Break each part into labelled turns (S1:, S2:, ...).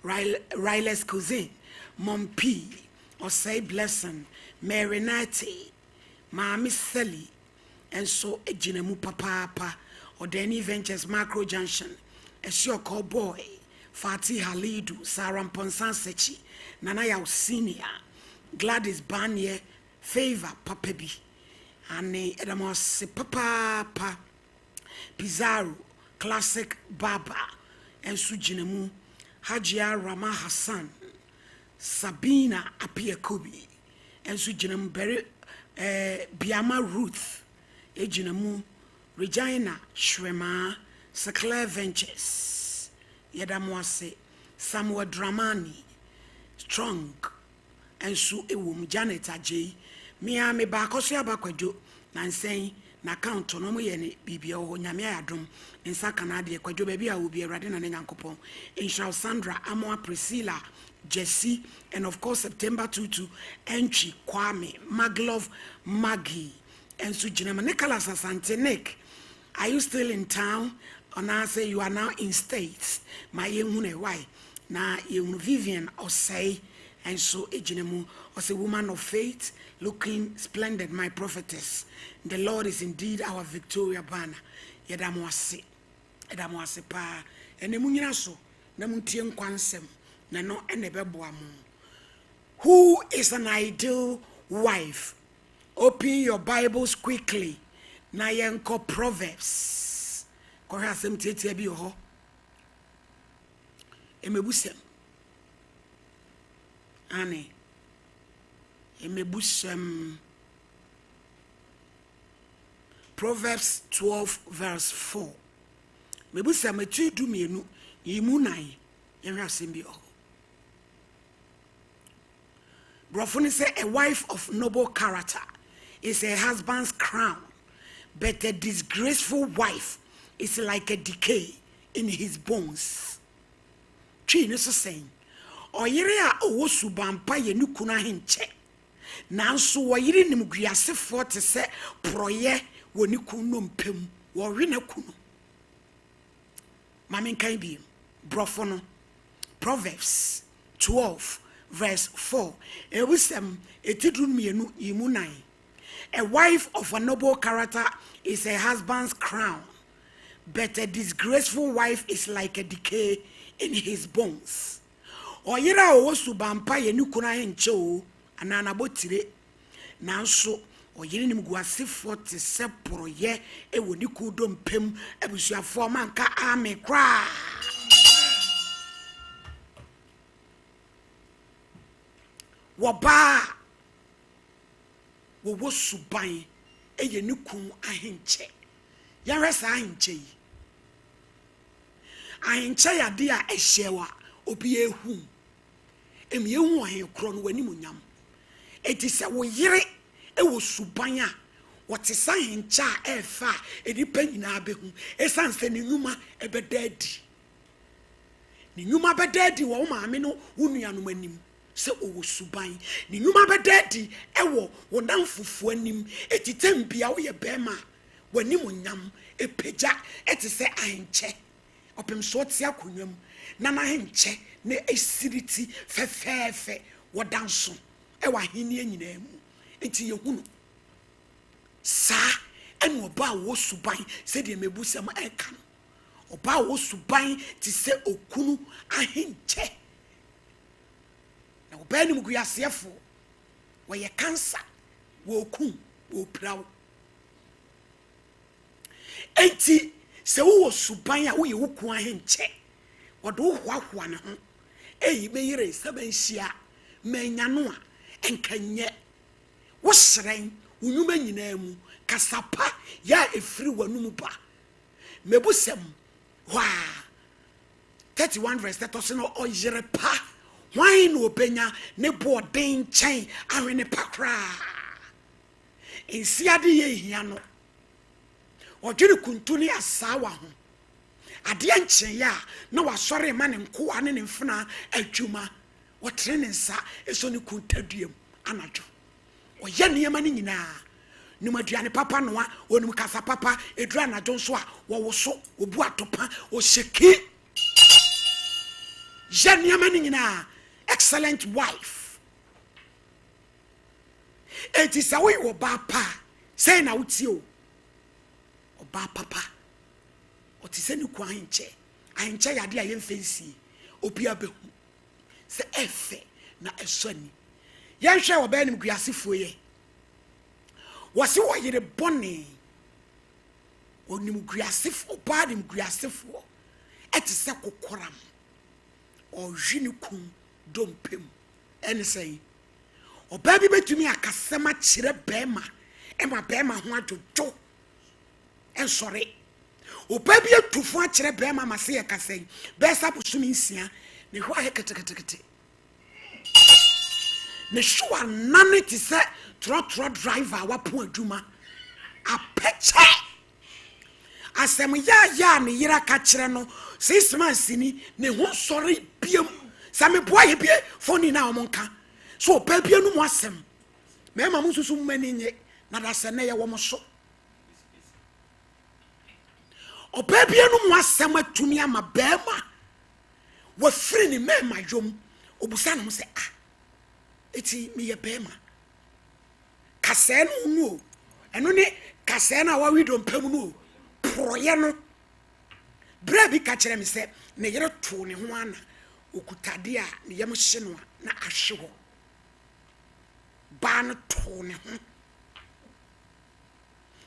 S1: Riles Cousin, Mom P, or say Blessing, Mary Natty, Mammy Sally, and so a Jinemu Papa, or Danny Ventures Macro Junction, a sure call boy, Fatih Halidu, Sarah Ponsan Sechi, Nanaya Senior, Gladys Barnier, Favor Papebi, and Edamos Papa, Pizarro, Classic Baba, and Sujinemu, Hajia Rama Hassan, Sabina Apiakubi, and Sujinemu Biama Ruth, Ejinemu, Regina Shrema, Sakler Ventures, Yadamwase, Samuel Dramani, Strong, and Su Ewum Janet Ajay, Miami Bakosia Bakwajo, Nansay, Nakaunt Tonomo Yene, Bibio, Nyamia Drum, in Sakanadi, Kwajo Baby, I will be a Radina Nanyankopon, in Shal Sandra, Amoa Priscilla, Jessie, and of course September 22, Entry, Kwame, Maglove, Maggie, and Sujinama Nicholas Asante Nick. Are you still in town? And I say you are now in States. My young why? Now young Vivian or say, and so Ejinemu was a woman of faith, looking splendid, my prophetess. The Lord is indeed our Victoria banner. Yedamwase pa. And the munyaso, Namutian Kwansem, Nano and the Beboamu. Who is an ideal wife? Open your Bibles quickly. Nayenko Proverbs. Korasem tete bi ho. Emebusem. Ane. Emebusem. Proverbs 12 verse 4. Mebusem etu du mienu yimu nan. Yenwasem bi ho. Brofuni say a wife of noble character is a husband's crown, but a disgraceful wife is like a decay in his bones. Chi no so saying, oyire a owo subampa ye nukuna hinche. Nanso oyire nim guasefo te se proye woni kunu mpem wo hwene kunu. Mame kan bi brofono Proverbs 12 verse 4. Ewusem etidun mienu yimu nan. A wife of a noble character is a husband's crown, but a disgraceful wife is like a decay in his bones. Oyira owo subampa ye nukuna henche o anana botire nanso oyire nim guasefo te se proye e woni kudo mpem abusuafo manka ame kra. Woba wo suban eye nukun ahenche yaresa ahenche yi ahenche ya de a ehyewa obi ehu emi ehu ohen kro no wani munyam eti se wo yire e wo suban a wote sa ahenche a efa edipa nyina abehu esanse ne nyuma ebedadi ne nyuma bedadi wo maame no wunuanom anim se owo suban ni nyuma bedadi ewo wonam fufu anim etitembia wo ye bema wani munyam epeja etise ahenche opem so tie akonwam na na ahenche na esiriti fefefe wodanso ewa hini anyina mu enti yehunu sa enu oba wo suban se de mebusam eka oba wo suban ti se okunu ahenche. Na obani muguyasefo we cancer wo kun wo prawo enti se wo suban a wo ye wo kun ahenche wodo hwahwa ne ho eyi meyire sabanhia manya no a enkanye wo sren unyuma nyina mu kasapa ya efiri wanum ba mebusem wa 31 verse that also no oyire pa. Why no penya ne boden chain awene pakra in siade ye hia no odwene kuntuni asawa ho ade anchen ya na wasore ma ne nko ane ne mfuna adwuma wotre ne nsa eso ne kuntaduam anadwo oye ne yema ne nyina numaduane papa noa onum kasa papa edura anadwo so a wo so obu atopa o sheki Janiamanina, excellent wife. It is a way of Bapa, saying out you. Or Papa. What is any quainche? I enjoy a dear young fancy. Opiabe. Se Efe, na a sonny. Yan shall obey him grassy for ye. Was you why ye bonny? Onim grassif or bad him grassif. Et is a coram. Or jinukum don't pim. And say, or baby to me a casama chire bema, and my bema want to do. And sorry. O baby to find chire bema, my say a cassay, best up to me, sia, the why catakati. The sure none it is a trot driver, what poor Juma. A picture. As a ya ni yira catcherano, 6 months in ne won't sorry pium. Some boy be phony now monka. So baby no wasem. Mamma musu many not as a naya woman so. O baby no wasem to me, ama bema. Was free in my room. Obusan say, ah, it's me a bema. Casen no, and only Casena what we don't pay no. Proyano Brebi catcher me say, Negro Tony Juana, Ukutadia, Yamushino, na Asho Ban Tony.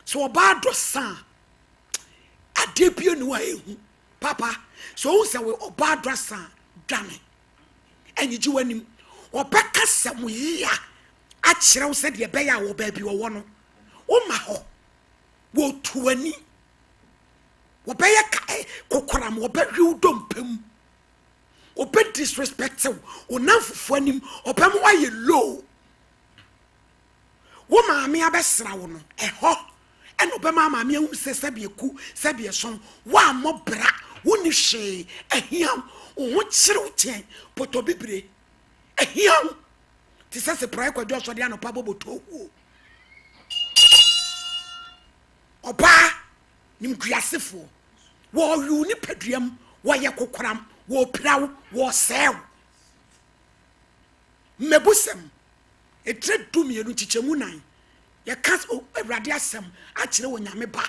S1: So a bad son a debut way, Papa, so say we a bad son, damn it. And you do him or back us some year. Actually, said your bear or baby or one. Oh, my ho, woe 20. Obey Kokoram, obey you don't pim. Obey disrespectful, or now for him, or pam why you low. Woman, me a best round, a ho, and obey mamma, me who says Sabia coo, Sabia song, one more bra, one shay, a yam, or what shall chain, but to be brave. A yam, this is a prayer for Joshua Diano Pabo to Oba. Nim grassifo wo yu ni padriam wo ye kokoram wo praw wo sew mebusem etre dumienu chichemu nan ye kas awrade asem a kire wo nyame ba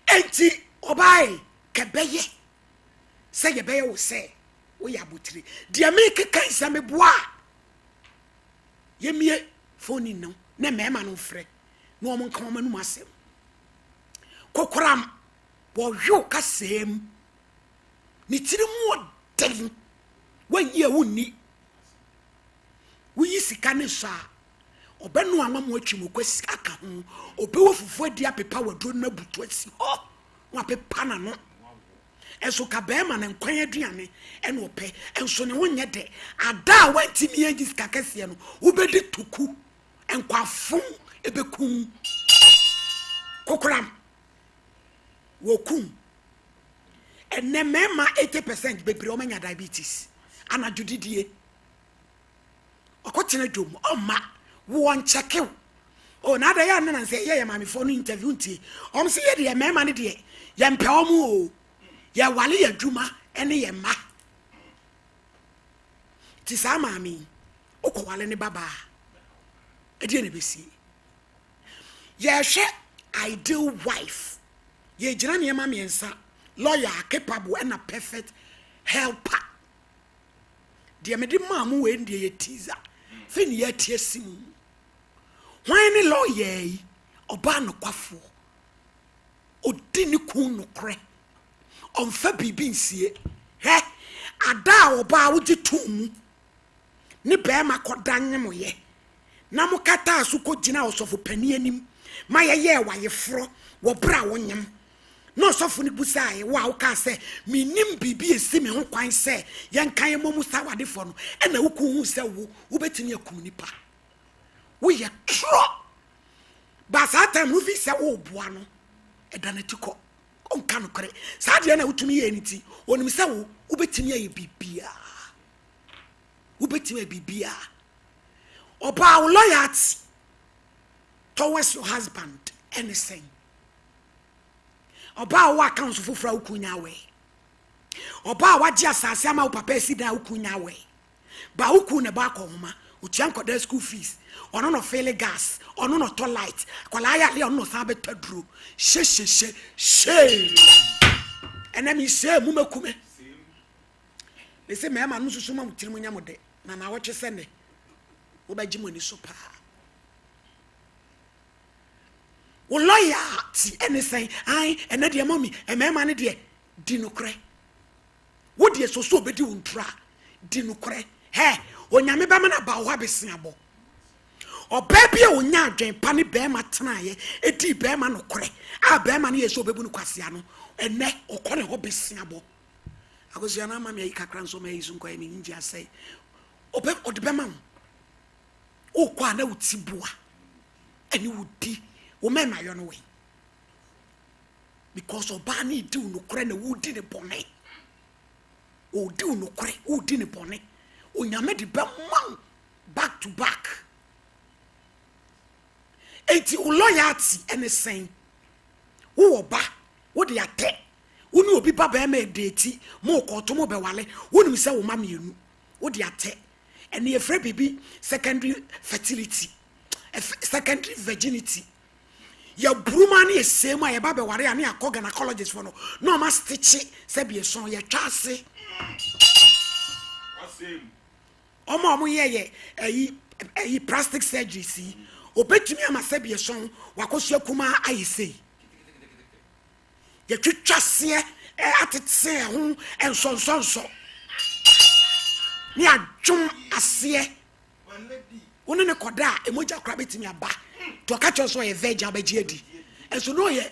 S1: enti obai kebeye se ye beye wo se wo ya botire de me kekan se meboa ye mie phone no na mema no frɛ no mo nka mo no asem Kokoram, wo yo kasem. Ni tiri mu den. When ye wuni. Wi sika ne so a. Obenu anwa mo atwi mo kwasi aka ho. Obe wo fufu dia pepa wadro na butu asi. Oh, wa pepa na no. Enso ka be ma na nkwan aduane ene ope. Enso ne wonye de. Ada wantimi agi sika kase no. Ubedi tuku. Enkwafon ebekum. Kokoram wokum and ne mema 80% bebre o manya diabetes ana judidie okotene dom o ma wo nchekew o na da ya na say ye mami fo no interview ntie om se ye de mema ne de ye mpe o mu o ye wale ye dwuma ene ye ma ti sa mami okowale ne baba e de ne besi ye hwe ideal wife ye jira ne ma miensa lawyer capable and a perfect helper de me di mamu we ndie ye teaser fin ye tiesim when ni lawyer yi oba no kwafo odi ni kun no kre onfa bibi nsie he ada oba wo gitum ni be ma kodan mo ye na mo kata asu ko gina osofo pani anim ma ye wa ye fro wo bra wonyam no sofo ni busae wa wo ka se minim bibi esi me ho kwan se yen kan mo musa wade fo no e na wo ku hu se wo betini akum nipa wo ye tro ba sa time wo vi se wo boa no e danatiko on kan kore sa de na wotumi ye niti onim se wo betini aye bibia wo betini bibia oba wo loyalty towards your husband anything oba wa counsel fufra ukunya we Oba waji asase ama wo papa esi da ukunya we. Ba uku ne ba ko homa, utia nkoda school fees. Ono no fele gas, ono no to light. Kwala ya le ono san betaduro. She. Enemi she mu mekume. They say me ma no susu ma mutiri mu nyamode. Na wo twese ne. Wo ba gi moni so pa. Wo loyalty anything. Ai ene de mommy, e me ma ne de di nokre. Wo de so obedi wontra. Di nokre. He, onyame ba me na ba wo abesiabo. Obabi a onya adwen pa ne be ma tenaye, edi be ma nokre. A be ma ne yeso obebu no kwasea no. Ene okone ho besiabo. Agosia na ma me yi kakra nso ma yisu nkwa ni nji asai. Obe odebe ma wo kwa na utibua. Eni wudi wo me ma yo no we. Because oba ni di nokre na wudi ne bone. O di nokre, wudi ne bone. Onyame di be man back to back. Enti loyalty anything. Wo oba, wo de ate. Woni obi ba ba ma edeti, mo ko to mo be wale. Woni mi se wo ma mienu. Wo de ate. Ene ye frɛ bibi secondary fertility. Secondary virginity. Ya bruma na esem a ye ba be ware ani akɔ gynecologist for no. No ma stitch se bi eson ye twase. Wasem. Omo ye ayi plastic surgery si. Obetumi ama se bi eson wakosua kuma ayese. Ye twitwase atete ho ensonsonso. Ni adwum ase. Woni ne koda emoja kra betimi aba. To ka cho so ye virgin abaji adi. Enso no ye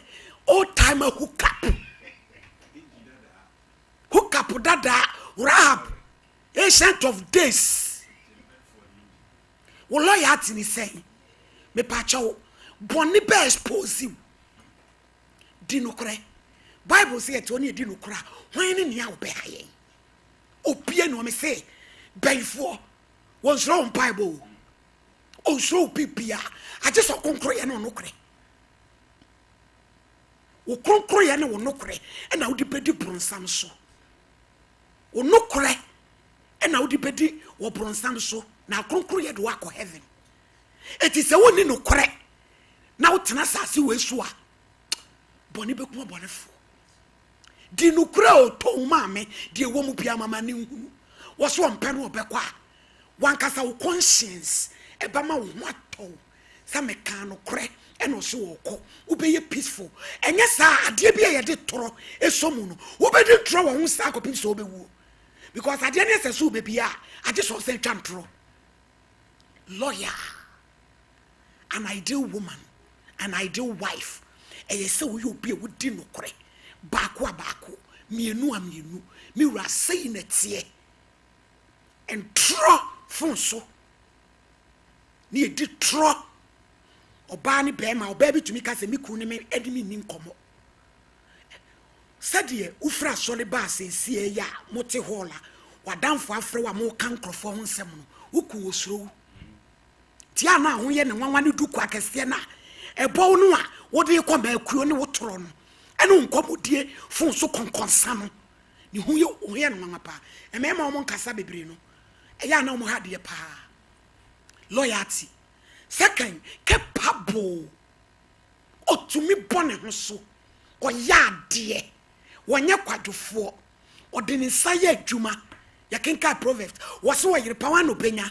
S1: old time hook up. Hook up dada Rahab. Ancient of days. Wo loyalty ni say. Me pa cho boni be expose you. Di nokre. Bible say to oni di nokra. Hwan ni nia wo be haye. Opie no me say benfo. Won throw Bible. O so pipia. I just saw concrete and no cre. O concrete and no cre. And now the bedi bronsam so. O no cre. And now the bedi or bronsam so. Now concrete work of heaven. It is a one in no cre. Now tenasasi we swa. Boni bekuma bonefo. Di no cre o to mame. Di womu pia mama ni hu. Was one pen or bekwa. One kasa o conscience. Ebama wato sa meka no kre eno so woko ubeye peaceful enye sa ade bia ye de toro esomu no ubedi toro wo hu sa akopin so obewu because ade ne se so bebia ade so se twantro lawyer, an ideal woman, an ideal wife eye se wo obi e wodi no kre baako abaako mienu amienu mi wura sei na tie and tro fon so ni edi tro oba ni be ma oba bi tumi ka se mi ku ni me edi mi ni nkomo sadie ufra so le ba se sie ya mote hola wadamfo afre wa mo kan krofo ho nsem no uku osuro ti ana ho ye ne nwanwa ne duku akese na ebo no a wode ko ma akuo ne wotoro no ene nkomodie fon so konkonsa no ni hu ye no nwanwa pa e me ma mo nkasa bebre no e ya na mo ha de pa loyalty. Second, capable. O to me bonne so. O ya dear. Wanya kwadufo. O deni saye juma. Ya kenka Proverbs. Waso wa yire pawa no benya.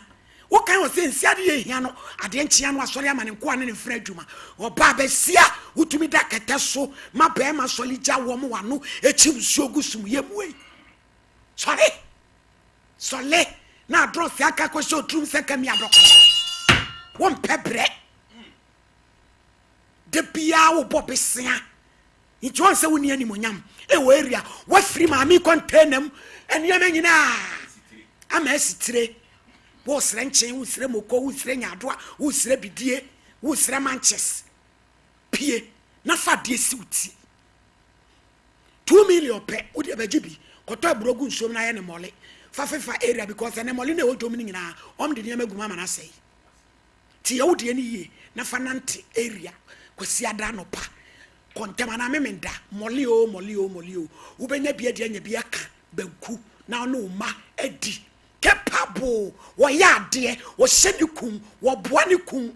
S1: O kan o se nsia de hia no ade nchia no asori amane nko ane ne fra juma. O ba be sia utumi da kete so ma be ma soli ja wo mo wano echi nsuo gusum yemwe. Sorry. Na draw si aka kwese otrum se kami adoko. Won pebre. De bia wo bobesia. Nti won se woni animonyam. E wo area, wo free ma mi containam eniyama nyina. Ama asitire. Wo sre nchen, wo sre moko, wo sre nyadoa, wo sre bidie, wo sre manches. Pie, na fa de siuti. 2 million pe, wo de bagibi. Koto abrogu nsom na ye ne mole. Fa area because ene mole na wo domini nyina. Om de niyama guma ma na sei. Ti ya wodi ani ye na fanante area kwasi ada no pa kontemana memenda molio ubenya bia dia nya bia ka banku na no ma edi capable wo ya de wo hyenikum wo boa ne kum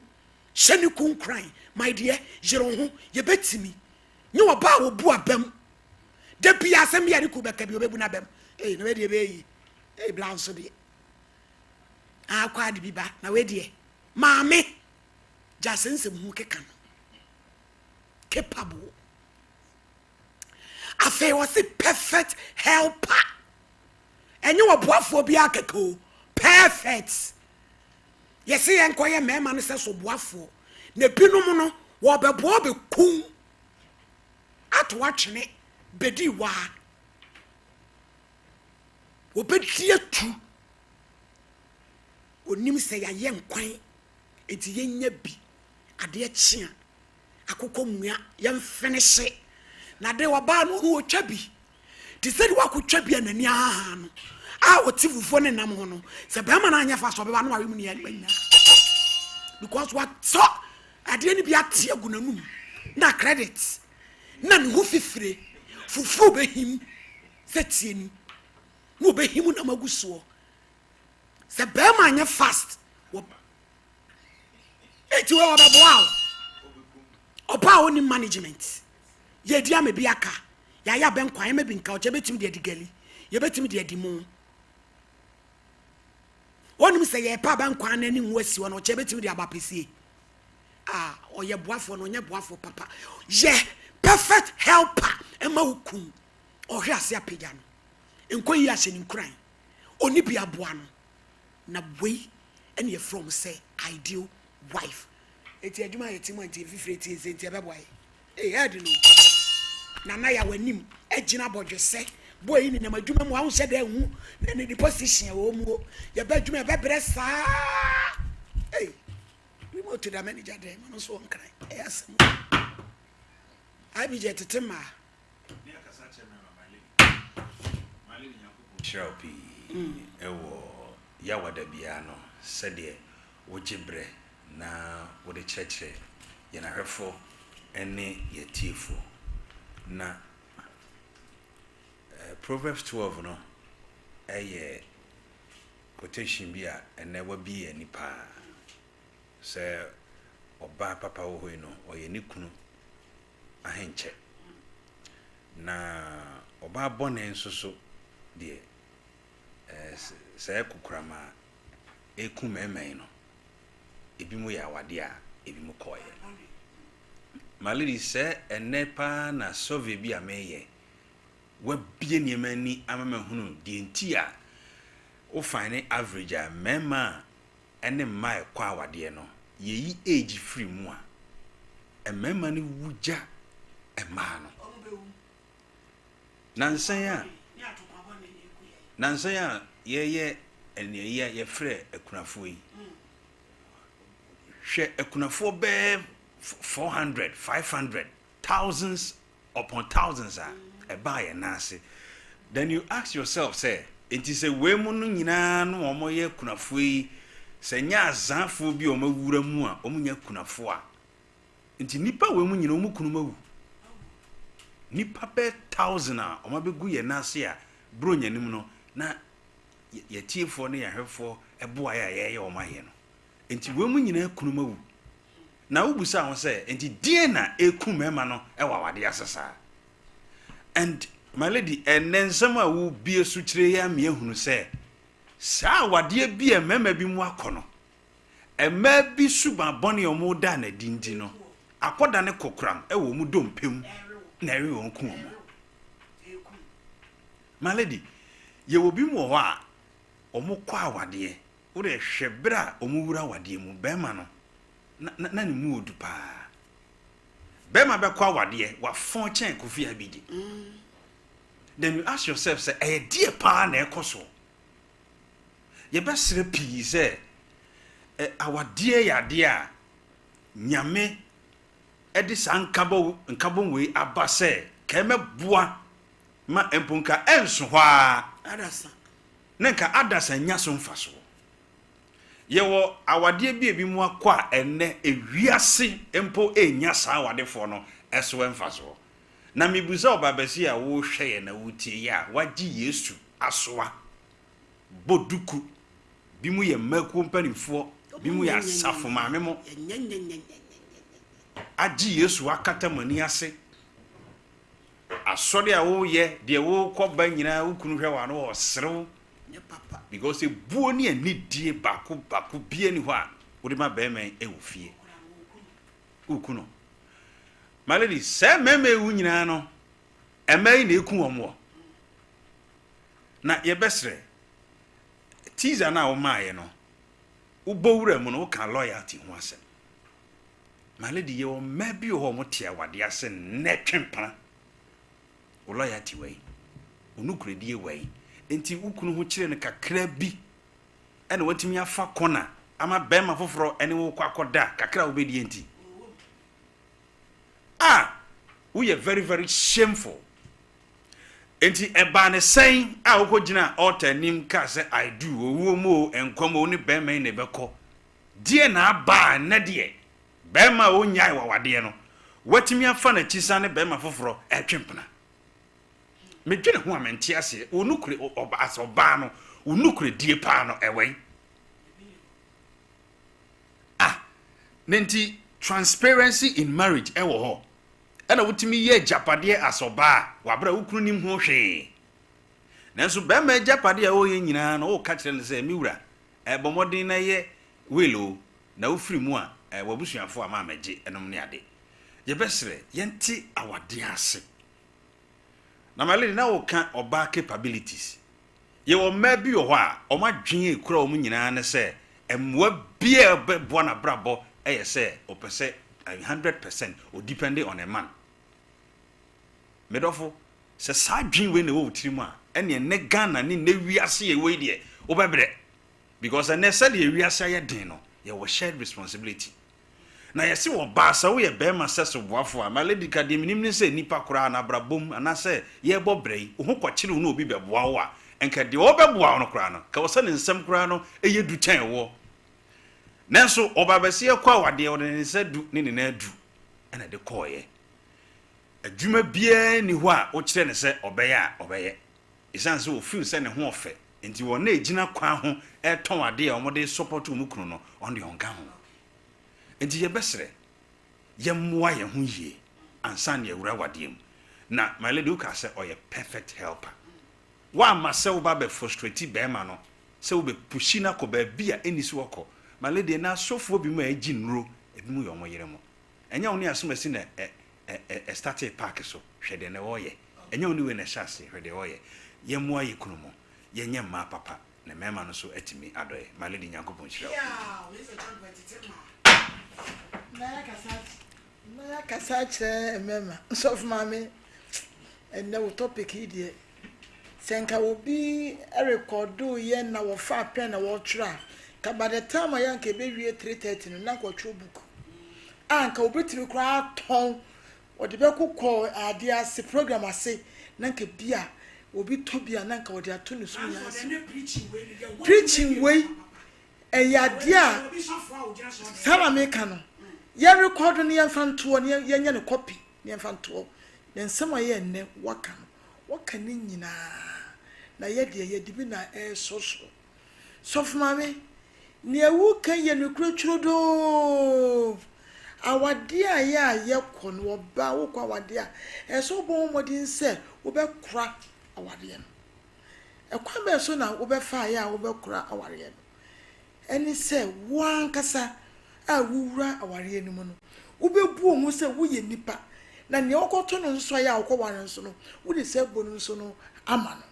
S1: hyenikum crying my dear jero ho ye betimi nye wo ba wo bu abam de bia asem ya ne ku beka bi obebu na bam na we de be yi blan so de akwa de bi ba na we de maame jasensem hu keka no capable afa was a perfect helper enye wo boafo bi akeko perfect yesi enkoye mema no se so boafo na binum no wo bebo be kun ato atwene bedi wa wo bedi atu onim se ya ye nkwan eti yenya bi ade chia akoko mua yem finish na de wa ba no wo twa bi ti se wa ko twa bi anani aha no a wo ti fufo ne nam ho no se ba ma na anya fa so be ba no awe mu ne ya gbanya because what so ade ni bi atie agunanum na credit na ne ho fifire fufu be him se tie ni no be him na maguso se ba ma anya fast wo eti wa ba boa opa oni management ye dia me biaka ya ben kwan me bi nka o che betimi de digali ye betimi de dimu onim se ye pa ban kwan na ni nwasi wo no che betimi de abapesi o ye boafo no nye boafo papa ye perfect helper ema ukun o hwe ase apega no enkoyi ase ni nkran oni bi aboa no na we ene ye from say ideal wife eti adwuma yetimo anti fifire ti enti ebeboy head no nana ya wanim agina bodwese boy ni na madwuma mu ahwo hyede hu na the position wo mu ye ba adwuma be bre sa we mo to the manager there no so nkran asem abi je tetema ni akasa che me mali nyakupo
S2: sharpie ewo ya wada bia no sede wo gibre na wo de cheche ye na hwefo ene ye tiefo na Proverbs 12 no eye quotation bia ene wa bi enipa se oba papa wo hoi no oye ni kunu ahenche na oba bone nsoso de se kukurama eku memen no ebi mu ya wade a ebi mu koye maliri se enepa na sove bi ameye wa bie niemani amama hunu de ntia o fine average a mema ene mai kwa wade no yeyi age free mu a emema ni wuja ema no nansan ya ye ene ye frɛ akunafo yi hwɛ akunafo be 400 500 thousands upon thousands a buy a nase then you ask yourself say it is a we mu no nyina no omo ye kunafo yi se nya azanfo bi o mawura mu a omo nya kunafo a nti nipa we mu nyina omo kunu mawu nipa be 1000 a omo be gu ye nase a bro nyanim no na ye tiefo ne ye hwefo eboa ya ye omo aye no nti we mu nyina kunu mawu na ubusa ho say enti die na eku mema no e wawade asesa and my lady enensam a wo bie su kire ya me ehunu say sa wade bie mema bi mu akono ema bi suba bone omo da na dindi no akoda ne kokram e wo mu dompem na ewe won ku mo my lady ye wo bi mu ho a omo kwa awade wo de hwebra omo wura awade mu bema no na ni mu odu pa bema be kwa awade wa fon chen kofi abidi then you ask yourself say eh die pa na ekoso ye be sere pi say awade ya de a nyame edi nkabo we aba say keme boa ma empunka enso hwa
S1: adasa
S2: nenka adasa nya so mfaso yewo awade bi mu akwa enne ewiase empo enya sa awade fo no eso emfaso na mibuza obabesi a wo hwe na wutie ya wagi Yesu asoa boduku bimu ye maku mpanifo bimu ya safo maame mo agi Yesu akata mani ase asode a wo ye de wo koba nyina ukunu hwe wa no wo serew papa because e buo ni anidie bako bie ni ho a wo de ma be men e wo fie ukuno maledi se meme wu nyina no emai na eku omo na ye besre teaser na wo maaye no wo bowura mu no ka loyalty ho ase maledi ye wo mabi ho mo tia wade ase netwempana wo loyalty wei onukuredie wei enti ukunu ho kire ne kakra bi ene watimi afa kona ama bema foforo ene wo kwakoda kakra wo bedi enti we are very very shameful enti eba ne sen a wokogina altar nim ka se I do owo mo enkwamo ni bema ne beko die na aba na de bema wo nyai wawade no watimi afa na chisa ne bema foforo etwempena medwene ho amenti ase onukure oba asoba no onukure die pa no ewen nenti transparency in marriage ewo ho ena wutimi ye japade asoba wabra wukuru nim ho hwe nanso be ma japade a wo ye nyina no wo ka kire ne se miwura bomodin na ye welo na wofiri mu a wabusuafo ama amaje enom ne ade ye besre yenti awade ase na maledi na wo ka oba capabilities ye wo ma bi wo ho a o ma dwen ekura o mu nyina ne se emwa bia be bo na brabo eye se o pese 100% o depending on a man medofo se sa dwen we na wo tirimu a ene ne Ghana ni ne wiase ye we de wo bebre because ene se de wiase ye den no ye wo shared responsibility na yesi wo ba sa wo ye be ma se so boafo a maledi ka de minim ne se nipa kora na brabom ana se ye bobrei wo ho kwakire wo na obi be boa wo a enka de wo be boa wo no kora no ka wo se ne nsem kora no eye du chan wo nanso obabesi ekwa wade wo ne se du ne na du ana de koye adwuma bia ni ho a wo kire ne se obeye isan se wo feel se ne ho ofe enti wo na ejina kwa ho eton wade a wo de support mu kunu no on de onka ho enti ye besre ye moa ye ho yie ansan ye wura wade mu na my lady uka se oye perfect helper wa ma se wo ba be frustrate be ma no se wo be pushi na ko ba bia enisi woko my lady na sofo bi mu agi nro ebi mu yo mo yere mo enya woni asomasi na started park so hwede ne wo ye enya woni we na shase hwede wo ye ye moa ye kunu mo ye nya ma papa na mema no so atimi adoye my lady nyankopon chira
S3: na kasache mema sof mame and no topic here senka obi recordu ye na wo fa pen na wo tra ka by the time ayanka be wie 3:30 no na ko tro book anka obetiri kra ton o de be kokọ ade ase program ase na nka bia obi to bia na nka o de ato no so nya preaching way eyade a sama me kanu ye record no ye fanto no ye nya ne copy ne fanto ne nsema ye nne waka ni nyina na ye de bi na soso sof mame ne ewu kan ye no kro do awade a ye kon wo ba wo kwa awade a eso bo modin se wo be kura awade no ekwa be so na wo be fa ya wo be kura awade no eni se wan kasa a wura aware ni mu no wo be bu ohu se wo ye nipa na ne okoto no nso ya akọ ware nso no wo de se bo no nso no ama no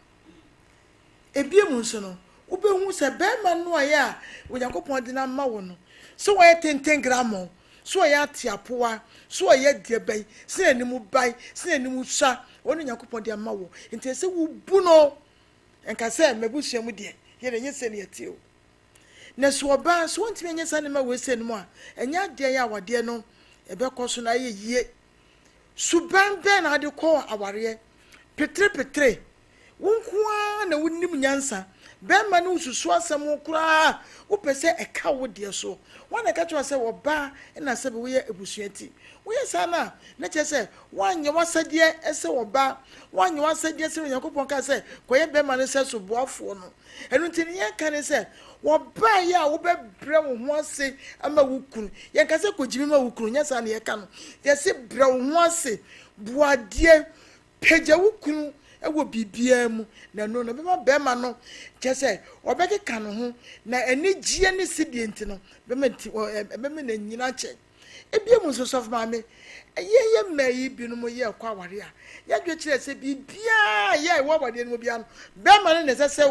S3: ebie mu nso no wo be hu se be ma no ya wo yakopon de na ma wo no so wo ye 10 gram so wo ya tiapoa so wo ye de bai se animu bai se animu sha wo no yakopon de ma wo enti se wo bu no enka se mebusua mu de ye de nyese ne yete o na so oba so ntime nyesa ne ma we se no a enya de ya wade no ebekọ so na ye yie suban be na de ko aware petre wonkoa na wonim nyansa bema no susu asem kura wo pese eka wo de so wana ka twa se wo ba na se be wo ye ebusuati wo ye sana na che se wanye wasade ese wo ba wanye wasade se Yakobon ka se koye bema no se so boafo no enu ntini ye ka ne se wo ba ya wo be bre wo ho ase ama wo kunu ye ka se kojimi ma wo kunu nya sa na ye ka no ye se bre wo ho ase buade peja wo kunu ewo bibia mu na no bema bema no chese obeke ka no ho na eni gie ne sidie nti no bema na nyina che ebia mu so of mame ye mai bi no mo ye kwa ware a ya dwe kire se bibia ye wo wade no bia no bema ne se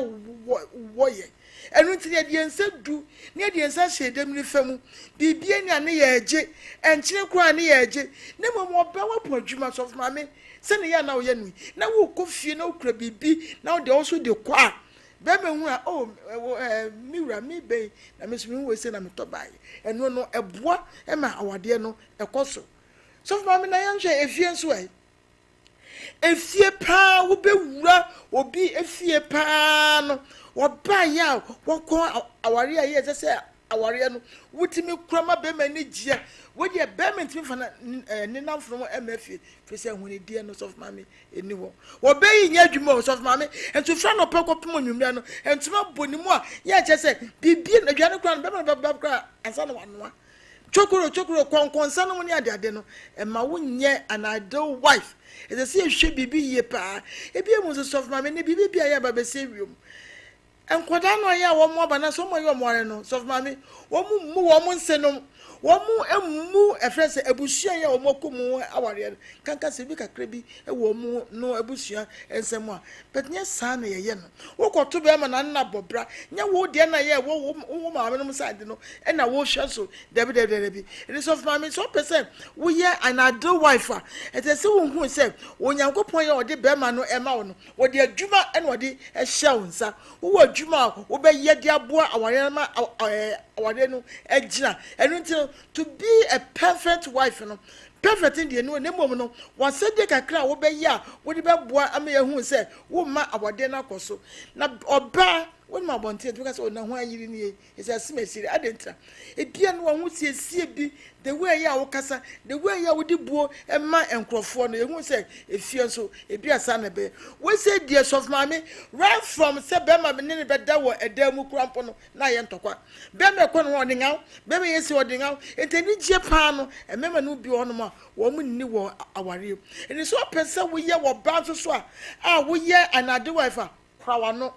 S3: wo ye enu nti de nse du ne de nse hyedem ni famu bibia ni ane ye age enkyire kura ne ye age ne mo ba wa po adwuma so of mame se ne ya na wo ye nu na wo kofie na okura bibi na wo de also de kwa be me hu a oh miwura mi be na me so mi wo se na me to bai eno no eboa e ma awade no ekoso so for me na yan hwe efie nso ai efie pa wo be wura obi efie pa no wo ba ya wo ko aware a ye se aware no wutimi krama be ma ni gie wo de be me ntimi fa na ni namfo mo emafie fese ahuni die no so for me eni wo wo be yi nya dwuma so for me entu fra no peko pemo nwumra no entu ma bonimu a ye che se bibie na dwane kra no be ma kra ansa no wanoa chokoro konkonsa no ni ade no e ma wo nye an ideal wife e se ehwe bibi ye pa e bia mu so for me ne bibi bia ya ba be se wiom enkoda no ya wo mo ba na so mo yo mo re no so for me wo mu nse no wo mu emu efrese ebusua ya wo mokomu aware kanka se bi kakra bi e wo mu no ebusua ensemu a but nya sa na ye no wo koto be ma na na bobra nya wo de na ye wo ma me no side no e na wo hwe so debi it is of my so person wo ye an adult wife a it is wo hu se onyankopon ye ode be ma no e ma wo no wo de adwuma e na ode e hye wo nsa wo adwuma wo be ye de aboa aware ma aware no agina enu nti to be a perfect wife no perfect in the no nemom no wasede kakra wo be ya wo de be boa ama ye hu se wo ma awade na koso na oba won ma bonte because o na ho ayiri ni e se asimesiri adentra e bia no wo siesie bi the way ya wo kasa the way ya wo di buo e ma enkrofo no e hu se e fie so e bia sa na be we say dear of mama right from se be ma ne be da wo edamu krampo no na ye ntokwa be me ko no odi ngaw be me yesi odi ngaw enteni gie pa no e mema no bi ono ma wo mu ni wo aware eni so pese wo ye wo ba so a wo ye anade wife a krawa no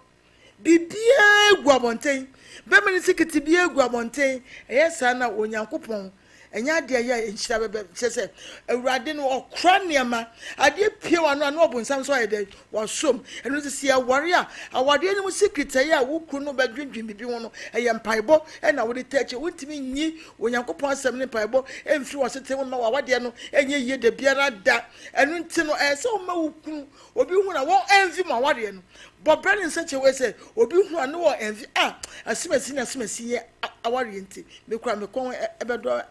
S3: bibia guabonten be me ni sikiti bia guabonten eyesa na onyankopon enya de ya enhyira bebe sese awurade no okra niema ade pie wa no na obonsam so ayede wasom eno sisi aware a awade ni mu secret ya wukru no badwendwen bibi wono eye mpaibo na wo de tache wontimi nyi onyankopon asem ne mpaibo emfiri wasete wo ma awade no enye ye de biara da eno nti no se wo ma wukru obi hu na wo envi ma awade no but brand in such a way say obi hu na wo envi asimasi ye aware nti me kura me kon ebedo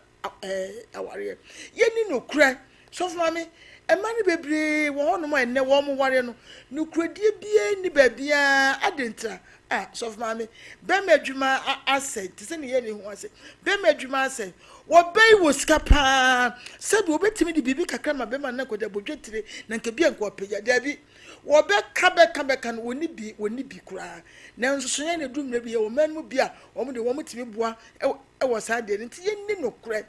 S3: aware yeni no kura so for me e mani bebre wo hono mo enne wo mo ware no no kuradie bia ni babia adentra so for me be madwuma asset se ne yeni hu ase be madwuma asset wo bei wo skapa se bi obetimi di bibi kakra ma be ma na koda bodwetire na nke bia nko pagya dabi wo be kabe kan woni bi kura na nso so ne dum na bi ye wo manu bia wo mo de wo mutimi boa e wo sa de nti yenni no kura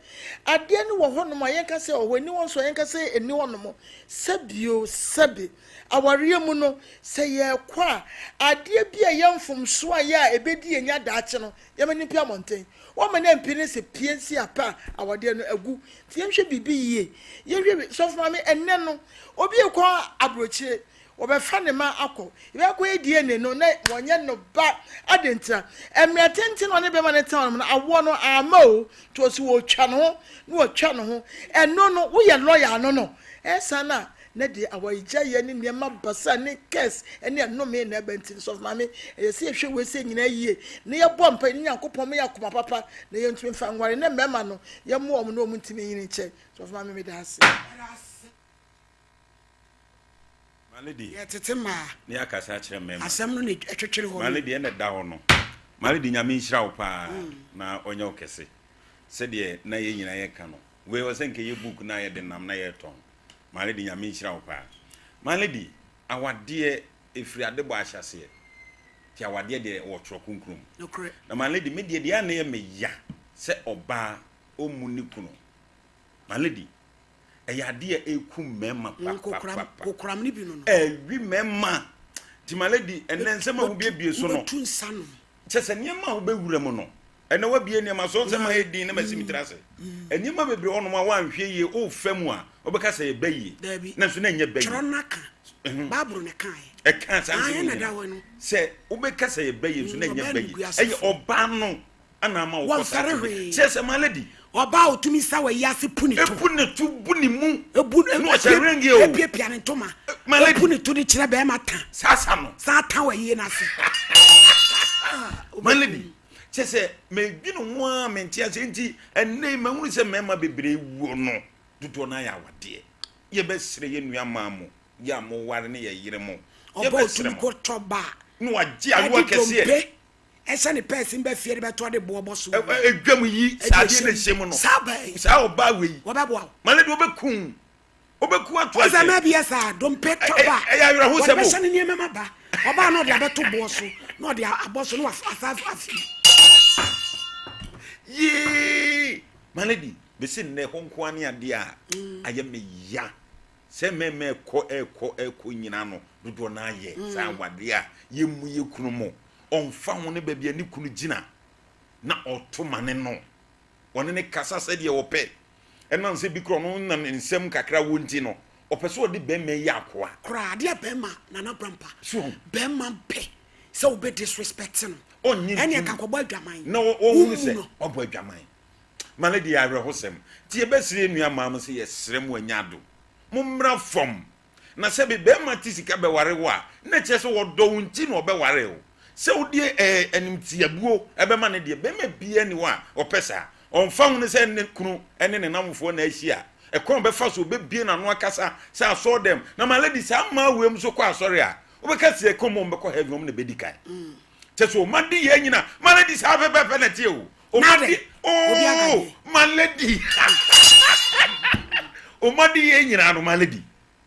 S3: ade ne wo hono ma yenka se o woni won so yenka se eni wono mo sabio sabi aware mu no se ye kwa ade bia yemfom so a ya ebedi enya daache no yemani pia monten wo ma na mpini se piensi apa awade no agu ti yemhwe bibi yie yehwe so for me enne no obi ekọ abrochire obefa ne ma akọ ibe akọ edie ne no na wonye no ba adentra emretenti no ne be ma ne town no awo no amao to so wo twa no no wo twa no ho eno no wo ye lawyer no esa na na de awaija ye ne niam basa ne case ene no me na benti so mama e se hwe we se nyina yie ne ye bom pa ni yankopon me yakoma papa na ye ntumi fa nware ne mema no ye mo om no ntumi yin che so mama me da ase
S2: malady
S1: yetete
S2: ne akasa kire mema
S1: asem no ne twetwere ho
S2: malady ene da ho no malady nyame nhira wo pa na onye okese se de na ye nyina ye ka no we wo senke ye book na ye de nam na ye ton malady nyame nhira wo pa malady awade efiri adebo ahyase ti awade de wo tro kunkrum na malady me de ya na ye me ya se oba omuni kuno malady eyade eku mema papa
S1: kokram ni bi no
S2: wi mema ti malady enensema wo bie so no chese niema wo bewura mu no ene wa bie niema so nsema edin na masimitrase eniema bebre ono ma wanhwe ye o famu a obeka se bayi na so na nya bayi
S1: tronaka babru ne kan
S2: e kan sanse
S1: na da wonu
S2: se obeka se bayi so na nya bayi eye oba no ana ma wo kosa chese malady oba
S1: otumi sa wa yase punito
S2: buni mu
S1: no
S2: serengi o
S1: epia ne ntoma punito de kire be mata
S2: sasa no
S1: satan wa yie na se
S2: malady chese me binu nwa mentia se nti enne ma hunu se mema bebre wu no dudo na ya wade ye be sire ye nua maamo ya mo ware ne ye yire mo ye be sire
S1: ko toba
S2: no waji alu akese
S1: ese ne person be fiere be to de bobo so
S2: edwam yi sade na hyem no sa oba we
S1: obabo
S2: malady obeku atu
S1: ase ma bia sa don petoba
S2: ya yira hu se mo
S1: ese ne niema maba oba no de abeto bo so no de aboso no afi
S2: ye malady be sin ne honko ani ade a aye me ya se meme eko nyina no dodo na aye sa wade a ye mu ye kunu mo onfa ho ne babia ni kunu gina na otomane no woni ne kasa se de wo pe enan se bi kro no na nsem kakra wonti no opeso de be me ya akoa
S1: kra de be ma na na brampa be ma pe se obe disrespect no ene ka kwabo adwaman
S2: na wo se obo adwaman malady ya re hosem ti e be sire nua maam se ye srem wanyado mummra fom na se be ma tisika be ware wo a na che se wo do wonti no be ware o se wodi animtiabuo ebe ma ne de be ma bia ni wa opesa onfa hu ne se ne kunu ene ne namfo na ahia e kon be fa so be bie na no akasa se aso dem na malady sa ma wem so kwa asori a obeka se komo be ko heaven ne be dikai cheso madi ye nyina malady sa be penalty o madi malady o madi ye nyina no malady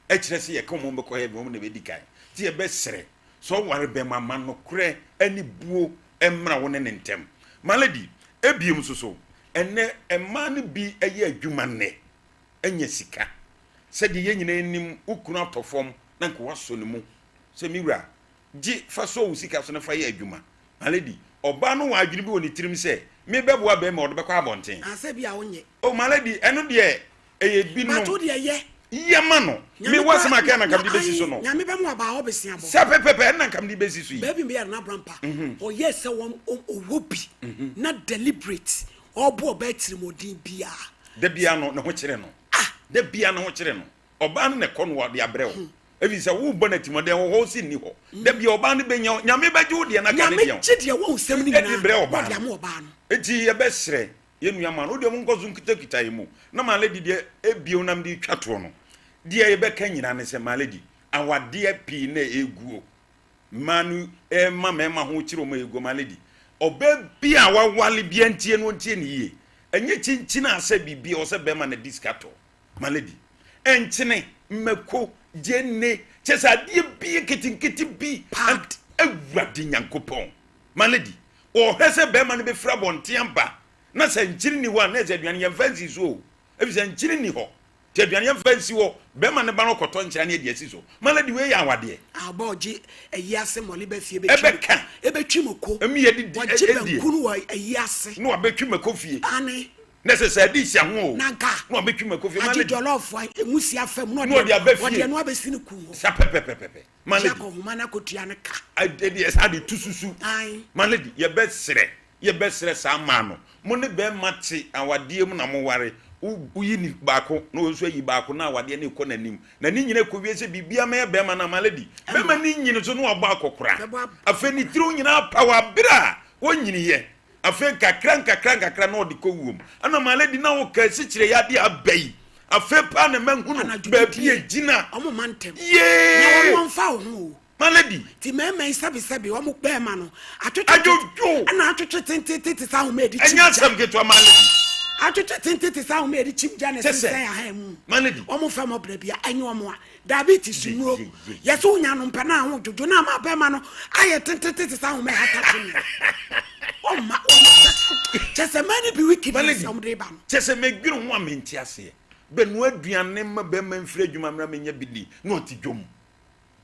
S2: e kire se ye komo be ko heaven ne be dikai ti e be sere so ware be mama no kure ani buo emra woni ne ntem malady ebiem so enne emma ne bi eye adwuma ne enya sika se de ye nyina enim ukunu atofom na nko waso ne mu se miwura gi fa so wo sika so ne fa ye adwuma malady oba no wa adwiri bi woni tirim se me beboa be ma odobekwa abonten
S1: ase bia wonye
S2: o malady eno de eye bi no
S1: bato de ye
S2: yema no me wasema ka na kam di besi so no
S1: nyame be mu aba ho besia bo
S2: sa pepepe na kam di besi so yi
S1: baby be na brampa o yes won owobi na deliberate obo ba tirimodin bia
S2: da bia no na ho kire no da bia na ho kire no oba no ne kono wo de abrɛ wo ebi se wo bo na timoden wo si ni ho da bia oba no be nyame beje wo de na ka ne bia
S1: nyame gide wo nsem ni nyina
S2: wo
S1: de am oba no
S2: eti ye be sere ye nua ma no de mo nkozu nkita yemu na malady de ebio nam de twato no de ye be ka nyina ne se malady awade pi na eguo manu mama ho kire mo ego malady oba bia wawale bia ntie no ntie ne yie enye chinchina ase bibia o se be ma na diskato malady enchine mmeko jenne chesa die bia ketinketi bi
S1: part
S2: awade nyankopon malady o hese be ma ne be fra bontiamba na se nchiri ni wa na ze aduane ye fancy so ebi se nchiri ni ho te aduane ye fancy wo be ma ne ba no koto nchira ne edi so malady we ya awade
S1: aboji eyase mole be fie be
S2: ebeka
S1: ebetwi moko
S2: emi ye di
S1: edi kunu wa eyase
S2: no abetwi mako fie
S1: ane
S2: necessary sia ho
S1: nanka
S2: no abetwi mako fie malady
S1: jollof emusi afam no
S2: de abefie
S1: ode no abesi ne kuho
S2: sa pepepepe malady
S1: ko huma na kotua ne ka
S2: edi esa de tususu
S1: ai
S2: malady ye be sere sa ma no mo ne be mate awade mu na mo ware uyi ni baako na oso yi baako na awade ne ko nanim na ni nyina ko wie se bibia me be ma na malady be ma ni nyine so no oba akokora afa ni tiro nyina power bra wonyini ye afa kakra na odi ko wuom ana malady na wo ka si kire ya de abai afepa na manhunu baby agina
S1: omo mantem
S2: yeah
S1: na won fa ho
S2: malady
S1: ti meme sabi omo pe ma no
S2: atwetwe
S1: na atwetwe tentete sa ho me di
S2: enya sam geto malady
S1: atwetwe tentete sa ho me di chimja na sen ya ha mu
S2: malady
S1: omo fa mo bra bia enye omo a diabetes nuro yeso nya no mpa na ho jojo na ma be ma no aye tentete sa ho me hata ni Oma chese mani bi wiki bi somde ba
S2: chese megwiri ho amenti ase be no aduane ma be ma mfiri adwuma mra menya bidi no tidwom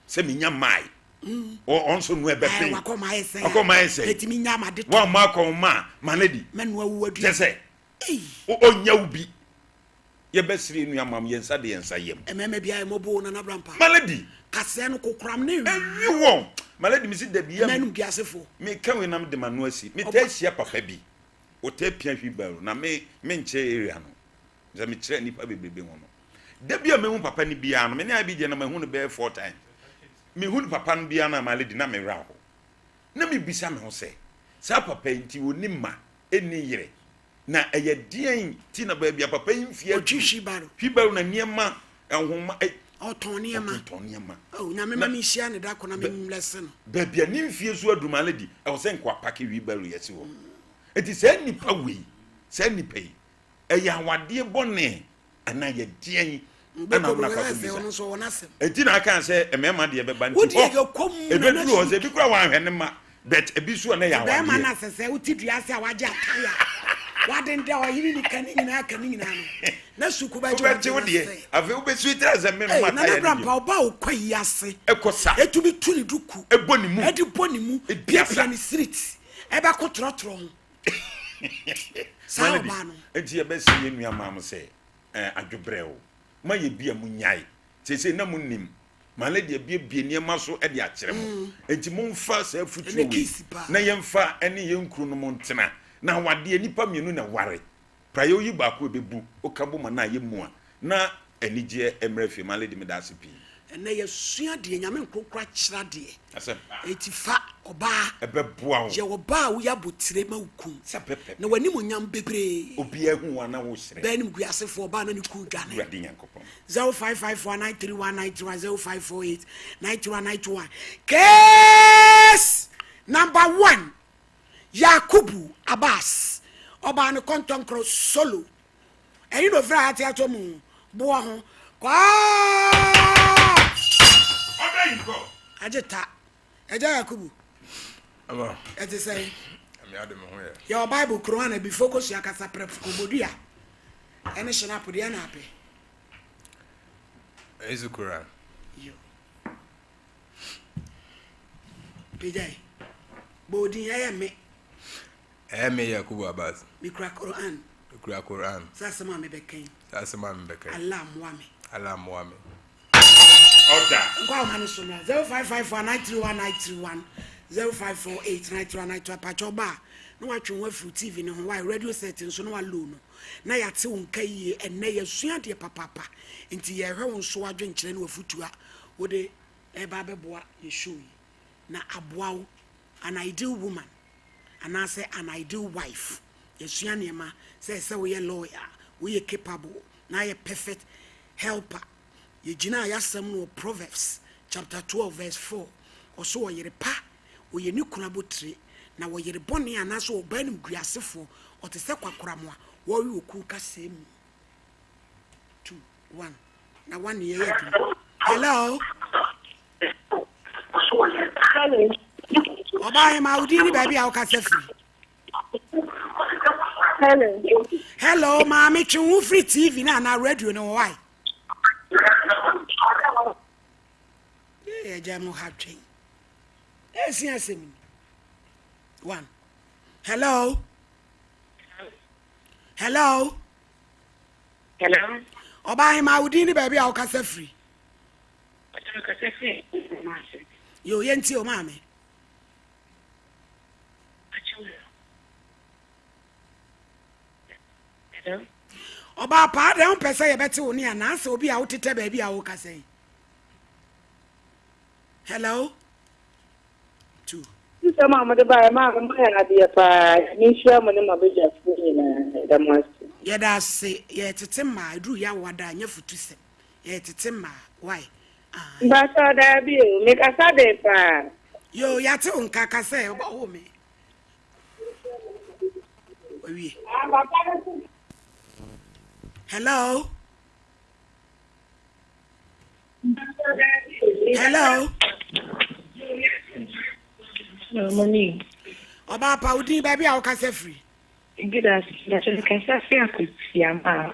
S2: se menya mai onso no ebe pe akoma ese
S1: etimi nya ma de
S2: wa ma akoma manedi
S1: manu awu adu
S2: chese onya ubi ye besiri nu amam yensa de yensa yem
S1: ememe bia emobo na brampa
S2: manedi
S1: kase no kokram na
S2: ewi won maladi misi da biya
S1: menu biasefo
S2: me kan we nam de manu asi me ta hia papa bi o ta pia hwi baro na me nche area no za me kire nipa bebebe ho no da biya me hu papa ni biya no me na bi je na me hu no be 4 times me hu papa no biya na maladi na me ra ho na me bisa me ho se sa papa nti woni ma eni yire na eye dian ti na ba biya papa mfie hwi baro na niema ehoma
S1: Otoniema. Oh, na me share ne da kona me lesson.
S2: Baby ani mfie so adumale di. E wo se nkwa pake wi baru yesi wo. Enti se nipa we. Se nipa yi. E ya wade bone ana ye dian ana na fa so. Enti na aka se e mema de be ba nti. E be duru o se bi kura wa hwene ma. Bet e bi so na ya wade.
S1: Be ma na sese utidua se awaje akaya. Wadende o yiri ni kanini na kanini na no. Na suku ba
S2: je wode ave wo be suitra za me ma
S1: na brampa oba o kwayi ase
S2: ekosa
S1: etumi tuni duku
S2: eboni mu
S1: edi boni mu biafra ni street e ba ko trotro ho sa ba no
S2: enti e be se ye nua mam se adwobre o ma ye bia mu nyai sese na mu nim malade e bia niema so e de akere mo enti mo mfa sa futu we na ye mfa ene ye nkru no mo ntena na wade nipa mienu na ware prayo yi ba ko ebebu okabo ma na ye mu a na enije emrefi malade me da sipi
S1: ene ye sua de nyame nkokra kira de
S2: asem
S1: etifa oba
S2: ebeboa wo
S1: je oba wo ya botire ma ukun na wani mo nyam bebre
S2: obi ehu wana wo sire
S1: ben guasefo oba na ne ku dwane
S2: wadi yankopon
S1: 0554931931 05489191 case number 1 Yakubu Abbas oba no kontonkro solo eyi no fra ati atomu bo ho kwa
S2: oda yiko
S1: ajeta eja Yakubu
S4: aba
S1: eti say
S4: ami ade me ho ye
S1: your bible Quran na be focus ya kasa prep ko bodua ene shena podia na ape
S4: ezu Quran
S1: yo pejai bodi ya me
S4: me Yakubu Abbas
S1: mikra Quran sasa ma me beken Allah mwame
S2: oda
S1: kwa mani sona 0554931931 0548931931 pachoba no watwe wa fu TV ne ho wa radio setting so no wa low no na yate wonka yie enne yasua de papapa nti ye hwe won so wadwe nkire ne wa futua wode eba beboa ye show yi na aboawo an ideal woman and I say an ideal wife. Yes, Yanema says so. We are lawyer, we are capable, now a perfect helper. Ye jina yasam Proverbs chapter 12 verse 4. Or so ye pa, or ye new kunabutri. Now we ye bonny and as well burning griasifo or the sequa cramwa, or you cook a same 2 1. Now 1 year. Hello. Oba ma udini baby ao kase free. Hello mami chu free TV na radio no why. Yeah, jamu hatching. Asem. 1. Hello. Hello. Oba ma udini baby ao kase free. Yo yenti o mami. Oba pa de on pese ye beti oni anase obi a wotete ba bi a wo kase. Hello. 2.
S5: Mama de ba ma na de pa ni share mo ne ma beja fu ni na da mas.
S1: Yada say, ye tetima, I drew ya wada, nyefutusem. Ye tetima, why?
S5: But that be make a Saturday pa.
S1: Yo, yate unkaka say about me. Hello? Hello?
S5: No money.
S1: Oba pa udi baby a okase free.
S5: Good as that you can say I could see ama.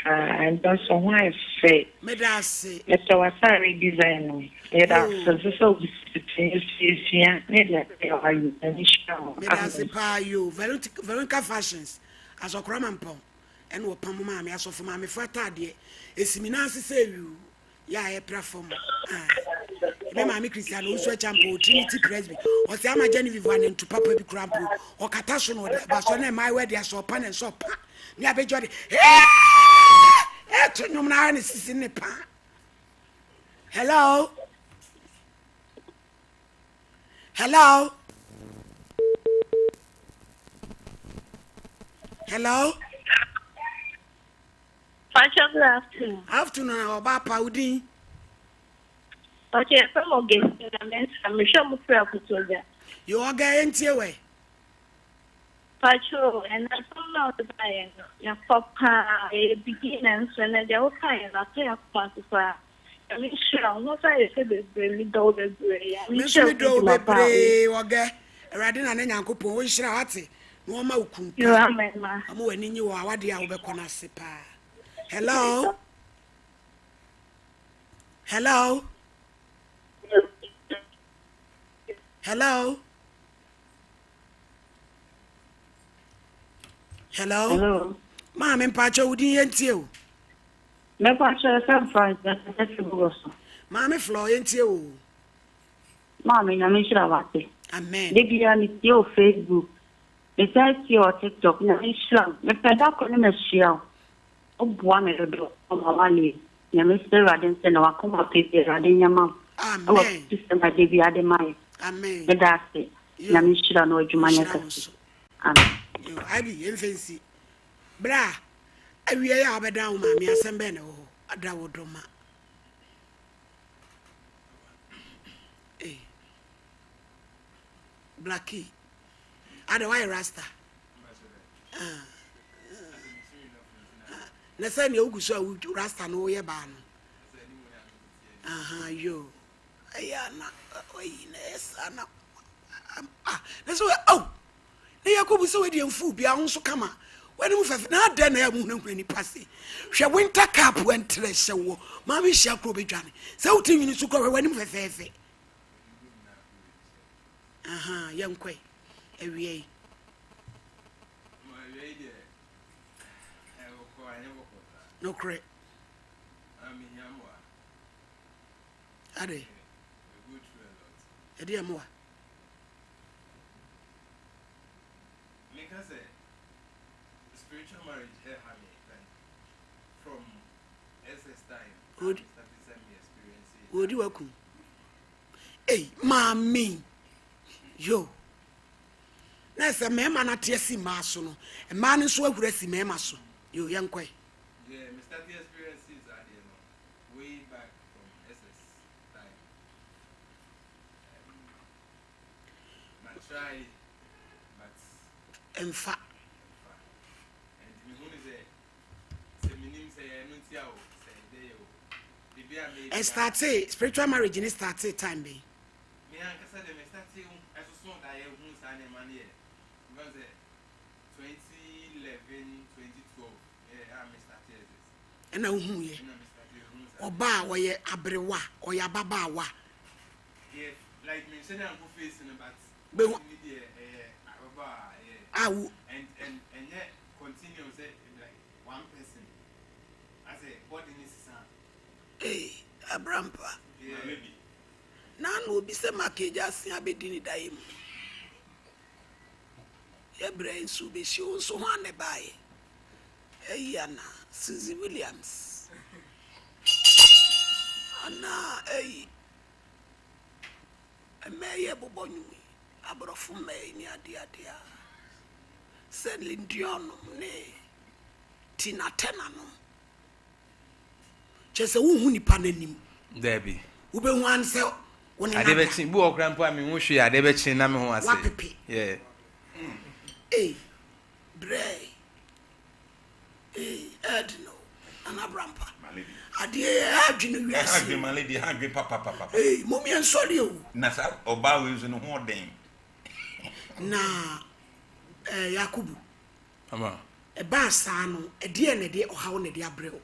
S5: And also why say
S1: Me da say.
S5: it's our sorry design. Yeah, so yeah,
S1: Me da say pa you. Veronica fashions. As okra pon. En wo pam ma me aso fo ma me fata de. Esimina say you. Ya e platform. Me ma me Christian also champo Trinity Presby. O se ama Genevieve wan to papa bi krampo. O kata so no ba so na my word ya so pa na so pa. Me abejo de. To nyum na ne sisi ne pa. Hello? Hello? Hello?
S5: Good afternoon.
S1: Afternoon oba pa udi.
S5: Okay, from again, I'm sure I'm free.
S1: You oga entie we.
S5: Patrol, and I found out that your papa beginners when they were kind of a quantify. I mean, sure, not I said the brain do the brain.
S1: Me so me do bebre oga. Erade na nyankopon wo hira wate. No ma ukunka.
S5: You are my man.
S1: Amo wani nyi wo awade a wo bekona se pa. Hello? Hello? Hello? Hello?
S5: Hello.
S1: Mama mpacho udi yentie o.
S5: Me patrol some friends that's the boss.
S1: Mama Flo yentie o.
S5: Mommy, na me sure about it.
S1: Amen.
S5: They be on your Facebook. Me say your TikTok na me sure. Me peda ko me share. O boa me do o mawali. Na me say radin say na wakoma pepe radin nyama.
S1: Amen.
S5: System ade bi ade mai.
S1: Amen.
S5: Me da say. Na me sure no adwuma nya kasi. Amen.
S1: Yo, I be enfensi. Bra. Awie ya obeda wo mama asembe na wo. Ada wo doma. Eh. Blackie. Ada why rasta? Na say ne oguso a rasta no ye ba no. Aha yo. Ayana oyi na esana. That's why oh. Na yakobu se we de mfu bia ho so kama. When mu fefe na ada na ya mu na ni pase. Hwe winter cap wentre hye wo. Ma bi hye akro bedwane. Se wuti nwini so kro we ni mu fefe. Aha, yankwe. Ewie. No cre. Ade. Ede amwa.
S4: Because spiritual marriage here from SS time.
S1: Good.
S4: Experiences.
S1: Wodi waku. Hey, mami. Yo. Na se mema na tie si ma so no. E ma ne so ahura si mema so. Yo yankwe.
S4: Yeah, me start the experiences are there way back from SS time. But try, but
S1: Emfa.
S4: and me who is say me name say enuntia o say dey o. Bibia me.
S1: E started spiritual marriage in started time be.
S4: Me ankasa de me start as so that I who say na man here. Because 2011, 2012 yeah, me started this.
S1: E na hu ye. Oba wo ye abrewa, o ya baba wa.
S4: Yeah, like me say na go face in but
S1: Be
S4: ababa
S1: ah
S4: and yet continue say like one person as a body needs son.
S1: eh abrampa.
S4: Yeah, maybe.
S1: Na no obi se makeja asen abedini daim. Ye brain su be shi so ho ane bae. Eyana Susie Williams. Ana emeye bobonyu abrofu me ni ade ade a. Selin Dion ne tina tena no chese wo hu nipa nanim
S4: Debbie
S1: wo be hu an se woni na
S4: Adebechi bu okran po ami hu hwe Adebechi na me hu ase
S1: wapepe
S4: yeah
S1: bray adno anabrampa
S2: Malady.
S1: ade adwene wiase
S2: Hagbe malady hagbe papa.
S1: momi ensori o
S2: Na sa oba we nso no ho den.
S1: na Yakubu
S4: ama
S1: ba saa no ede ne de ohawo ne de abreo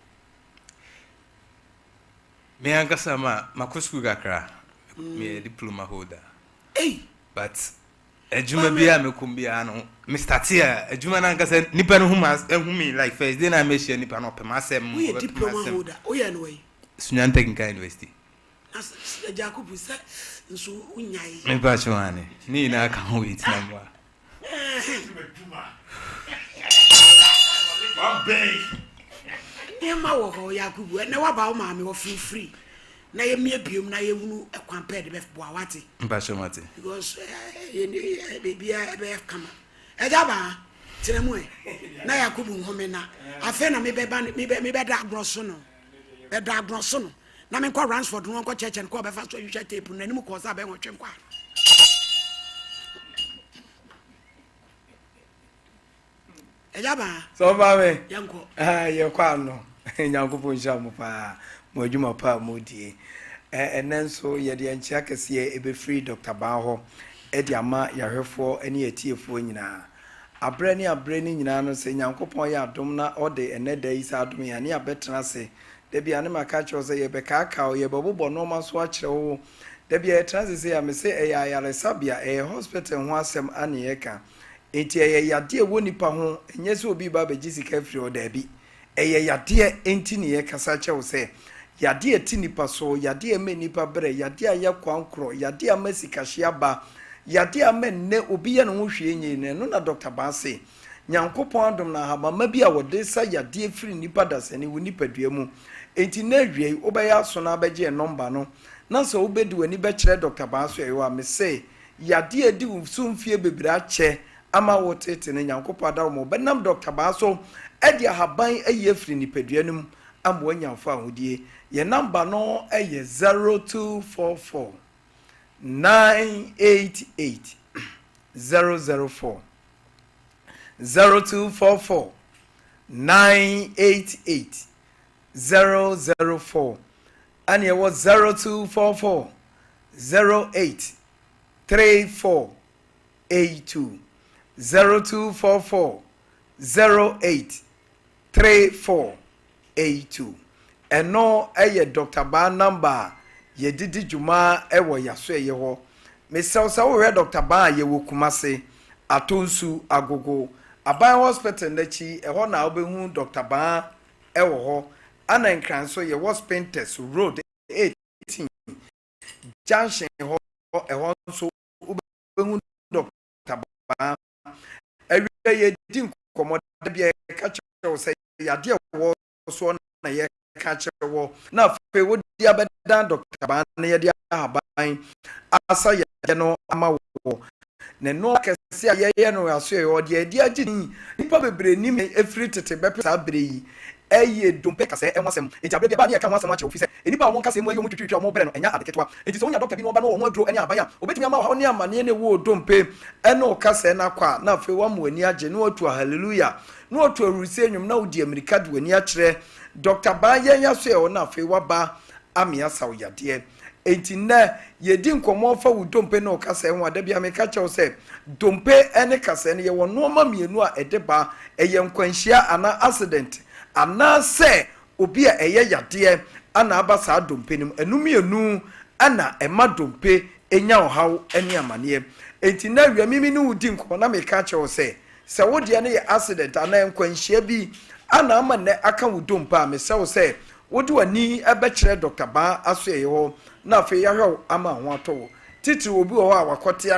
S4: me ankasa makosu kakra me diploma holder but ejuma bia me kumbia no me startia ejuma na ankasa nipa no humi like first day na me share nipa no pema asem
S1: we diploma holder oye no way
S4: Sunyan Technical University
S1: as Jacob say nso unyai
S4: me ba chwane ni na ka ho it number
S2: One big.
S1: Nema wo ho Yakubu na wa ba wo ma me wo free na ye mie biom na ye hunu ekwanpe de be boa wate
S4: mba chomate
S1: because baby be kama ejaba tiremu na Yakubu home na afa na me be da grosso no be da grosso no na me kwa Ransford no kwa church and kwa be fa so you tape na nim ko sa be won twen kwa ejaba
S6: Sompa me
S1: yanko
S6: ye kwa no nyankopo nsha mo pa mo adwuma pa mo die enenso ye de anchia kese ebe free Dr. Baho e de ama yahwefo ene yetiefo nyina abre ni nyina no se nyankopon ya adom na ode eneda isa adom ya ne abetena se de bia ne maka cho se ye be kaka ye bobbo no ma so akire wo de bia etena se ya me se e ya yare sabia e hospital ho asem ane ye ka enti ye yade wo nipa ho enye se obi ba be gisika free o da bi eye yade enti ne ye kasa che wo se yade eti nipa so yade eme nipa bre yade aye kwankro yade amasika hia ba yade amenne obi ye no ho hwe enyi ne no na Dr. Base nyankopon adom na haba ma bi a wode sa yade free nipa dasani wo nipa dua mu enti na hwie obeya so na abeje number no na so obedi wani be kire Dr. Base yo a me say yade edi usumfie bebira che ama wotete ne nyankopon adom mo benam Dr. Base edi ahaban aye free nipa dua num ambo nyamfo ahodie ye number no eye 0244 988 004 0244 988 004 and it was 0244 08 3482 0244 08 3482 and no Dr. Ba number ye didi juma ewo yaso ye ho me se wo Dr. Ba ye wo Kumase atonsu agogo aban hospital nachi eho na obehu Dr. Ba ewo ho ana nkran so ye was Painters Road 18 junction ho eho so obehu Dr. Ba ewe ye din komo da bia ka chewo se yade wo so na ye ka chewo na fe wo dia bedan Dr. Ba na ye dia haban asa ye no ama wo ne no kese ye no aso ye odi adi agini nipa bebre ni me efiri tete bepe sa bre yi eye dompe kase enwasem enti abre ba ne ka nwasem ache ofise enipa won kase mu ayo mu twitwi mo bre no enya adeketwa enti so nya doctor bi no ba no ho aduro enya abaya obetumi ama ho ne amane ne wo dompe eno kase na kwa na fe wa mu ani age no otu hallelujah no otu awurisi enwum na odi amerika de ani akire Dr. Ba ye nya so ye na fe wa ba amia sawyade enti na yedi nkomo fa wo dompe no kase ho ada bia me ka chew se dompe ene kase ne ye wo no ma mienu a edeba eye nkwanhia ana accident ana se obi a eye yade ana aba sa dompe nim enumienu ana ema dompe enya ohaw ene amane enti na wi mimi ne wudi nkomo na me ka chew se wo de ne ye accident ana nkwanhia bi ana ama ne aka wo dompe a me se wodi wani abekire Dr. Ba aso ye ho na fe ya hwe ama ho ato titi obi ho a wakote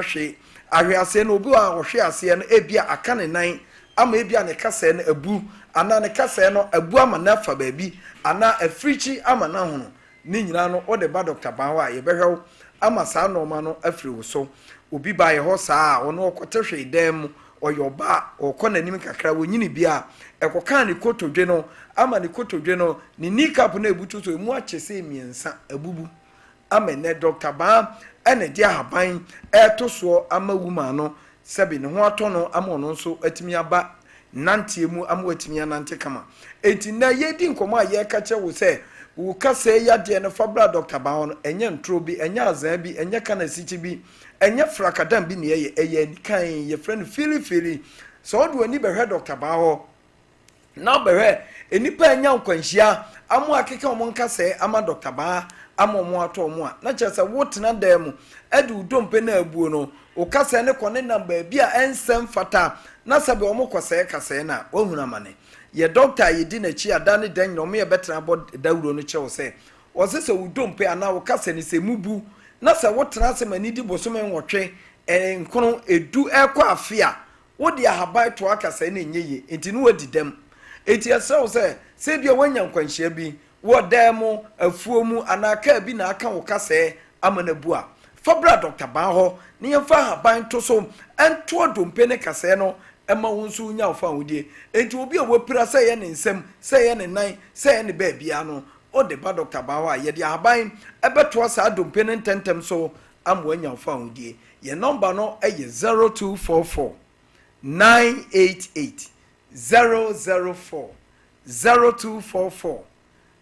S6: ahwe ase na obi a ohwe ase no ebia aka ne nan ama ebia ne kase no abu ana ne kase no abu ama na fa baabi ana africhi ama na hono ni nyina no ode ba Dr. Ba ho a ye behwe ama saa no ma no afiri wo so obi ba ye ho saa ono okote hwe dem oyoba okona nim kakra wonyini bia ekoka ne kotodwe no ama ne kotodwe no ne kneecap na ebutu so emu achese miensa abubu ama ne Dr. Ba ene dia haban etoso ama wuma no sebe ne ho atono ama ono nso atimi aba nante mu ama atimi nante kama enti na yedi nkomo aye ka che wo se wo kasa ya de ne fabra Dr. Ba no enye ntro bi enye azan bi enye kana sichi bi enye frakadam bi ne eye nikan ye friend fili so do ani be Dr. Ba ho na be enipa enya nkwanhia amu akeka omo nkasa ama Dr. Ba ama omo ato omo a na chese wo tena dem ade udompe na abuo no o kasa ne kone namba bi a ensem fata na sabe omo kose kasa na ohuna mane ye doctor ye di na chi adane dan no me ye betena bod dawuro no che wo se se udompe ana wo kasa ni se mubu na se wo tena se mani di bosome nwotwe nkono edu ekwa afia wo di ahabai to akasa na nyeye enti no wadi dem enti asew se bia wanya nkwanhia bi wo demo afuomu anaka bi na aka wo kasa amanabua fabra Dr. Ba ho ne yemfa haban to so ento dompe ne kasa no ema wonsu nya ofa wodie enti obi a wopira se ye ne nsem se ye ne nan se ye ne ba bia no o de ba Dr. Ba ho a ye de haban ebeto sa dompe ne tentem so amwo nya ofa wodie ye number no eye 0244 988 004 0244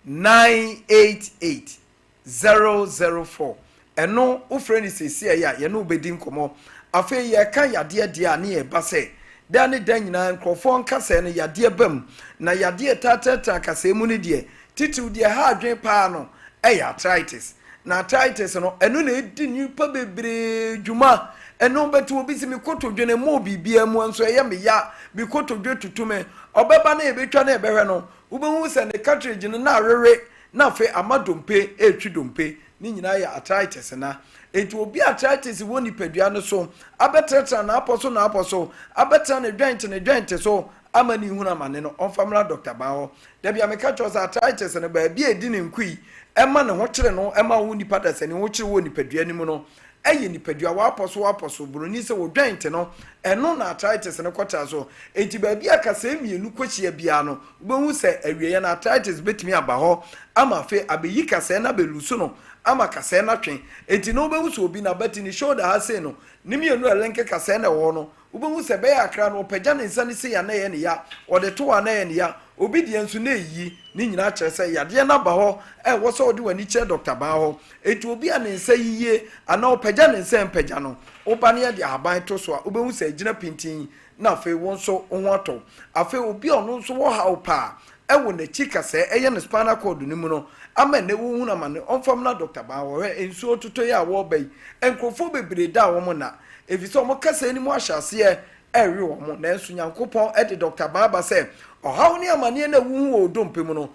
S6: 988 004 eno u friend sisi ya ye no bedi nkomo afi ye kan yade de ne ye base da ne dan nyina nkrofo nkasa ne yade bam na yade tatata kasa mu ne de titu de ha adwen pa no arthritis na arthritis no eno na edi nipa bebre dwuma eno betu obi si mi kotodwe ne mo bibia mu nso ye me ya bi kotodwe tutume obeba na ebetwa na ebehwe no ubehu se ne cartridge no na rere na fe amadompe etwi dompe ni nyina ya arthritis na etu obi arthritis woni padua no so abetratra na aposo abetra ne joint so amani huna mane no onfamra Dr. Ba ho da bia me catch us arthritis ne ba bia edi ne nkui ema ne ho kire no ema wo nipa da se ne ho kire wo nipadua ni mu no eye nipadua wa aposo broni se wo joint no eno na arthritis ne kwata so enti ba bia kasa emienu kwachia bia no ubehu se awieye na arthritis betimi aba ho ama fe abeyi kasa na beluso no ama kasa na twen enti no ubehu so obi na bati ni shoulder ha se no nimienu elenke kasa na wo no ubehu se be akra no pagya ne nsa ne se ya na ye ne ya ode to wa na ye ne ya obi de nso na eyi ni nyina kire se yade na ba ho wo so ode wani kire Dr. Ba ho enti obi a ne nsa yiye ana opagya ne nsa empagya no oba ne de aban to so a ubehu se gina pintin na afi won so ho ato afi obi ono nso wo ha opa ewo na chika se eye ne spinal cord ni mu no ama ne wo huna ma ne onfam na Dr. Ba ho ensu otuto ya wo bai enkrofo bebre da wo mo na efiso mo kasa ni mo ahyase ewe wo mo na ensu nyankopon e de Dr. Ba se ohaw ni amane na wu hu odompe mu no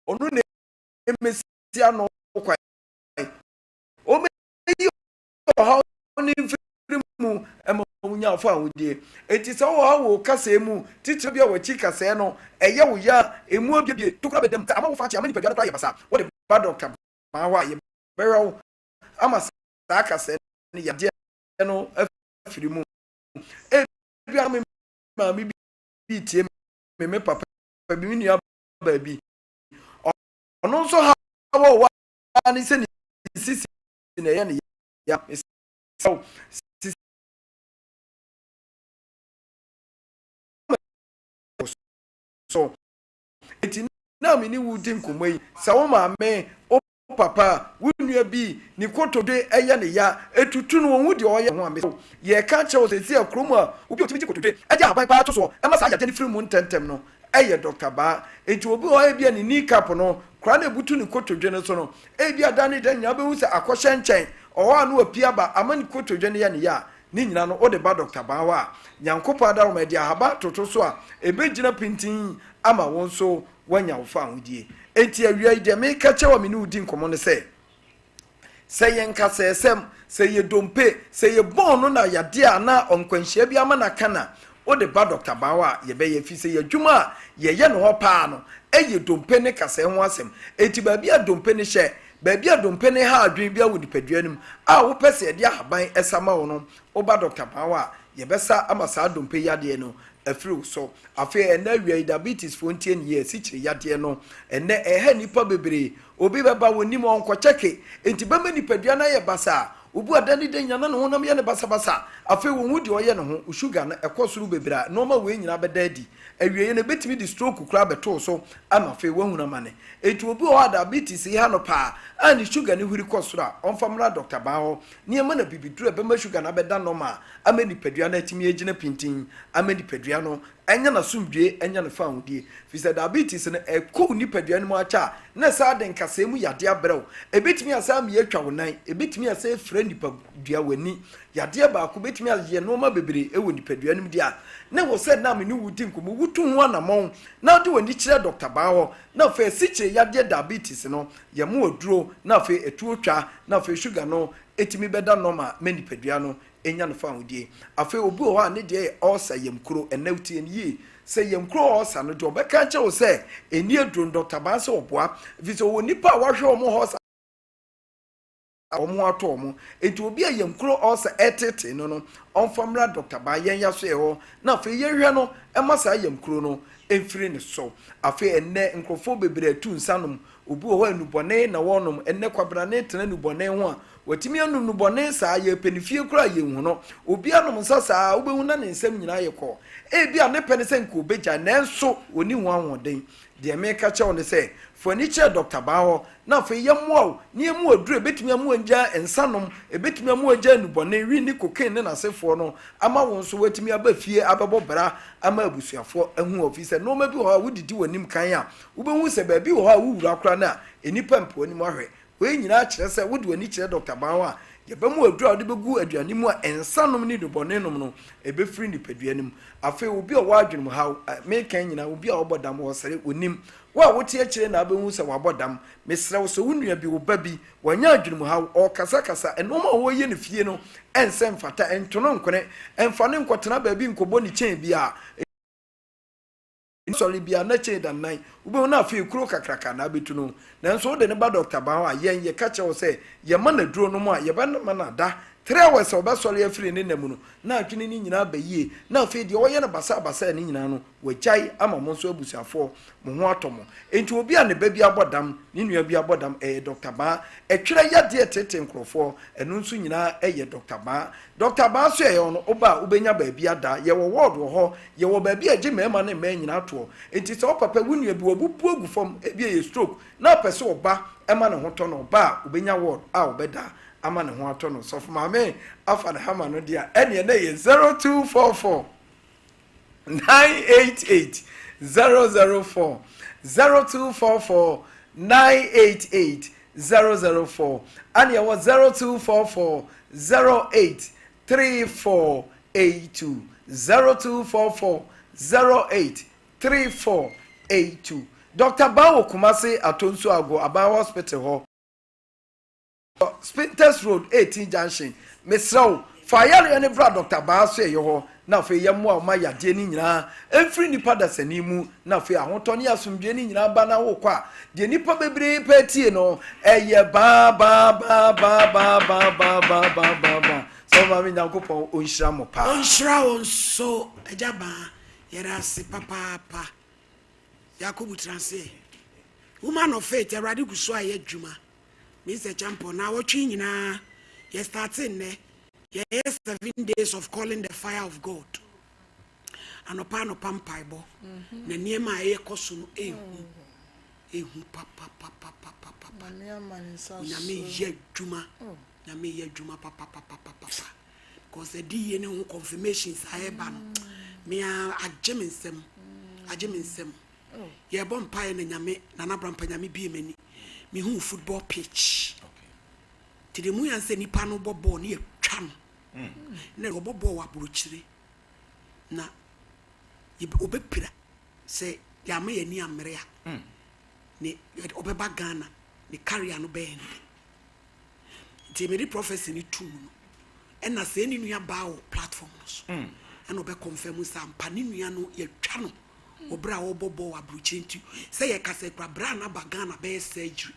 S6: onu ne mesia no kwai o me ohaw ni mu ema wunya afọ awudie eti se wo kasa emu titire bia wachi kasa no eye wo ya emu obie tokura bedem ta ama wo fa chi ama ni pedua na ya basa wo de ba Dr. Ba wa ye bero ama sa kasa ni ya de no afiri mu e bia me ma mi bi tie me papa bi mi nua ba bi ono nso ha wo wa ni se ni sisi na ye ni ya so eti na me ni wudi nkomai sa wo ma me o papa wunua bi ni kotode eye ne ya etutu no hu de oye ho ame ye ka che o sesi akromu a obi otimi kotode aja haban pa to so e ma sa aja ni firimu ntentem no eye Dr. Ba eti obi o e bia ni kneecap no kra na butu ni kotode no so no e bia dani dan nya be hu se akoshe nchen o wa no apia ba amani kotode ne ya ne ya ni nyina no o de ba Dr. Ba wa nyankopa da o di ahaba toto so a ebegina pintin ama won so wanya wo fa hodie enti awia ide me ka chewa me ni udi nkomo ne se yenka sesem se ye dompe se ye bon no na yade ana onkwanhia bi ama na kana o de ba Dr. Ba wa ye be ye fi se ye dwuma ye ye no ho pa no eye dompe ne kasa ho asem enti ba bia dompe ne hye ba bia dompe ne ha adwen bia wo dipadua nim a wo pese ye de ahaban esama wo no o ba Dr. Ba wa yɛbɛsa ama saa dompe yadeɛ no afiri so afei ɛnɛ awia diabetes fo ntie ne yɛ sikyire yadeɛ no ɛnɛ ɛha nipa bebree obi bɛba wɔ nim ɔnkɔkyɛke enti bɛma nipadua no yɛ basa obu adani de nyana ne honam yɛ ne basa afei wo hu de ɔyɛ ne ho sugar no ɛkɔ soro bebree noma we nyina bɛda adi awie ne betimi de stroke kura bɛto so ama afei wo huna mane enti obi ɔ diabetes yi ha no pa ani sugar ne huri kɔ soro a ɔmfamra doctor ba hɔ ne ma na bibidura bɛma sugar na bɛda noma ama nipadua na atimi agina pintin ama nipadua no enya na sumdwe enya na faudie fisa diabetes no ɛkɔ nipadua no mu acha na saa de nkasa mu yade abrɛw ebetimi asa me atwa wonan ebetimi asa efra nipa dua wani yade ba ko betimi aye no ma bebre ewo nipadua no mu dia na wo sɛ na me ne wudi nkomo wutu ho anamon na de wani kyerɛ doctor ba hɔ na fa sikyire yade diabetes no ye mu oduro na fa etuo twa na fa sugar no etimi bɛda normal me nipadua no enya no faudie afei obi ho a ne de ulcer yemkuro enawtie ne sɛ yemkuro ulcer no de obɛka kyɛ wo sɛ eni aduro doctor ba sɛ oboa visa wo nipa wahwe omo ulcer omo ato omo enti obi a yemkuro ulcer etete no onfamra doctor ba yen ya so ho na afei yehwe no ema sa yemkuro no emfiri ne so afei enne nkrofo bebre atu nsanom obi ho anubone na wonom enne kwabra ne tena nubone ho a watimi anu nubone saa ye penifie kura ye hu no obi anom nsa saa obehu na ne nsam nyina ye kɔ bia ne pene se nko obegya nanso oni hu ahoden de me ka che one se foni che doctor ba ho na fa ye mo ne mu aduru betimi amu anja ensanom betimi amu anja nubone wi ni cocaine ne nasefo no ama won so watimi aba fie abebo bra ama abusuafo ehu office no ma bi ho wudidi wonim kan a wobehu se ba bi ho a wuwura kra na enipa mpo ni mo ahwe we nyina kyerɛ sɛ wode wani kyerɛ doctor bawo a yɛbɛmu adura de begu aduane mu a ensanom ni dubɔnenom no ebefiri nipaduanim afei obi a wadwene mu haw me kan nyina obi a wɔbɔdam wɔ sɛre onim wo a wote akyerɛ na abehu sɛ wabɔdam mesrɛ wo sɛ wonua bi wo ba bi wanya adwene mu haw ɔkasa ɛnom a wɔyɛ ne fie no ɛnsɛ mfata ɛntono nkone ɛmfa ne nkɔtena baabi nkɔbɔ ne kyɛn bi a sorry bia na che dan nan ube na afi kuro kakraka na betu no nanso de ne ba doctor ba a yen ye ka che wo se ye ma na duro no mu a ye ba na na da 3 hours oba sorry afiri ne namu no na atwene ni nyina ba yie na afi de oye na basa ne nyina no wajai ama mo so abusuafo mo ho atomo enti obi a ne ba bi abodam ne nua bi abodam doctor ba etwere ya de tete nkrofo enu nso nyina doctor ba so no oba ubenya ba bi ada ye wo word wo ho ye wo ba bi age mema ne ma nyina to enti so papa wunua bi wo bupu agu fam bi ye stroke na pese oba ema ne ho to no ba ubenya word a obeda ama ne ho ato no so for mame afa ne hama no dia ene na ye 0244 988 004 0244 988 004 and ya 0244 08 3482 0244 08 3482 Dr. Bawo Kumasi Atonso Ago Aba Hospital ho Spinters Road 18 Junction Mesraw Fire any bra Dr. Baso ye ho na fe yammo a ma yade ni nyina emfiri nipa da sanimu na fe ahotoni asomdwe ni nyina ba na wo kwa de nipa bebre patie no eye ba so ma mi nyankopon onhira mo pa
S1: onhira won so ajaba yera se papa Yakubu transe woman of faith erade guso aye adwuma Mr. Champion na watching nyina ye starting ne ye 7 days of calling the fire of God anopa no pampaibo na niema aye koso no ehu papa nyame ye adwuma papa because the day ne ho confirmations aye ba no me ageminsem ye bom pae na nyame na nabrampa nyame bi emani me hu football pitch ti de mu yan se nipa no bobo ne atwa no na bobo wa buruchire na obepira se ya me yani amre a ne obeba Ghana ne carrier no bend ti me di prophecy ni tu no e na se ni nua ba o platform no so e na obe confirm sa ampa ni nua no ye twa no obra wo bobo wa buruchintu se ye kase kwa bra na bagana be surgery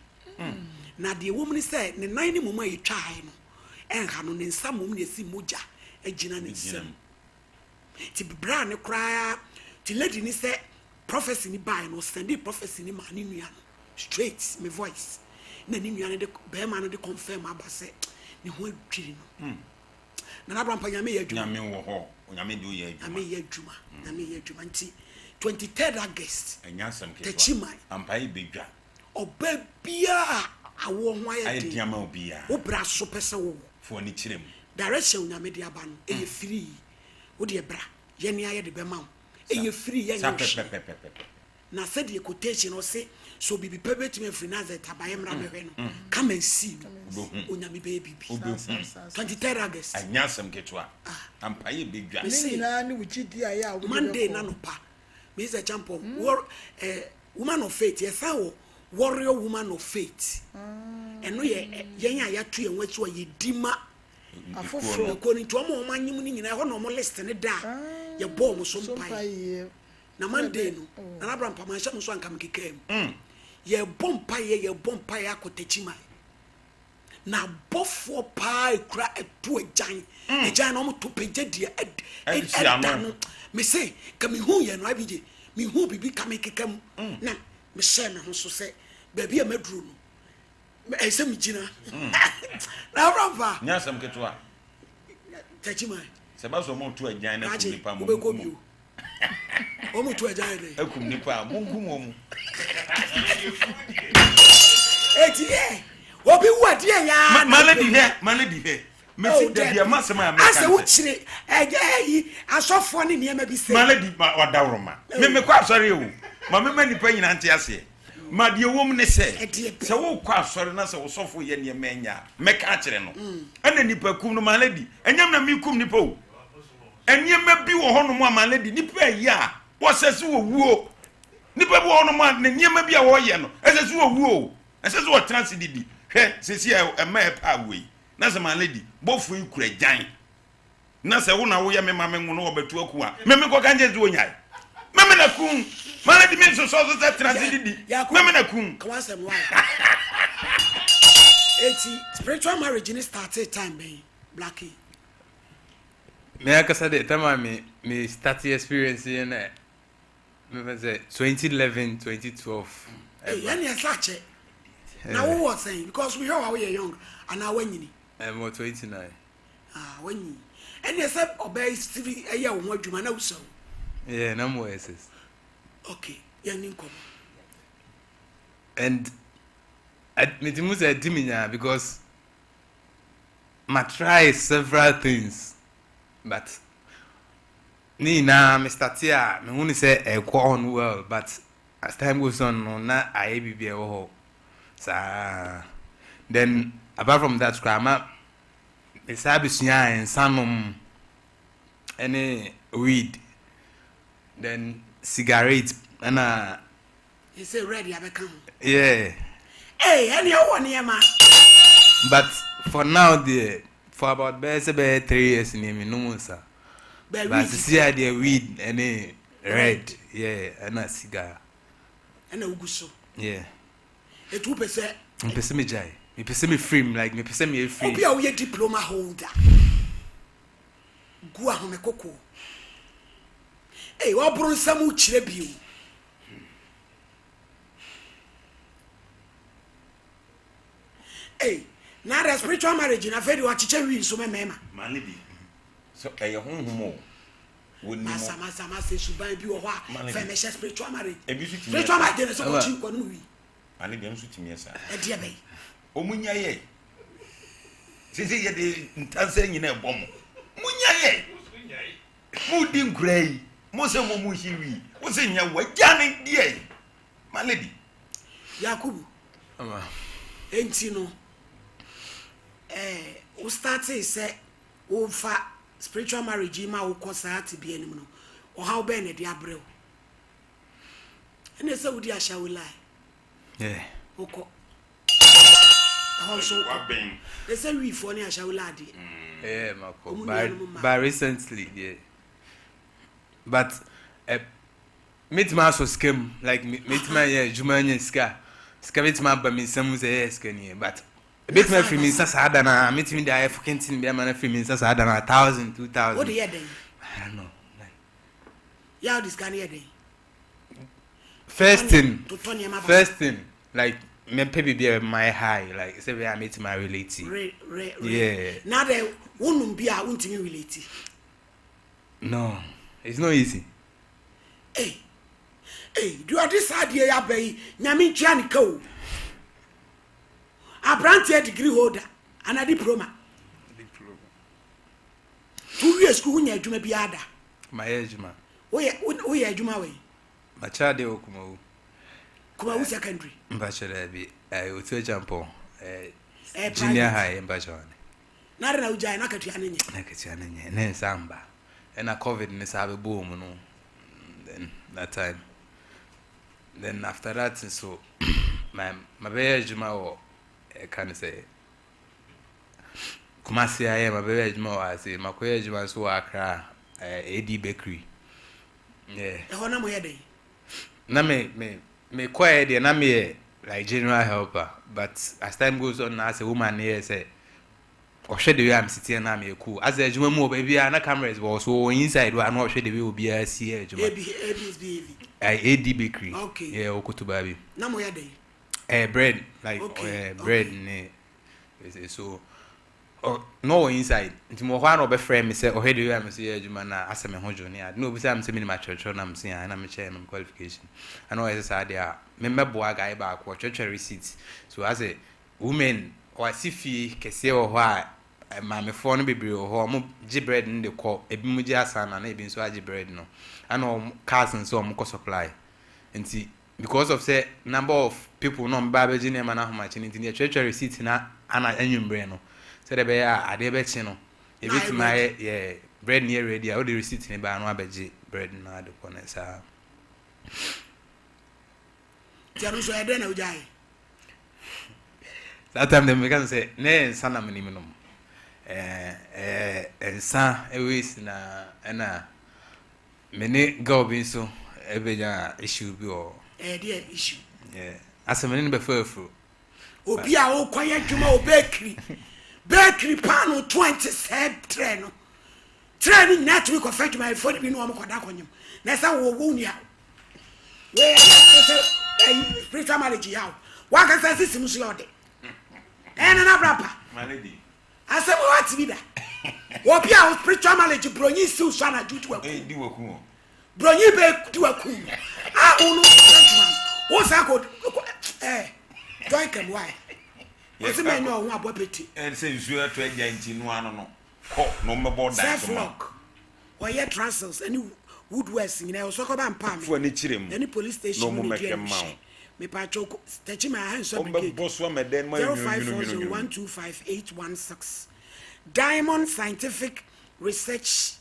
S1: na de wo mni se ne nan ni moma ye twae no enha no ne nsam mom ne si moja agina ne nsam ti bra ne kra ti lady ni say prophecy ni buy no send the prophecy ni ma ni nua no straight my voice na ni nua ne de be ma no de confirm aba say ne ho adwiri no na Abraham pa nyame ye adwuma
S2: nyame wo ho nyame de ye adwuma
S1: nyame ye adwuma nyame ye adwuma nti 23rd August
S2: anyasam ke
S1: Techima
S2: ampai bedwa
S1: oba bia awo ho
S2: ay
S1: aye
S2: diama obia
S1: wo bra so pese wo
S2: fo ni kirem
S1: direction nyame de aba no e free wo de bra ye ne aye de be ma wo e free ye
S2: sa
S1: nyo na said the quotation or say so bibi pebet me free na za tabaye mra be no come and see onyame be bibi 23rd August
S2: anyasam ke toa ampai bedwa
S3: ni na ni wugidi aye a
S1: Monday na no pa me say champion woman of faith yes warrior woman of faith eno ye yen ya to yen wachi ye dima afoforo ko ni to mo manyim ni nyina ho no mo list ne da ye bo mo Sompa na Monday no na Abraham pa man sha mo so anka mkekam ye bompa ye akotechima na bofo pa ekura etu ejan no mo to peje dia no me say ka me hu ye no abije me hu bibi ka me kekam na me share me ho so say baby a madru no e se me gina na Abraham
S2: nyasam ke toa
S1: techima
S2: se ba so mo to ejan na ku nipa mo
S1: o mo to ejan re
S2: akum nipa mo nkum mo
S1: eti obi wadi ya
S2: malady he me si da bia masema me
S1: ase wo kire yi asofo ne niam bi se
S2: malady wadawroma me kwa asori o ma me nipa nyina nte ase ma de wom ne se wo kwa asori na se wo sofo ye niam anya me ka kire no ana nipa kum no malady enyam na mi kum nipa o enyam bi wo hono mo malady nipa yi a wo sese wo wuo nipa bi wo hono mo ne niam bi a wo ye no esese wo wuo esese wo transididi hwe sesi e ma e pa we na se malady bofu ikura jan na se wo na wo ye me ma me ngo no obetu aku a me ko kanje zu onyai me na kun malady me so transididi me na kun
S1: ka wasem wa eti spiritual marriage ni started time be Blackie
S4: me akasa de tama me start experience in me say 2011 2012
S1: yani asache na wo was saying because we hear we are young and now when you
S4: I'm 29
S1: when you and you said obey three a year wo adwuma na uso
S4: yeah na mo ss
S1: okay yani nkom
S4: and me timu say diminya because ma try several things but ni na me start here me hu ni say e go on well but as time goes on no na aye bibia wo ho sa then apart from that grandma esabisunya en sanom any weed then cigarette and
S1: he say ready abeka
S4: yeah
S1: any one here ma
S4: but for now for about 3 years in me no more sir but see the weed any red yeah and a cigar
S1: and a uguso
S4: yeah
S1: it 2%
S4: me me jai me pese me free like me pese me free
S1: obi a wo diploma holder gu a home koko wo bro nsam u kire bio na the spiritual marriage na fedi wa chiche wi so mema
S2: malady so eye honhomo woni mo
S1: masa se suban bi wo ho a fe me spiritual marriage
S2: spiritual
S1: marriage na so ko chi ko no wi
S2: malady am so timi esa
S1: e de be
S2: omunya ye sisi ye de ntanse nyina e bomo munya ye mu di nkrai mo se mo mu hiwi mo se nya wagya ne die malady
S1: Yakubu
S4: ama
S1: enti no we started say we fa spiritual marriage ma wo kosati bi anim no o how be na de abrel ene say we di ashawula
S4: yeah
S1: oko also they say we for ni ashawula de
S4: yeah mako but recently yeah but meet my so scam like meet my yeah jumanya ska meet my ba me sam say yes can you but meet my free me sasa adana meet me the fucking thing be man free me sasa adana 1000 2000
S1: what the hear then
S4: I don't know like
S1: Yeah, this can hear day.
S4: First thing, like me maybe be my high, like say we are meeting my relative. Yeah.
S1: Now the won't be a won't me relative.
S4: No, it's not easy.
S1: Hey, do you this idea ya bay? Nyami Janiko. A branch degree holder and a diploma. 2 years school when you do be ada.
S4: My age man.
S1: We are Juma way.
S4: My child de okumo.
S1: Kuma secondary.
S4: Bachelor be to jump on junior high in Bachelor.
S1: Not na uja na katiane.
S4: Nakatiane ne samba. And a COVID in this have boom no. Then that time. Then after that so my baby Juma or can say Kumasi I am a baby Juma I say my baby Juma so Accra AD bakery. Yeah.
S1: Ehona mo yede.
S4: Na me quiet there na me like general helper, but as time goes on as a woman here say or share the way I'm sitting na me cool as a juma mo baby na cameras was so inside we are not share the way we be a see here juma AD bakery.
S1: Okay.
S4: Yeah, Okutu baby.
S1: Na mo yede.
S4: Bread like bread ne so no inside nti mo hwa na obeframe me say o head you am say adwuma na aseme ho joni ad no bi say am say me ma church na am say na me share no qualification and all is say there me meboa guy ba ko church receipt so as a women or sifi kese o ho a ma me fo no bebre o ho mo gi bread no de ko ebi mu gi asana na ebi nso agi bread no and all cars and so mo ko supply nti because of say number of people no mba be gi na ma na ho ma chi nti church receipt na ana anwumbre no so the bear I did bet no. A bit my bread near ready. I would receipt in a bar no abeji bread na the corner.
S1: Jaruso Edena Ujai.
S4: That time the Megan say, nay, son of minimum. And son, a ways na many go be so every issue be or
S1: a dear issue.
S4: Yeah, as a man before fruit.
S1: Obia o quiet Juma bakery. Bakery panel 20 said train. Training next week of fetch my phone be no more on you. That's how we wound ya. Where spiritual marriage out. What can I say Simus Lord? And an abrapa.
S2: My lady.
S1: I said, what's with that? What be our spiritual marriage? Brony Sue Sana do to a cool. Brony bake to a cool. I don't know. What's I could join them why? What's the man know what petty?
S2: And says you are 2019 one no. No more
S1: self lock. Or yet transfers any woodworking in our soccer and palm
S2: for any chirim.
S1: Any police station.
S2: No more make a mount.
S1: Me pacho touching my hands on
S2: the boss one then
S1: 0540125816. Diamond Scientific Research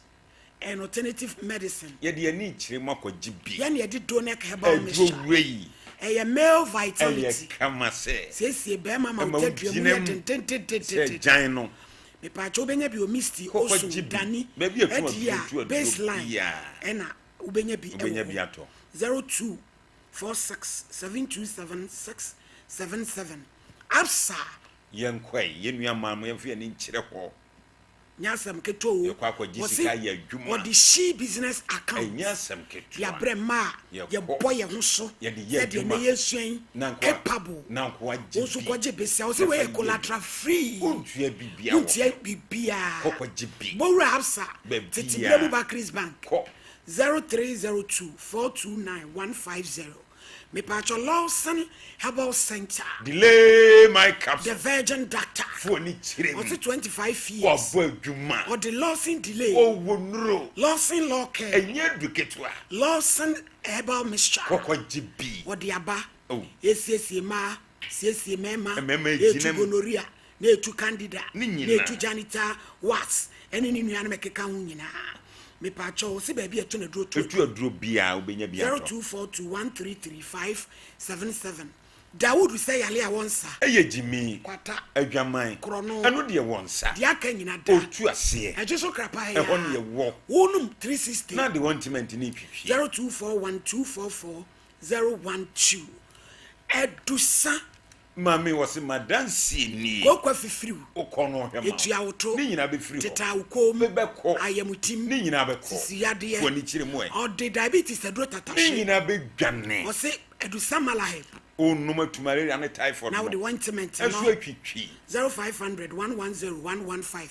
S1: and Alternative Medicine.
S2: Yet you need Chimako GB.
S1: Yan ye did donate herbal mixture. A male vitality.
S2: Come say.
S1: Says ye bear mamma
S2: Gino.
S1: Me pacho benya bi o misty also Danny.
S2: Maybe a
S1: baseline. Yeah. Ena ubenya bi 0246727677. Absa.
S2: Young quay, yen mamma and fear in Chirapo.
S1: Nyasam keto what the she business account
S2: nyasam keto
S1: ya brema ya boy ya so ya de na yesuen capable
S2: na kwa
S1: so kwa besia o se we collateral free
S2: untua bibia
S1: kokwa jibi bowra absa titibia mu ba Chris Bank 0302429150 me pacho Lawson Herbal Center.
S2: Delay my caps.
S1: The Virgin Doctor.
S2: For ni chire.
S1: What's 25 years?
S2: Or Juma.
S1: Or the Lawson delay.
S2: Oh, wonro.
S1: Lawson Law Care.
S2: And yet do get one.
S1: Lawson Herbal Mixture.
S2: Koko GB.
S1: Or the Aba.
S2: Oh.
S1: Yes, ma. Yes, mema. Netu gonorrhea. Netu candida. Netu janitor. What's? And in the animal kekawunina. Me pacho si baby a tuna draw to
S2: draw bia ubenya bia
S1: 0242133577. Dawood we say yale a wonsa
S2: eye jimi
S1: kwata
S2: adwaman anu de wonsa
S1: dia kan nyina da
S2: otu ase
S1: eje so krapa
S2: e ho ne wo
S1: wonum 360
S2: na de wantement ni twitwi
S1: 0241244012 edusa
S2: Mami was in my dancing ni.
S1: Go kwa fifiri.
S2: Okono hema.
S1: Etu auto.
S2: Ni nyina be free.
S1: Teta ukom.
S2: Bebeko.
S1: Ayamutim.
S2: Ni nyina be ko.
S1: Sisi yade.
S2: Fo ni chire mo e.
S1: Or the diabetes edro tatashi.
S2: Ni nyina be dwane.
S1: O se edu samala help.
S2: O numa tumare and typhoid.
S1: Now the ointment.
S2: Esu etwitwi.
S1: 0500 110 115.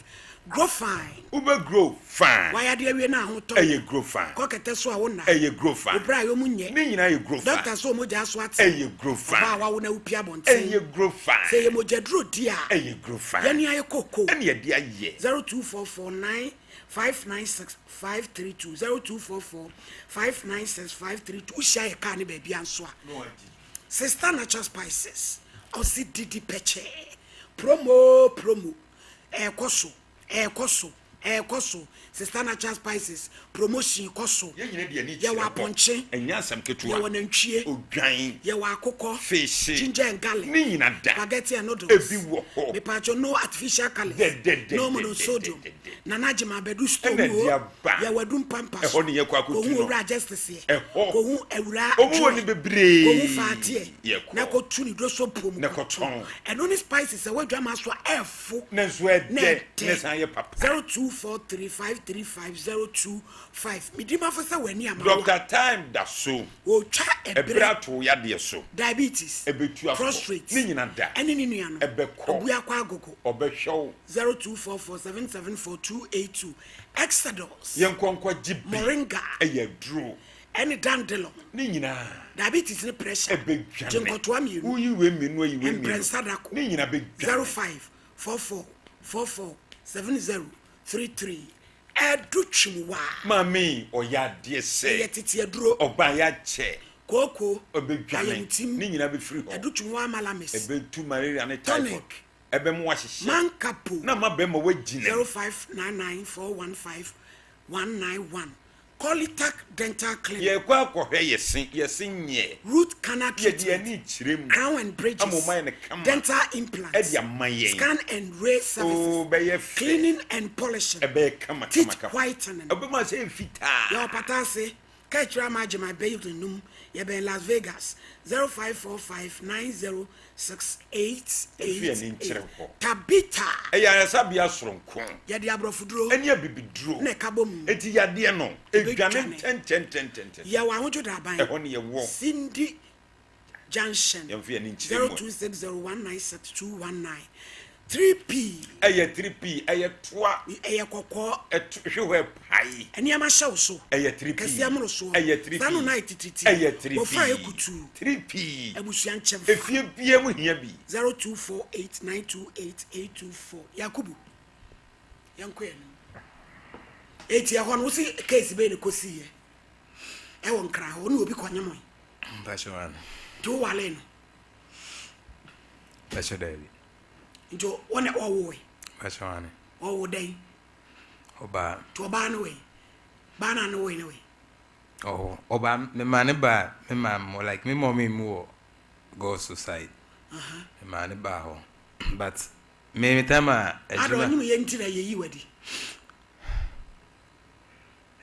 S1: Grow fine.
S2: Ube grow fine.
S1: Why are they na hoto?
S2: Eye grow fine.
S1: Kokete so awona.
S2: Eye grow fine.
S1: Obra yo munye.
S2: Ni nyina ye grow fine.
S1: Doctor so moja so ate.
S2: Eye grow fine.
S1: Ba wa wona upia bonte.
S2: Eye grow fine.
S1: Say moja dro dia.
S2: Eye grow fine.
S1: Yani aye koko.
S2: Ene ye dia ye.
S1: 02449 596 532 0244 596 532 Usha ye ka ne ba bia nso a. Sister Natural Spices. Osi didi peche. Promo. Ekoso. Sister Natural Spices. Promotion koso.
S2: Ye nyina dia ni
S1: Ye wa ponche.
S2: Enya asam ketua.
S1: Ye wa nantwie.
S2: Odwan.
S1: Ye wa akoko.
S2: Fish.
S1: Ginger and garlic.
S2: Ni nyina da.
S1: Spaghetti and noodles.
S2: Ebi wo ho.
S1: Me pacho no artificial colors. No monosodium. Nanaji ma bedu stone
S2: Ena dia
S1: wo.
S2: ba.
S1: Ye wadum pampas.
S2: Eho ni ye kwa
S1: Ko
S2: kutu
S1: hu
S2: no.
S1: owura justice ye.
S2: Eho.
S1: Ko hu ewura.
S2: Omo woni bebre.
S1: Ko hu fatie.
S2: Ye ko.
S1: Na ko tu ni do so prom.
S2: Na ko ton.
S1: Eno ni spices e wadwa ma so efo.
S2: Na so e de. Na san ye papa.
S1: 0243535025. Midima for say weni ama.
S2: Doctor time da so.
S1: O twa
S2: Ebra to ya de so.
S1: Diabetes.
S2: Ebetu afọ.
S1: Prostrate.
S2: Ni nyina da.
S1: Eni ni nua no.
S2: Ebekọ.
S1: Obu akwa agogo.
S2: Obehwew.
S1: 0244774282. Exodus.
S2: Yenkonkwa jibi.
S1: Moringa.
S2: Eye duro.
S1: Any dandelion.
S2: Ni nyina.
S1: Diabetes ni pressure.
S2: Ebedwane.
S1: Jenkotoa mienu.
S2: Uyi we menu ayi we menu.
S1: Mbrensadako.
S2: Ni nyina bedwane.
S1: 0544447033. Edu chimwa.
S2: Mami oya de se.
S1: Eye titi eduro.
S2: Oba ya che.
S1: Koko.
S2: Obedwane.
S1: Ayemtim.
S2: Ni nyina be free ho.
S1: Edu chimwa malamis.
S2: Ebetu malaria ne typhoid.
S1: Tonic.
S2: Ebe mu ahihye.
S1: Mankapo.
S2: Na mabema wagina.
S1: 0599415191. Colitac Dental Clinic.
S2: Ye kwa kohwe yesin ye.
S1: Root canal
S2: Ye de
S1: treatment.
S2: ani chirem.
S1: Crown and bridges.
S2: Amoma ne kama.
S1: Dental
S2: E
S1: implants.
S2: de amaye.
S1: Scan and ray services.
S2: Oh, be ye
S1: Cleaning and polishing.
S2: Ebe kama
S1: Teeth
S2: kama.
S1: whitening.
S2: Ebe ma se fita.
S1: Your patase. Kachira maji my baby num. Ye be Las Vegas. 0545906888. Tabita.
S2: E ya sabia soronko.
S1: Ye de abrofuduro.
S2: Eni abibiduro.
S1: Ne kabom.
S2: Eti yade no. Edwane ten.
S1: Ye wa hojo da ban.
S2: E ho ne ye wo.
S1: Cindy Junction.
S2: Ye mfi ani nchire mo.
S1: 0260196219. 3P.
S2: Eye 3P, eye toa.
S1: Eye kokko.
S2: Hwe pai.
S1: Eni ama hyew so.
S2: Eye 3P.
S1: Kasi amro so.
S2: Eye 3P.
S1: Sanu na itititi.
S2: Eye 3P.
S1: Ofa ekutu.
S2: 3P.
S1: Ebusuan chem.
S2: Efie bie mu hia bi.
S1: 0248928824. Yakubu. Yanko enu. Eti ya hono si case be ne kosi ye. E won kra ho na obi kwanyemo.
S4: Bashowan.
S1: To wale no.
S4: Bashodabi.
S1: Njo one owo.
S4: Bashowan.
S1: Owo dai.
S4: Oba.
S1: To ba no we. Ba na no we no we.
S4: Oh, oba me mane ba me mam like me mommy mu go society. Me mane ba ho. But me tama
S1: Ado ni ye ntira ye yi wadi.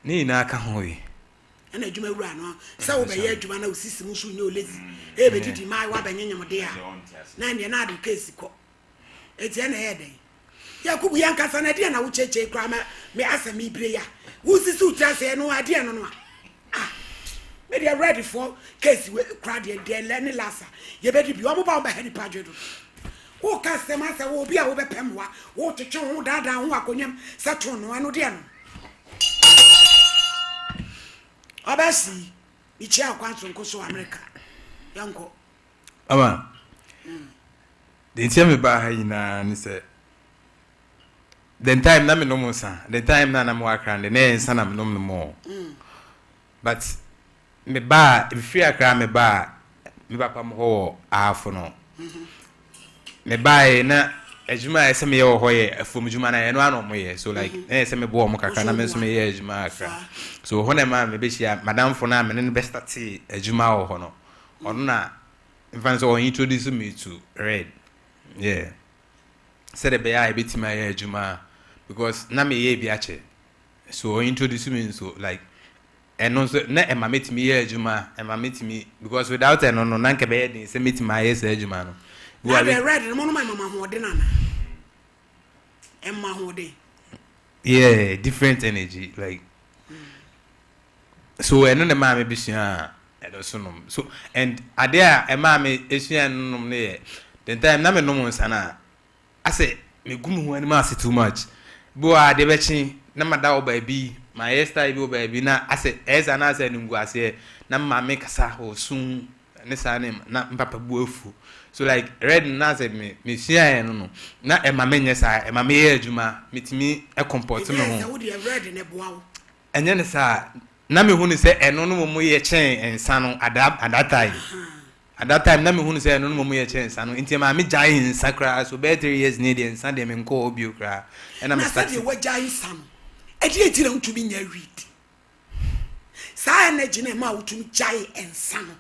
S4: Ni na aka ho yi.
S1: Na adwuma wura no. Sa wo be ye adwuma na osisi mu so nye olezi. E be didi mai wa benyanyam de a. Na ne na adu case ko. Eti na ye den. Yakubu yankasa na de na wo cheche kra me asami ibre ya. Wo sisi utase no ade no no a. Ah. Me dey ready for case we kra de learning lassa. Ye be di bi omo ba o ba hedi padwedo. Wo ka se ma se wo bi a wo be pemwa. Wo twetwe ho dada ho akonyam se to no anu de no. Abasi, ichi akwanso nkoso America. Yanko.
S4: Ama. The time me ba ha ina ni se. The time na me no mo sa. The time na mo akra de na ensa na me no mo. But me ba if you akra me ba pam ho afo no. Me ba na ejuma ese me ye ho ye afom ejuma na ye no ano mo ye so like ese me bo mo kakra na me so me ye ejuma akra. So ho na ma me be shia madam fo na me ne be start ejuma ho no. Ono na in fact so introduce me to Red. Yeah. Said the bear bit my ejuma because na me ye biache. So introduce me so like and also na e ma meet me ejuma e ma meet me because without no na nke be dey say meet my ejuma no.
S1: Now they read the one my mama who did nana. Emma who did.
S4: Yeah, different energy. Like so and then the mommy be so and there a mommy is no the time na me no mo sana I say me gum ho anima ase too much bo a de bechi na mada wo baby my hairstyle bi wo baby na I say eza na say ngu ase na mama kasa ho sun ne sa ne na papa bu afu so like red na say me sia no na e mama nye sa e mama ye adwuma metimi e comport no ho
S1: Yes, I would have read ne boa.
S4: enye ne sa na me hu ne say eno no mo ye chen ensa no at that time. At that time, na me hu say no mo ye chance anu nti ma me jai in sakra so be 3 years near the ensa de me nko obi okra and I'm
S1: Starting
S4: starting
S1: what jai sam. E dey tire to be nya read. Sa energy na ma utum jai ensa no.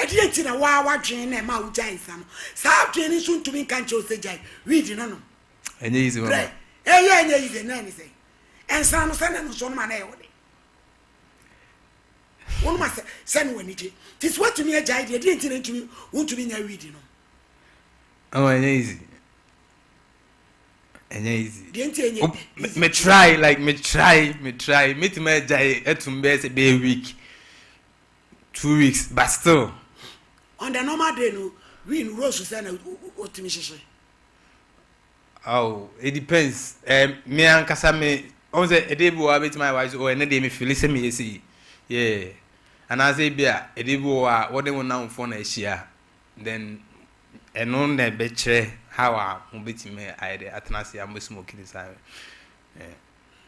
S1: E dey tire wa dwen na ma u jai ensa no. Sa dwen ni so ntumi kan che o se jai read no no.
S4: enye easy mama.
S1: Enye easy na ni say. Ensa no se na no so no ma na e wo de. One must send when it is what to me a giant, you didn't to me, want to be a reading.
S4: Oh, enye easy. Enye easy.
S1: Didn't
S4: Me try like me try me to me jai etumbe say be a week 2 weeks but still
S1: on the normal day, no, we in Rose send what to me.
S4: oh it depends me ankasa me on say e dey bo a bit my wife or ene dey me feel say me see yeah and as e bia e dey bo a what dem na for na ehia then eno na be kire how a mo betime I dey atnase am smoking inside yeah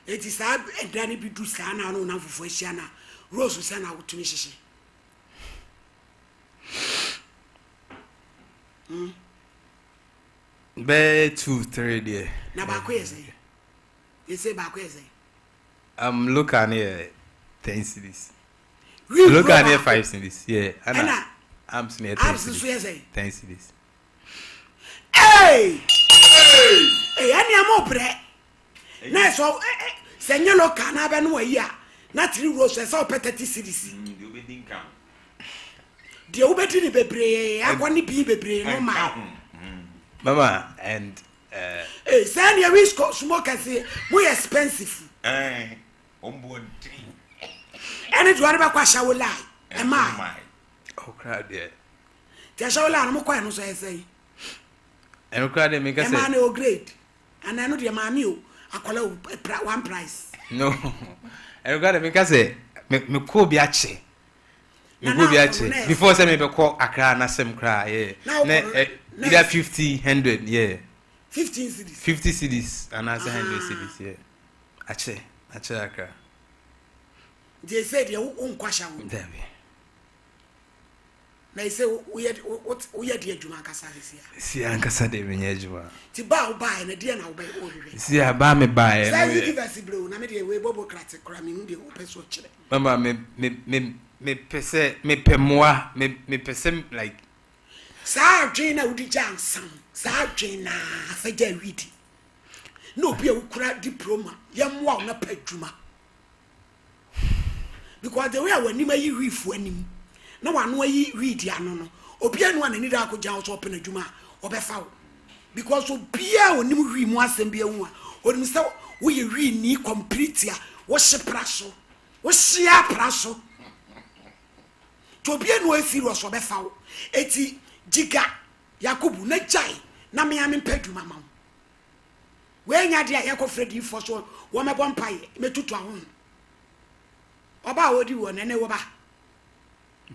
S1: It is a danny be do sana no na for Shiana. Rose send out to me.
S4: be 2-3 there
S1: Na ba kwese. You say ba kwese.
S4: look at here 10 cities
S1: Read
S4: look at
S1: Proverbs.
S4: here 5 cities yeah and
S1: Anna,
S4: I'm near 10
S1: I'm so
S4: cities
S1: say.
S4: 10 cities
S1: Hey! Hey, any amo bre. Na so senye lo kana be no yi a. Na 3 Rose say petty cities. The obedi ni bebre, akwani bi bebre no ma.
S4: mama and
S1: Hey, send your risk smoke say more expensive.
S2: Ombo
S1: And it whatever kwa shawo lie. Am I?
S4: oh crowd there
S1: The shawo lie no kwa no so say.
S4: and crowd there make us
S1: A man o grade. And I know the mami o akola one price.
S4: no and crowd there make us say me ko bi ache me
S1: Na
S4: go bi
S1: na
S4: ache
S1: for
S4: before say me be call Accra na sem cry yeah
S1: Na
S4: na either 50 100 yeah
S1: 15 cities.
S4: 50 cities and as 100 cities yeah ache Accra
S1: They said you won't kwa shawo.
S4: there be
S1: Na say we had the adwuma kasa here.
S4: si ankasa de me nyejuma
S1: Ti ba o buy na dia na o buy o hwe.
S4: si aba me buy
S1: Say give us bro na me dey we bobo krate kra me hu dey o peso kire.
S4: mama me pese me pemoa me pese like
S1: Sa adwen na udi jansan. Sa adwen na afagya widi. No be ukura diploma. Yamwa na padwuma. Because the way I when yi refu anim. Na wano yi read ya no no. Obi anu an ni da akogya so open adwuma. Obefa wo. Because obia onim wi mu asem bia hu a. Onim se wo ye wi ni complete a. Wo hye praso. Wo hye praso. To obi anu a serious obefa wo. Eti jiga Yakubu na jai na me am padwuma ma wo. We nya dia yakofredi for so wo mebɔ mpae metutu ahon. Oba wodi wo nene wo ba.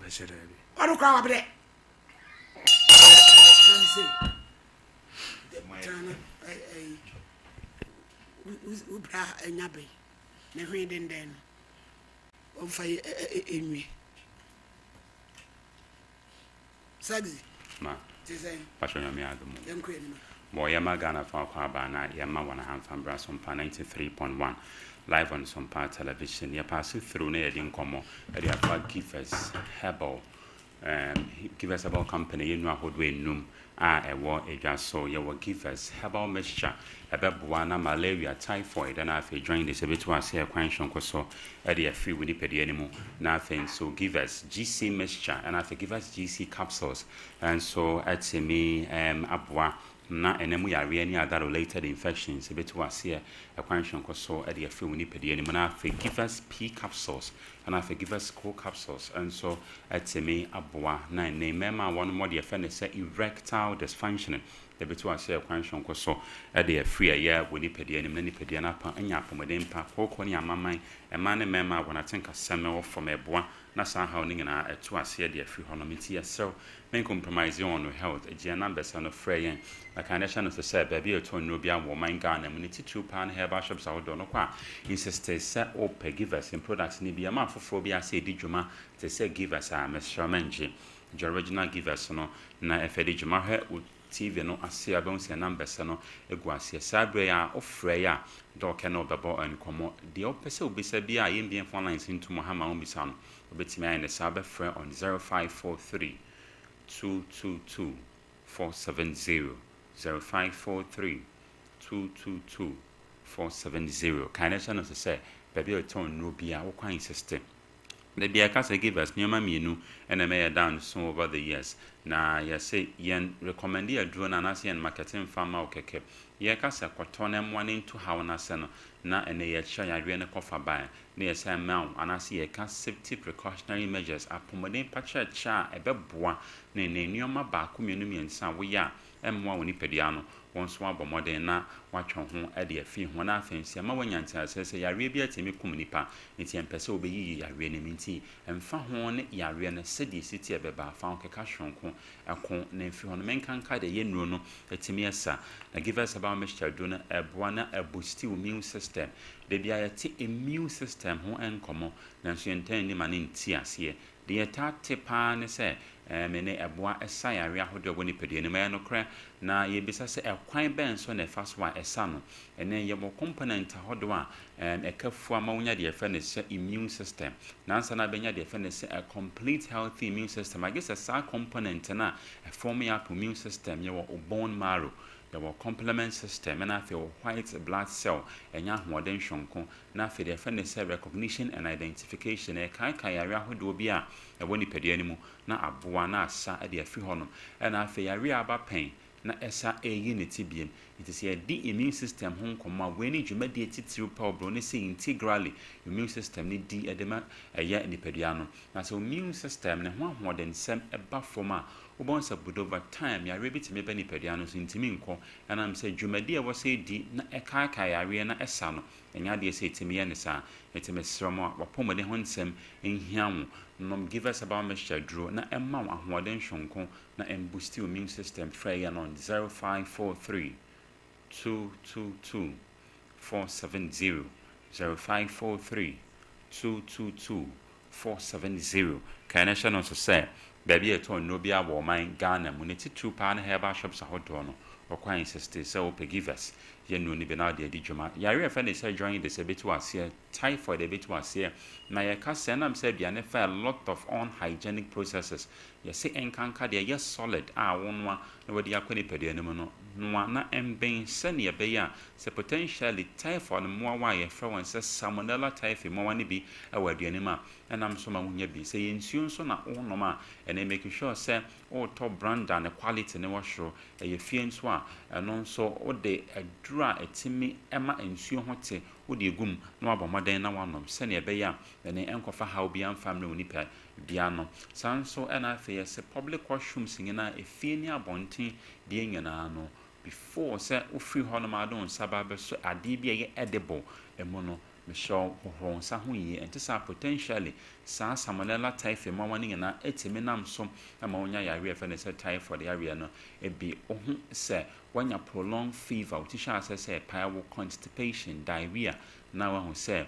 S4: be shere be
S1: Odo kwa wabre. Tana ubra enyabe. Na hwe den. O fa enwi. Sagzi.
S7: Ma.
S1: Tizai.
S7: Pastor Nyame adumo.
S1: Yanko enima.
S7: Bo yama Ghana fa kwa ba na yama wana hanfam bra Sompa 93.1 live on Sompa television. Ya pass through na yedi nkomo. Eri afa givers Herbal Givers Herbal Company, you know, would we num. Ewo edwa so ye will give us herbal mixture ebeboana malaria typhoid and afi join this bit to ase kwan shonko so e dey free with the animal nothing so give us GC mixture and afi give us GC capsules and so at me aboa na enemu yare any other related infections bit to ase kwan shonko so e dey free with the animal na afi give us P capsules and afi give us co capsules and so at me aboa na mema one more the offend say erectile dysfunction the bit to say kwan shonko so e dey free a year with nipadia nim na nipadia na pa anya apomeden pa kokko ni amaman e ma ne mema wona tenka seme from eboa na san how ni na eto ase dey free hono meti so men compromise on health e dia number so no free yen I can actually say baby to no bia wo man Ghana mu 2 pound herbal shops out do no kwa insist say o pe give us in products ni bia ma foforo bia say di dwuma te say give us a measurement the original give us no na efedi dwuma he TV no ase abon se number se no egu ase sabre ya ofre ya do ke no bebo Nkomo de opese obisa bia ye mbien phone lines into Mohama obisa no obetimi ayi ne sabe frɛ on 0543 222 470 0543 222 470 kind of no say baby o ton no bia wo kwan system the bia ka say give us nyoma mienu and may down so over the years na ya say yen recommend ya drone na say marketing farmer okeke ye ka say kwotone mwane into how na say no na ene ye cha ya re ne kofa ban na ye say maw ana say ye ka safety precautionary measures apomodin pacha cha ebeboa na ne nyoma ba ko mienu miensa wo ya emwa woni pedia no wonso abomodin na watwe ho e de afi ho na afensi ma wanyanti asese yare bia temi kum nipa nti empese obeyi yare ne minti emfa ho ne yare ne sedi siti ebeba fa ho keka hwonko eko na mfi ho no menkanka de ye nuro no etimi esa na give us about mixture do na eboa na boost immune system de bia yete immune system ho enkomo na so enten ni mane nti ase de yeta tepa ne se mene eboa esa yare ahodo woni pedie ne ma no kra na ye bisa se ekwan ben so na fa so a esa no ene ye bo component ahodo a ekafu ama wonya de efa ne se immune system na ansa na benya de efa ne se a complete healthy immune system I guess a sa component na form ya immune system ye wo bone marrow the complement system and after white blood cell enya hoden hwonko na after the fitness recognition and identification e kan yare ahodo bi a e woni pedie ni mu na aboa na asa e de afi honom and after yare aba pen na esa unity biem it is a the immune system ho nkoma we ni dwuma de titiru power ne say integrally immune system ni di edema eya ni pedie no na so immune system ne ho ahoden sem eba forma ubonsa bud over time ya rebiti me bani pedia no so ntimi nko and am say dwumadi e wo say di na eka yare na esa no enya de say timi ye ne sa etime sromo wapomode ho nsem enhia wo nom give us about mixture draw na emma ahoden hwonko na boost immune system free on 0543 222 470 0543 222 470 kana sha no so say baby eton no bia wo man Ghana mu ne 2 pound herbal shops ahodo no okwan insist say o give us ye no ni be na de adwuma yare fa ne say join this a bit was here typhoid a bit was here na ye ka say na say bia ne fa a lot of unhygienic processes ye say enkanka de ye solid a wonwa na wadi akoni pede no no no na emben sene be ya say potentially typhoid mo wa ye fra won say salmonella typhi mo wa ne bi e waduane ma enam so ma hunya bi say ensuo so na onoma and make sure say o to brand and quality ne wahro e ye fie nso a eno nso o de adura etimi ema ensuo hote o de egum na wabomoden na wanom sene be ya ene enkofa how bi am family oni pa bia no sanso ena afi say public washrooms ngina efie ni abonten de nyana no before say o free ho no ma don sababe so ade bi ye edible emo no Michelle ho sa ho yi enti sa potentially sa salmonella typhi ma wani na etimi nam so ma wonya yare efe ne say typhoid yare no e bi ohun say wanya prolonged fever utisha say pile constipation diarrhea na wa ho say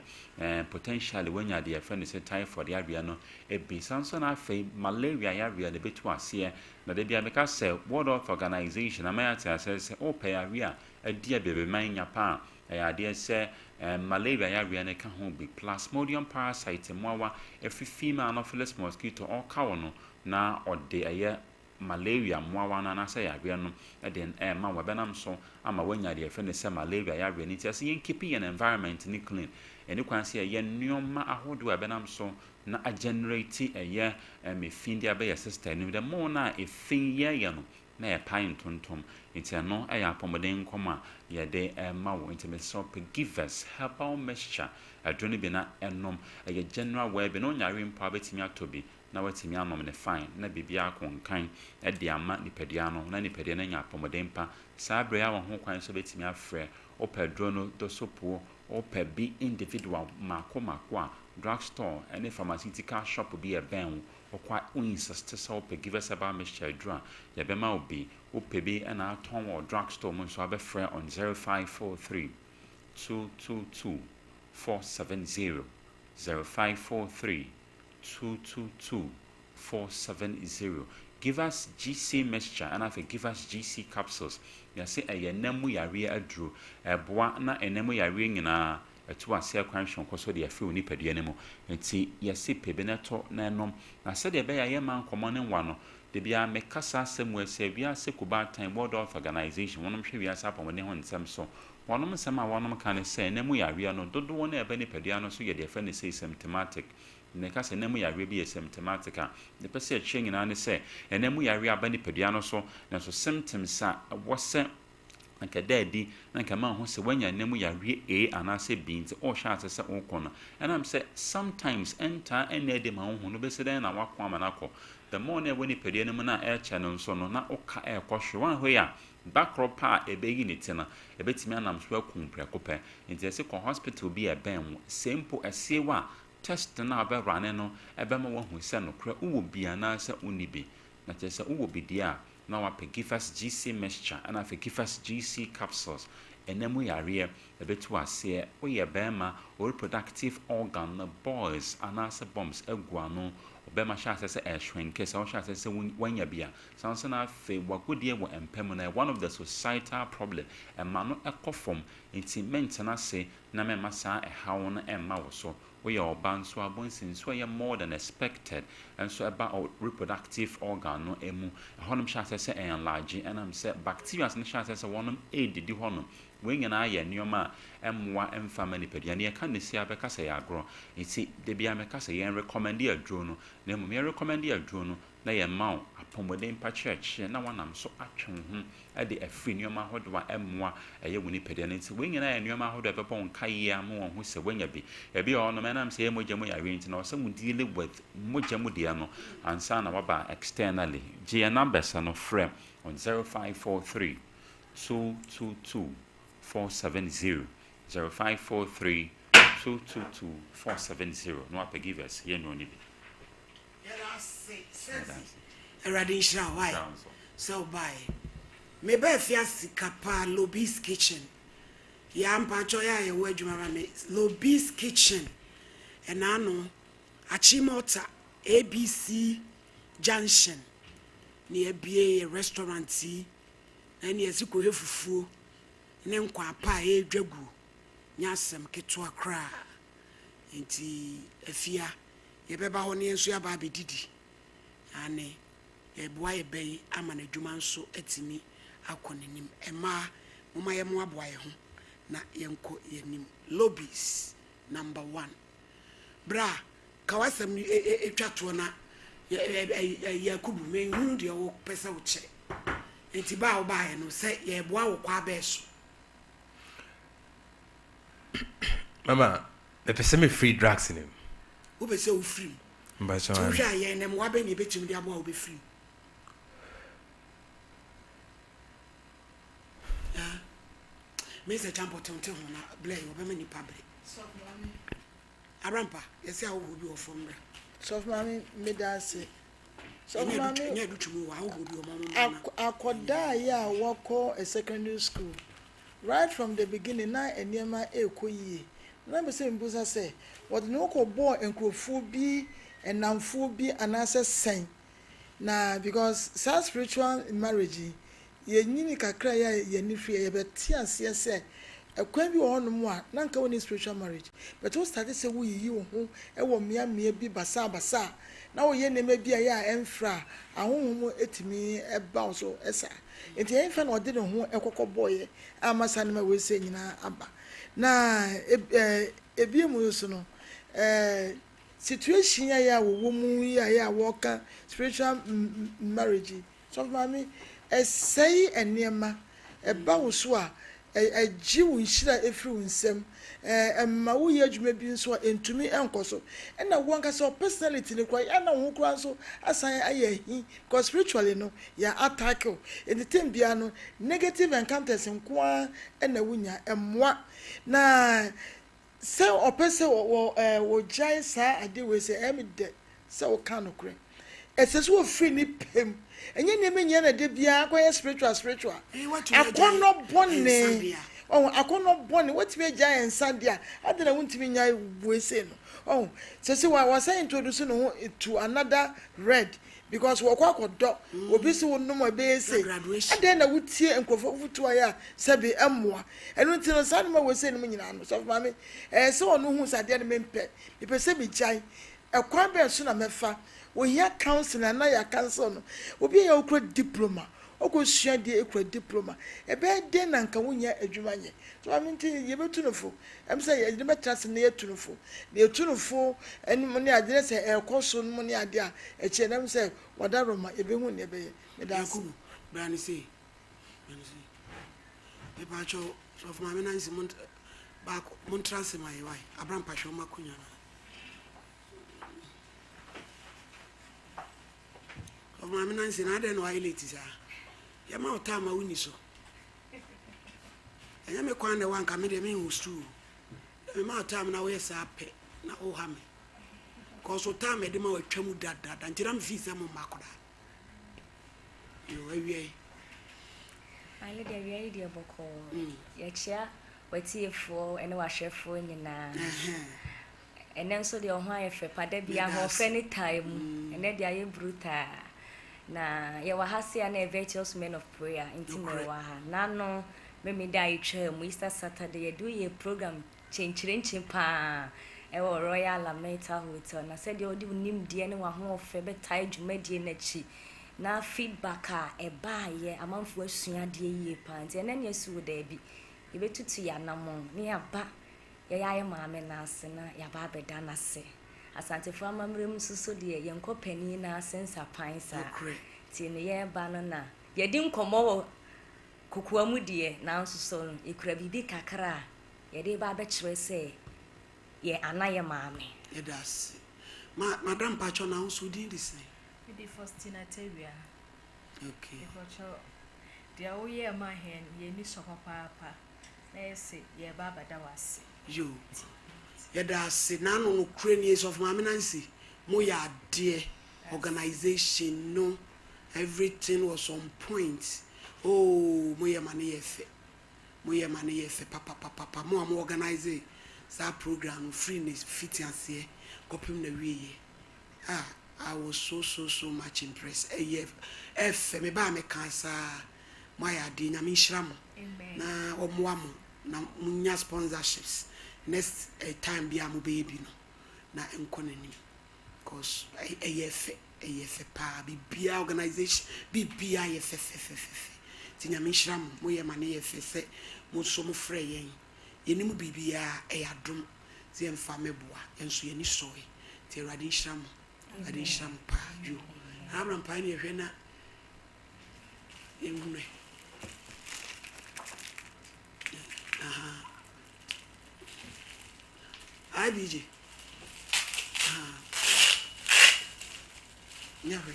S7: potentially wanya de efe ne say typhoid yare no e bi sanso na afei malaria yare ne betu ase na de bia because say World Health Organization amaya say o pay yare a dia bebe man nya pa idea say malaria yareɛ no ka ho bi plasmodium parasite mmoawa every female anopheles mosquito or cow no na ɔde ɛyɛ malaria mmoawa no anasɛ yareɛ no ɛde ma wɔbɛnam so ama wanya deɛ ɛfɛ ne sɛ malaria yareɛ no nti ɛsɛ yɛn keep yɛn environment ne clean ɛne kwan sɛ ɛyɛ nneɛma ahodoɔ ɛbɛnam so na a generate ɛyɛ mefin de abɛyɛ sister no the more na efin yɛyɛ no na yɛ pine tontom nti ɛno ɛyɛ apɔmuden nkɔm a yɛde ma wo nti mesɛ give us herbal mixture aduro no bi na ɛnom ɛyɛ general wear bi na onyare mpo abɛtumi atɔ bi na watimi anom ne fine na bibia akonkan ɛde ama nipadua no na nipadua no nya apɔmuden pa saa bere a wɔn ho kwan so betimi afrɛ opɛ aduro no do sopo opɛ bi individual mako a drugstore and pharmaceutical shop bi ɛbɛn wo ɔkwa insist sɛ opɛ give us herbal mixture aduro a yɛbɛma wo bi opɛ bi ɛna atɔn wɔ drugstore mu nso abɛfrɛ on 0543 222 470 0543 222 470. Give us GC mixture and have give us GC capsules. You say a nemu yari adru a boa na enemu yari nyina etu ase akwanhwon koso de afi oni padua nemu enti yesi pebeneto na enom na se de be ya man common nwa no de bia mekasa asem ase bia se kuba time world health organization wonom hwe bia sa pamone ho nsem so wonom nsem a wonom kan se enemu yari no dodo na ebe ni padua no so ye de afi ne say symptomatic ne ka se enemu yari bi symptomatic a de pese atwe nyina ne se enemu yari aba ni padua no so na so symptoms a wose anka daddy anka man ho se wanya enemu yari a anase b nti o hwa ase se onkono and am say sometimes enter any de ma ho no be se den na wakọ amanakọ the more na when padua no mu na e che no nso no na oka e kọhwe wan ho ya backro pa ebeyi ne tina ebetimi anam so akumpre kopɛ nti ese kɔ hospital bi e ben simple esewa test na aberane no ebema wahu se no kra uwo bia na se unibi na tese uwo bidia na wape give us GC mixture and afi give us GC capsules enemu yare ebetu ase oye bema or reproductive organ na boys anase bombs eguano obema sha ase ehwenke se o sha ase wanya bia sanso na afi wagodie wo empem na one of the societal problem ema no ekofom nti maintenance na mema sa ehawo na emma wo so we are banso abonsin so ye more than expected and so about reproductive organ no emu honum sha se enlarge and am say bacteria no sha se wonum aid di honum we nyina ye nioma emwa emfa manipadua ne ka ne sia be ka se ya agro nti de bia me ka se ye recommend ye adro no na mu me recommend ye adro no na ye maw apomodem pa church na wanam so atwen ho e de afri nioma hodoa emwa eye woni padua nti we nyina ye nioma hodoa be bon kai ya mo ho se wanya bi e bi ono me nam se ye mogya mo yare nti na so mu deal with mogya mo dia no ansa na waba externally je numbers no frame on 0543 222 470 0543 222 470 no apa give us here no ni bi
S1: Radin Shra why so buy me be fiasi kapa Lobby's kitchen ya mpacho ya ye wadwuma me Lobby's kitchen and ano Achimota ABC Junction near BA restaurant and yes you could fufu ne nkwa pa edwagu nyasem keto akra enti afia ye beba ho ne enso ya ba bedidi ane ye boa ye bɛyi ama na dwuma nso atimi akɔnenim ɛma moma ye mo aboa ye ho na yenko yenim Lobbies number 1 bra kawasem etwato na Yakubu me hu de wo pesa wo che enti ba wo ba ye no se ye boa wo kwa beso
S4: Mama, the person free drugs in him.
S1: Who be so free?
S4: But so
S1: I am wabbing a bit in the amo be free. Mr. Tampo Tonton, blame over many public. Arampa, yes, I will be from there.
S3: Soft mammy, mid I say. So, mammy,
S1: I do to move. I will be your mamma.
S3: I could die, yeah, walk a secondary school. Right from the beginning, na and near my equity. Remember saying, Busa say, what no co boy and crow and now and answer saying. Now, because such spiritual marriage, ye ninika cry, ye nifri, ye bet tears, yes, ekwan bi wo no mo a na nka woni spiritual marriage but we start say we yi wo ho e wo mia bi basa na wo ye nema bi a ya emfra ahohom etimi eba so esa enti emfa na ode ne ho ekokọ boye amasa ne ma we se nyina aba na ebi mu so no situation ya wo mu ya woka spiritual marriage so mami say enema eba wo so a ji wo nhira efiri wo nsem emma wo ye adwuma bi nso entumi enkoso na wo nka so personality ne kwa ya na wo kura so asan aye hi because spiritually no ya attack in the time bia no negative encounters nkoa na wunya emmoa na se opese wo jai sa ade we se emide se wo kan no kure esese wo free ni pem enye ne menya na de bia akoye spiritual akono bonne akono bonne wetime gya ensa dia adena wontime nya buese no sese wa say introduce no to another red because wo kwa kodo obi se wo nom abese ade na wutie enkofo futu aya sabe emmoa enu ntino sanma we se no nyina no so mama se wo no hu sade ne mempe ipe se bi gyan ekwan be so na mefa we hear counsel na ya counsel no obi ya okra diploma okosua de ekra diploma ebe de na nka wonya adwuma nye so aminti ye betunofo em say ye de betrase na ye tunofo na ye tunofo eni mo ne ade se ekoso mo ne ade a eche na say wadaroma ebe hu ne ebe ye me da ku
S1: brani say e ba cho of my nancy mont back montrance my why abram pasho makunya of my nancy na de no highlight is ya ma otama wuni so enya me kwan de wan ka me de me hustu me ma otama na we sa pe na o ha me ko so otama de ma watwamu dada ngira me fi se mo makoda yo awie
S8: ale de awie de boko ya chia watiefo ene wahwefo nyina ene nso de ho ayefe pada bia ho fe ni time ene de aye brutal na ye wa hasia na virtuous men of prayer intime wa ha nano me da itwa mu Easter Saturday ye do ye program chenchirenchi pa e wo Royal Lameta Hotel na said ye odi nim de ne wa ho fe betai dwumadie na chi na feedback a e ba ye amanfo asua de ye pa nti ene ne su da bi ye betutu ya namo ne ya ba ye ya ye maame na ase na ya ba beda na se asante for amamrem suso de yenkopani na sensa pansa ti ne ye ba no na ye di nkomo wo kokua mu de na nsuso no ekura bibi kakra ye de ba be kire se ye anaye maame
S1: ye das madam pacho na nso di this
S9: me di Faustina Tewia
S1: okay
S9: e pacho dia wo ye ma hen ye ni so papa na ye se ye ba bada wase
S1: yo yada se na no Ukrainians of Mama Nancy mo ya de organization no everything was on point mo ya mane yefe papa mo organize that program freeness fitness here kopim na wiye I was so much impressed me ba me kansa mo ya de nyame nhyiram na omoamo na munya sponsorships next time be am baby no na enkonani cause eyefe pa bibia organization bibia yefe ti nyame hyiram mo ye mane yefe se mo so mo frɛ yeni mu bibia eyadom ti emfa meboa enso yeni soe ti awurade hyiram pa yo abram pa ne hwɛ na enhunu I BJ. Never.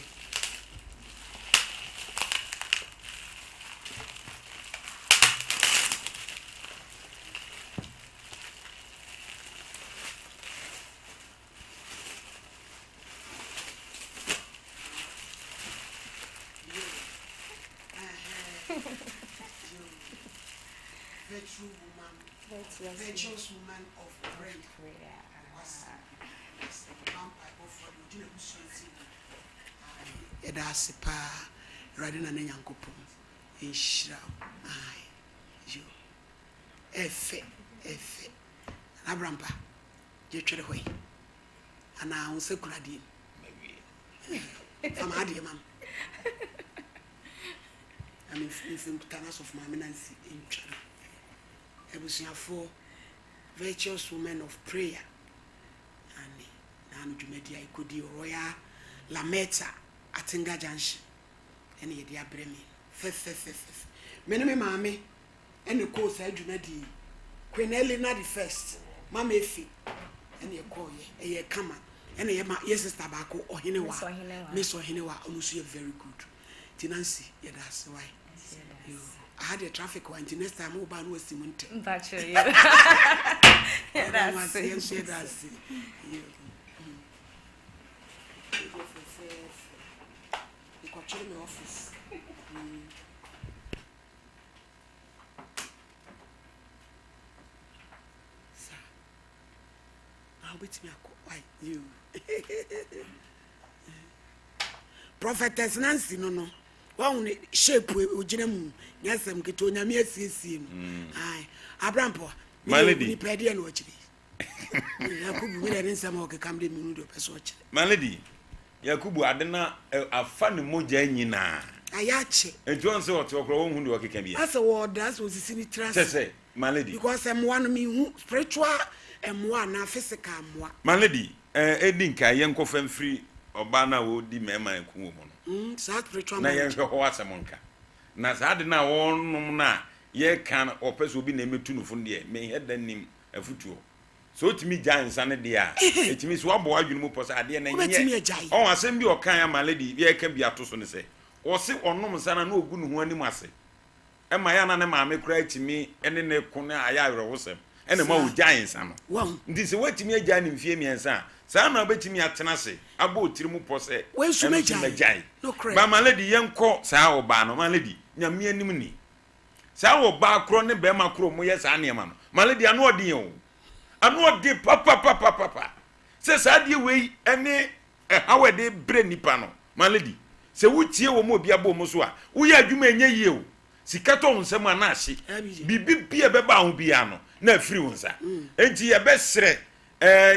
S1: Virtuous woman of prayer. Edasi pa radina na nyankopon enhyira ai yo efe abrampa je twere hoy ana on sekuradi fama ade mam I'm in Tanas of my Nancy in China. I was for virtuous women of prayer. And now media I could do Royal Lameta at Tinga Junction. And ye dear Bremy. Fifth. Many mammy and the course I do medi. Queen Elena the first. Mamma Effie. And ye call ye a come and ye yes tobacco or Hinewa. Miss or Hinewa almost very good. Tinancy, yeah, that's why. I had a traffic one. Next time, mobile was Simonte.
S8: That's it.
S1: That's it. You got to my office. Sir, I'll wait me. Why you? Prophetess Nancy, no. One shape ujinemu nyasem kito nyame asiesie ai abrampo
S2: my lady
S1: ni pede na ochiri yakubu we dey nsam o kekam de minu do peso ochiri
S2: my lady yakubu adena afa ne moja nyina
S1: ayache
S2: enjon se oto okro won hu de okeka bia
S1: as a word that's was sini trust
S2: say my lady
S1: because am one me hu spiritual one na physical amwa
S2: my lady edinka yenkofa mfiri oba na wo di mema enku mo no
S1: spiritual
S2: na yen hwe ho asemonka na saade na wonum na ye kan opeso obi na emetu no fun de me hedanim afutuo so otimi jansa ne de a etimi so abo adwunu mu posa ade na nye o asem bi okan ama lady ye ka bi ato so ne se o se onum sana na ogu no ho anim ase e ma ya na ne maame kura etimi ene ne kun aya awrewosem ene ma o jansa no ndi se watimi agya ne mfie miensa sa na betimi atena se abo otiri mu pose
S1: we su megyan
S2: no credit ba ma lady yenko sa oba no ma lady nyame anim ni sa oba kro ne be ma kro mu ye sa ne ma no ma lady anu odin o anu odi papa se sa die we ene hawede bre nipa no ma lady se wutie wo mo obi abo mo so a wo ye adwuma enye yie o sikato nsem ana ahye bibi bia be ba ho bia no na afiri wonsa enti ye be sere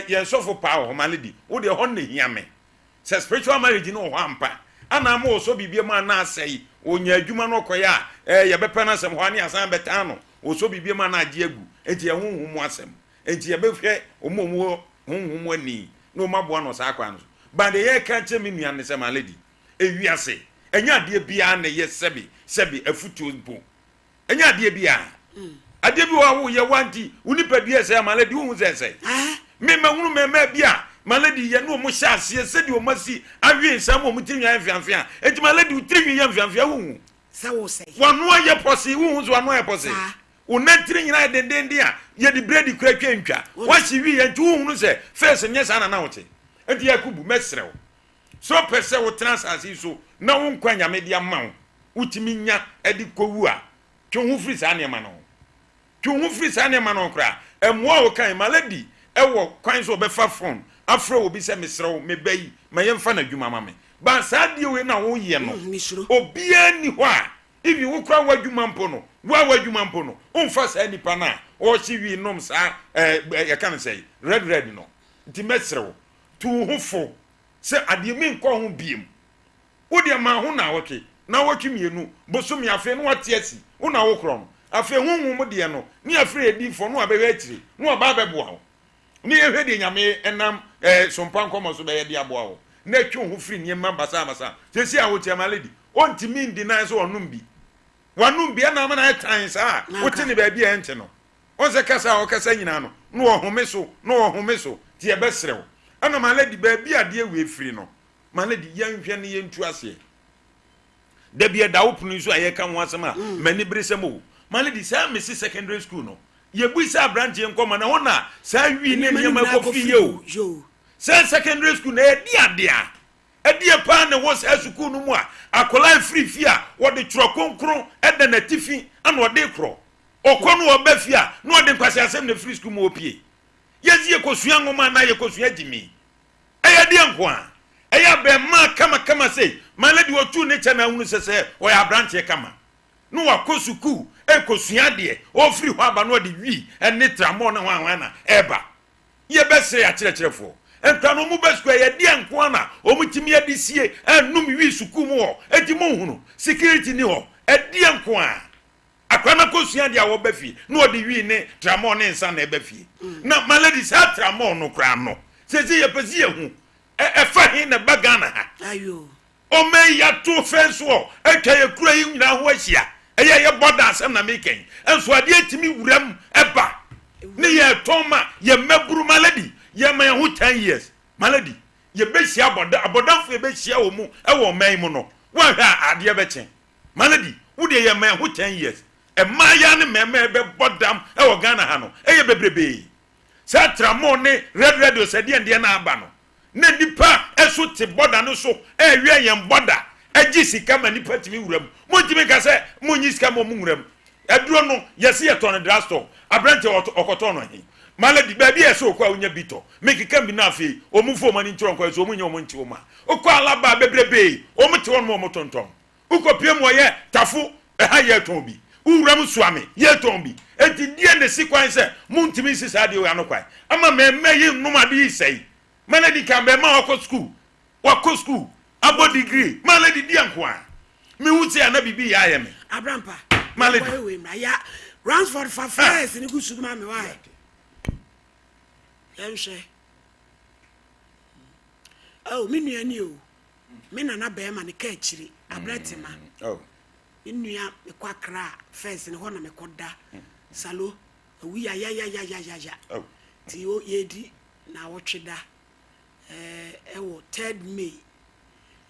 S2: yen sofo pa ho ma lady wo de ho ne hiame se spiritual marriage no ho ampa ana ma oso bibia ma na asai onya adwuma no koya ye be pena sem ho ani asan beta no oso bibia ma na age agu enti ye honhum asem enti ye be hwe omomu honhum ani no mabo no sa akwa no ba de ye ka che me nuane se ma lady ewiase enya de bia na ye sebi afutu mpo enya de bia ade bi wo ye wanti unipadua se ma lady hu se me mahunu me bia ma lady ye no mo hya ase se de o masi awie nsam o mutinwa mfiamfia enti ma lady utinwi ye mfiamfia hu
S1: sa wo se
S2: wano aye posi hu so wano aye posi unatiri nyina dendende a ye di bread kura twantwa wachi wi ye ntu hu se face nye sa na wote enti yakubu mesrew so pese wo transasi so na wo nkwa nyame dia ma utimi nya edi kowu a twon free sa ne ma no twon free sa ne ma no kra emwa wo kan ma lady ewo kwan so be fa phone afro obi se mesrew me bayi ma yemfa na dwuma ma me ba sa die we na wo ye no obi ani ho a ibi wo kra wadwuma mpo no wadwuma mpo no umfa sa nipa na o chi wi nom sa ya kan say red no nti mesrew tu ho fo se ade mi nko ho biem wo de ma ho na woke na woke mienu bosom ya fe no wate asi wo na wo kro no afe honhum de no ni afre edi fo no abehwe akire no oba beboa ho ni ehwe de nyame enam Sompa Nkomo so be ye de aboa ho na twu ho firi nyema basa sesi a wo tia ma lady ontimi ndi na so onum bi wanum bi na ma na tan sa wote ne ba bi ente no onse kasa o kasa nyina no no ohome so ti e besrew ana ma lady ba bi ade we firi no ma lady yanhwe ne yentu ase da bi da wopunu so aye kan wasema mani bresemo ma lady sa mesi secondary school no ye bu sa branch Nkomo na hona sa wi ne nyema kofi yo sa secondary school na edi pa na wo sa school no mu a akola free fia wo de tro konkron eda na tifi ana wo de kro okono wo ba fia na wo de kwase asem na free school mu opie yezi ye kosua ngoma na ye kosua jimi eya de nko a eya be ma kama say my lady wo tu ne chana hunu sese wo ya branch kama no wakosuku ekosua de ofri ho aba no de wi ene tramo na wan na eba ye bese ya kyerɛkyerɛfo enta no mu besu ye de nko ana omutimi adisie enum wi suku mu ho edi mo hunu security ni ho edi nko a akwana kosua de a wo bafi no de wi ne tramo ne nsa na ebafi na malady sa tramo no kra no sezi ye pesi ye hu fa hin na bagana ha
S1: ayo
S2: o me ya to fence wo etwa ye kura yi nyina ho ahia eye ye boda asem na meken enso ade atimi wuram eba ne ye toma ye maburu malady ye man hu 10 years malady ye be hia abodanfo ye be hia wo mu e wo man mu no wa hwa ade be chen malady wo de ye man hu 10 years e maya ne meme be bodam e wo Ghana ha no e ye bebrebe sa tramo ne radio se de na aba no na nipa eso te boda no so e wie yem boda agi sika ma nipa timi wuram mo timi ka se mo nyi sika mo wuram eduro no yesi ye ton drasto abrante okoto no hin malady ba bi eso kwa unya bito make kan bi na afi omufo mani ntiro kwa so omunya omunti oma okọ alaba bebrebe omute won mo tonton ukọ pie mo ye tafu ha ye ton bi wuram suame ye ton bi enti die ne sequence mo ntimi sisa de we anokwa ama me yi numade yi sei malady can be ma wako school abo degree malady di anko me wuti ana bibi ya ye me
S1: abrampa
S2: malady
S1: we na ya Ransford for first ni gusu ma me why yemhwe oh me nuani o me na be ma ne ka akiri abretima
S2: oh
S1: nua me kwakra first ni ho na me koda salo wi ya
S2: oh
S1: ti o yedi na wotweda ewo 3rd May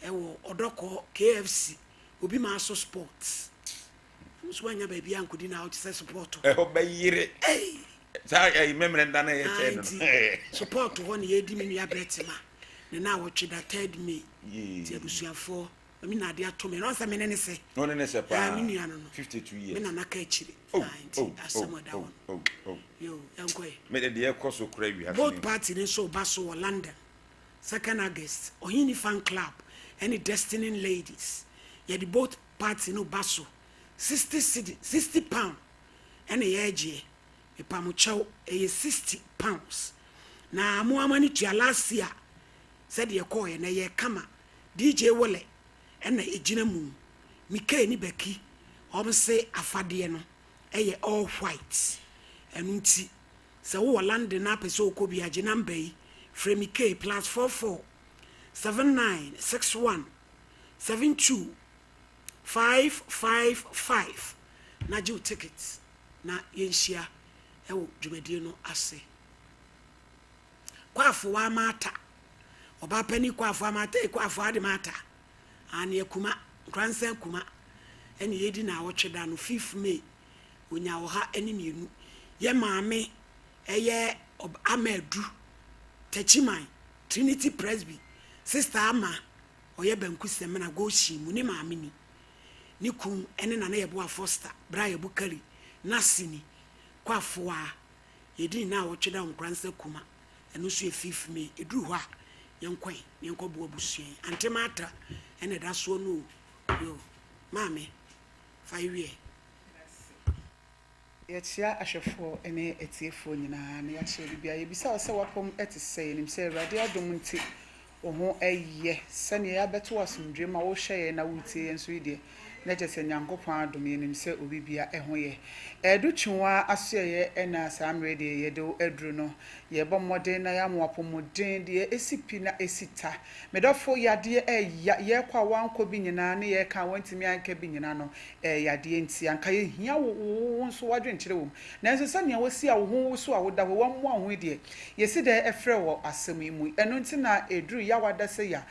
S1: ewo odoko KFC obi ma so sports muso anya ba bia nkodi na out say support
S2: ho bayire sa memre nda na ye che no
S1: support ho na yedi me nua bretima ne na wotweda 3rd May ti abusuafo mi na de ato me no sa me ne se
S2: no ne se pa
S1: mi nua no
S2: 52 years
S1: me na na ka akiri asamoda won yo yankoi
S2: me de ekoso kura wi ha
S1: both party ne so baso wo London 2nd August Ohini fan club any Destiny ladies ye the both party no baso 60 pound and a yeje e pamuchao e 60 pounds na mo amani tua last year said ye call ye na ye kama DJ Wole and na ejina mu mika ni beki say afade no eye all white enunti se wo London na pese okobi age number yi Fremi K +44 7961 72 555 na ju tickets na yenhia ewo dwumadie no ase kwafo wa mata oba pani kwafo amata kwafo ade mata ani akuma kransen kuma eni yedi na awotweda no 5th May onya wo ha eni mienu ye maame eye amadu Techiman Trinity Presby Sister Ama oye banku semena go shimu ni maame ni kum ene na ye bo Foster Brian Bukari Nasini kwafoa yedi na wotweda nkransa kuma eno so 5th May eduru ho a yenkwan yenkobo abusuen antemata ene da so no yo maame faiwe
S10: yɛkyia ahwɛfoɔ ne etiefoɔ nyinaa na yɛahyɛ bibia yɛbisa sɛ wapom ɛte sɛ nim sɛ Awurade adom nti wo ho ɛyɛ sɛnea yɛabɛto asomdwe ma wo hwɛ yɛ na wotie yɛn so yi deɛ na kyɛ sɛ Nyankopɔn adom yɛ nim sɛ obi bia ɛho yɛ ɛdutwwa asoɛyɛ ɛna saa mmerɛ deɛ yɛde aduru no yɛbɔ mmɔden na yɛamo apɔmɔden deɛ esipi na esita medɔfo yadeɛ yɛkɔ a wankɔ bi nyinaa ne yɛka wantimi anka bi nyinaa no yadeɛ nti anka yɛhia wo nso wadwenkyerɛ wo nanso sɛnea wasi a wo ho so a woda ho wammo a ho deɛ yɛsi dɛ ɛfrɛ wɔ asɛm yi mu ɛno nti na eduru yawada sɛ ya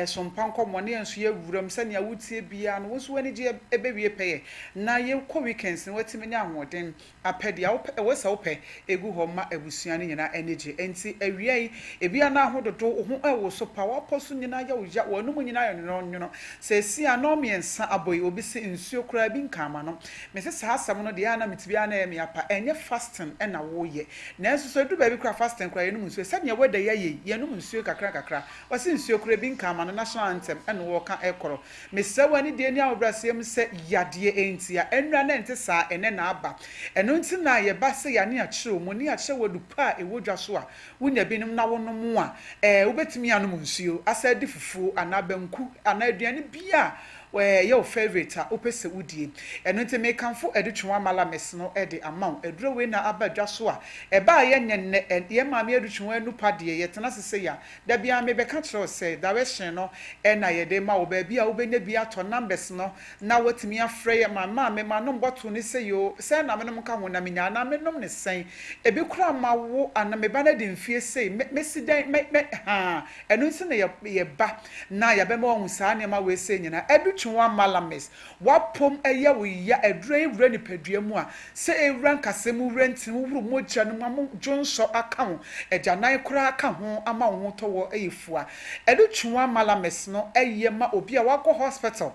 S10: Sompa Nkomo ne nso yɛwuram sɛnea wotie bia no wo nso wani gye ebewie pɛyɛ na yɛkɔ weekends ne watimi ne ahoɔden apɛdeɛ wosɛ wopɛ egu hɔ ma abusua no nyinaa ɛne yegye enti awia ebi ana ahododo ho ewo so pa waposo nyina ya uja wonum nyina nyono se si ano miensa aboy obi se nsuo kura bi nkama no me se sa asam no de ana mitibia na emi apa enye fasting na wo ye na enso so du ba bi kura fasting kura yenum nsuo se ne weda ye yenum nsuo kakra wase nsuo kura bi nkama no national anthem na wo ka ekoro me se wani de ni awobrasem se yade enti ya enra na ente sa ene na aba eno nti na ye ba se ya ne a kire mu ne a kire wodupa ewodwa so a wunya binim na wonom a wobetimi anom nsuo asa di fufu anabanku anaduane bia your favorite opese udie eno nti me kanfo edutwa mala mesno ede amount eduro we na abadwa so a eba ye nyenne ye maame edutwa nupa de ye tena sese ya da bia me be ka kire se direction no na ye de ma wo ba bia wo benya bia to numbers no na watimi afre ye mama me manom bottle ni se yo se na me nom ka ho na me nya na me nom ne sen ebi kura ma wo ana me ba na de mfie se me sidan me ha eno nti na ye ba na ya be ma wo saa ne ma we se nyina edutwa malames wapom eye wo ya edure wura ni padua mu a se ewura nkasemu rentin wuru moja no mamu jonso aka ho ejanan kura aka ho ama wo towo eyefua edutwa malames no eye ma obi a wako hospital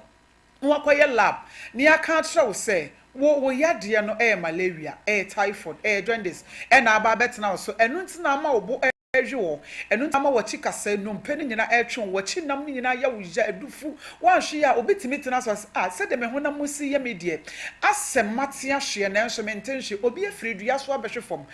S10: wakoye lab ni aka tra wo se wo yade no malaria typhoid jaundice na aba betena so enu ntina ma obo ejo enu ntama wachi kasa no mpeni nyina etwon wachi nam nyina ya wuja edufu wanhwe ya obetimi tena so se de me hona musi ya medie asemmate ahwe na enso mentenhwe obi afiridu ya so abehwefom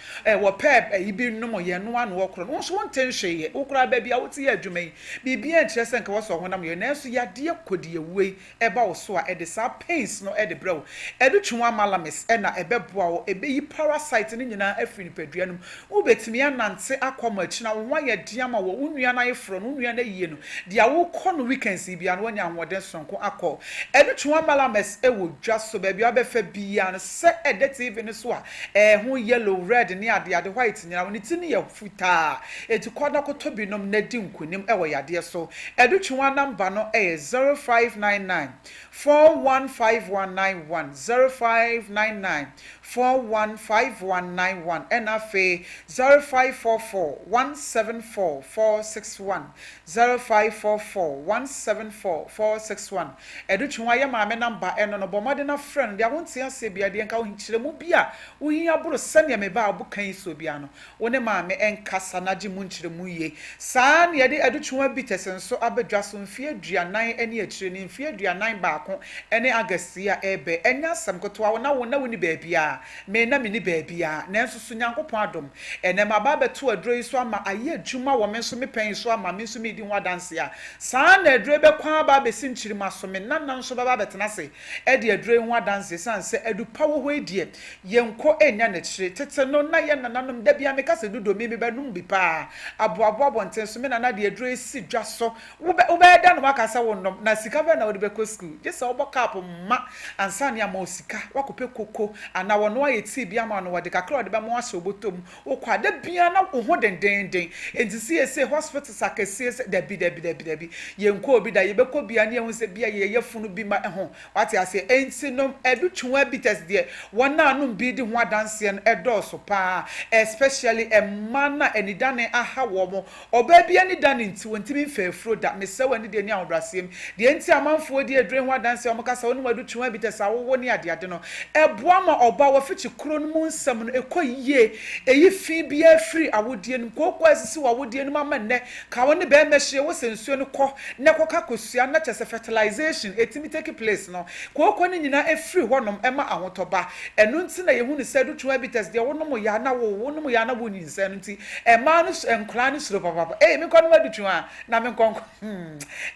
S10: wo pep ibi nnom ye no anu okro no so wontenhwe ye okra ba bia woti ya adwumai bibia enkyere se nka wo so honam ye na enso ya de kodie wei eba wo so a ede sa pains no ede brew edutwa malames na ebeboa wo ebeyi parasite ni nyina afiri nipadua num wo betimi anante akoma china wo ye diama wo unua na yefro no unua na yie no dia wo kɔ no weekends bia no wanya ahoden sonko akɔ edutwa malames ewo dwa so ba bia obefa bia no se ede tv no so a ho yellow red ne ade white nyina wo ne ti ne ye futa eti kɔda kɔtɔ binom na di nkonim ewo yade so edutwa number no 0599 415191 0599 415191 NFA 0544 174 461 0544 174 461 edutwa ya maame number eno no bomade na friend dia wonte ase bia de nka wo hinkyire mu bia wo hin aburo sane me ba abukan so bia no wo ne maame enkasa na gi mu nkyire mu ye saa ne de edutwa bi tesenso abadwa so mfie aduanan ene akire ne mfie aduanan baako ene agasia ebe enya sam kotoa wo na woni baabia me na me ni baabia na enso so nyankopon adom ene maba beto aduro so ama aye adwuma wo me so me pen so ama me so me di ho adanse a saa na aduro be kwa ba be sinkyiri maso me nan so baba betena se e de aduro ho adanse san se edupa wo ho edie yenko enya na kire tete no na ye nananom da bia me kase dudo me be num bi pa aboabo bonten so me na de aduro si dwa so wo be da no makasa wo nom na sika be na wo de be ko school je se wo bokap ma ansa ne ama osika wakope koko ana wo no aye ti bia ma no wo de kakra de be mo aso botom wo kwada bia na wo ho dendenden enti se hospital sakese da bi yenko obi da ye be ko bia ne ye hu se bia ye funu bi ma ho wate ase enti no edutwa bi test de wona anum bi di ho adanse en edoso pa especially emana enidane aha wo mo oba bia ni dane nti wontimi mfefro da mesewa ni de ni ahobrasem de enti amanfo di edre ho adanse o mokasa wonu adutwa bi test awo ni ade no eboa ma oba wo fichi kro no mu nsam no ekoyie eyi fi bia free awodie no kokko asisi wawodie no ma ne ka woni be mehye wo sensuo no kɔ ne koka kosua na chese fertilization etimi take place no kokko ni nyina efiri honom ema ahotoba enu nti na yehu ni sedu twa bites de wonom ya na wonom ya na woni nsa no nti ema no enkra no suro papa me kɔ no adutwa na me nkɔ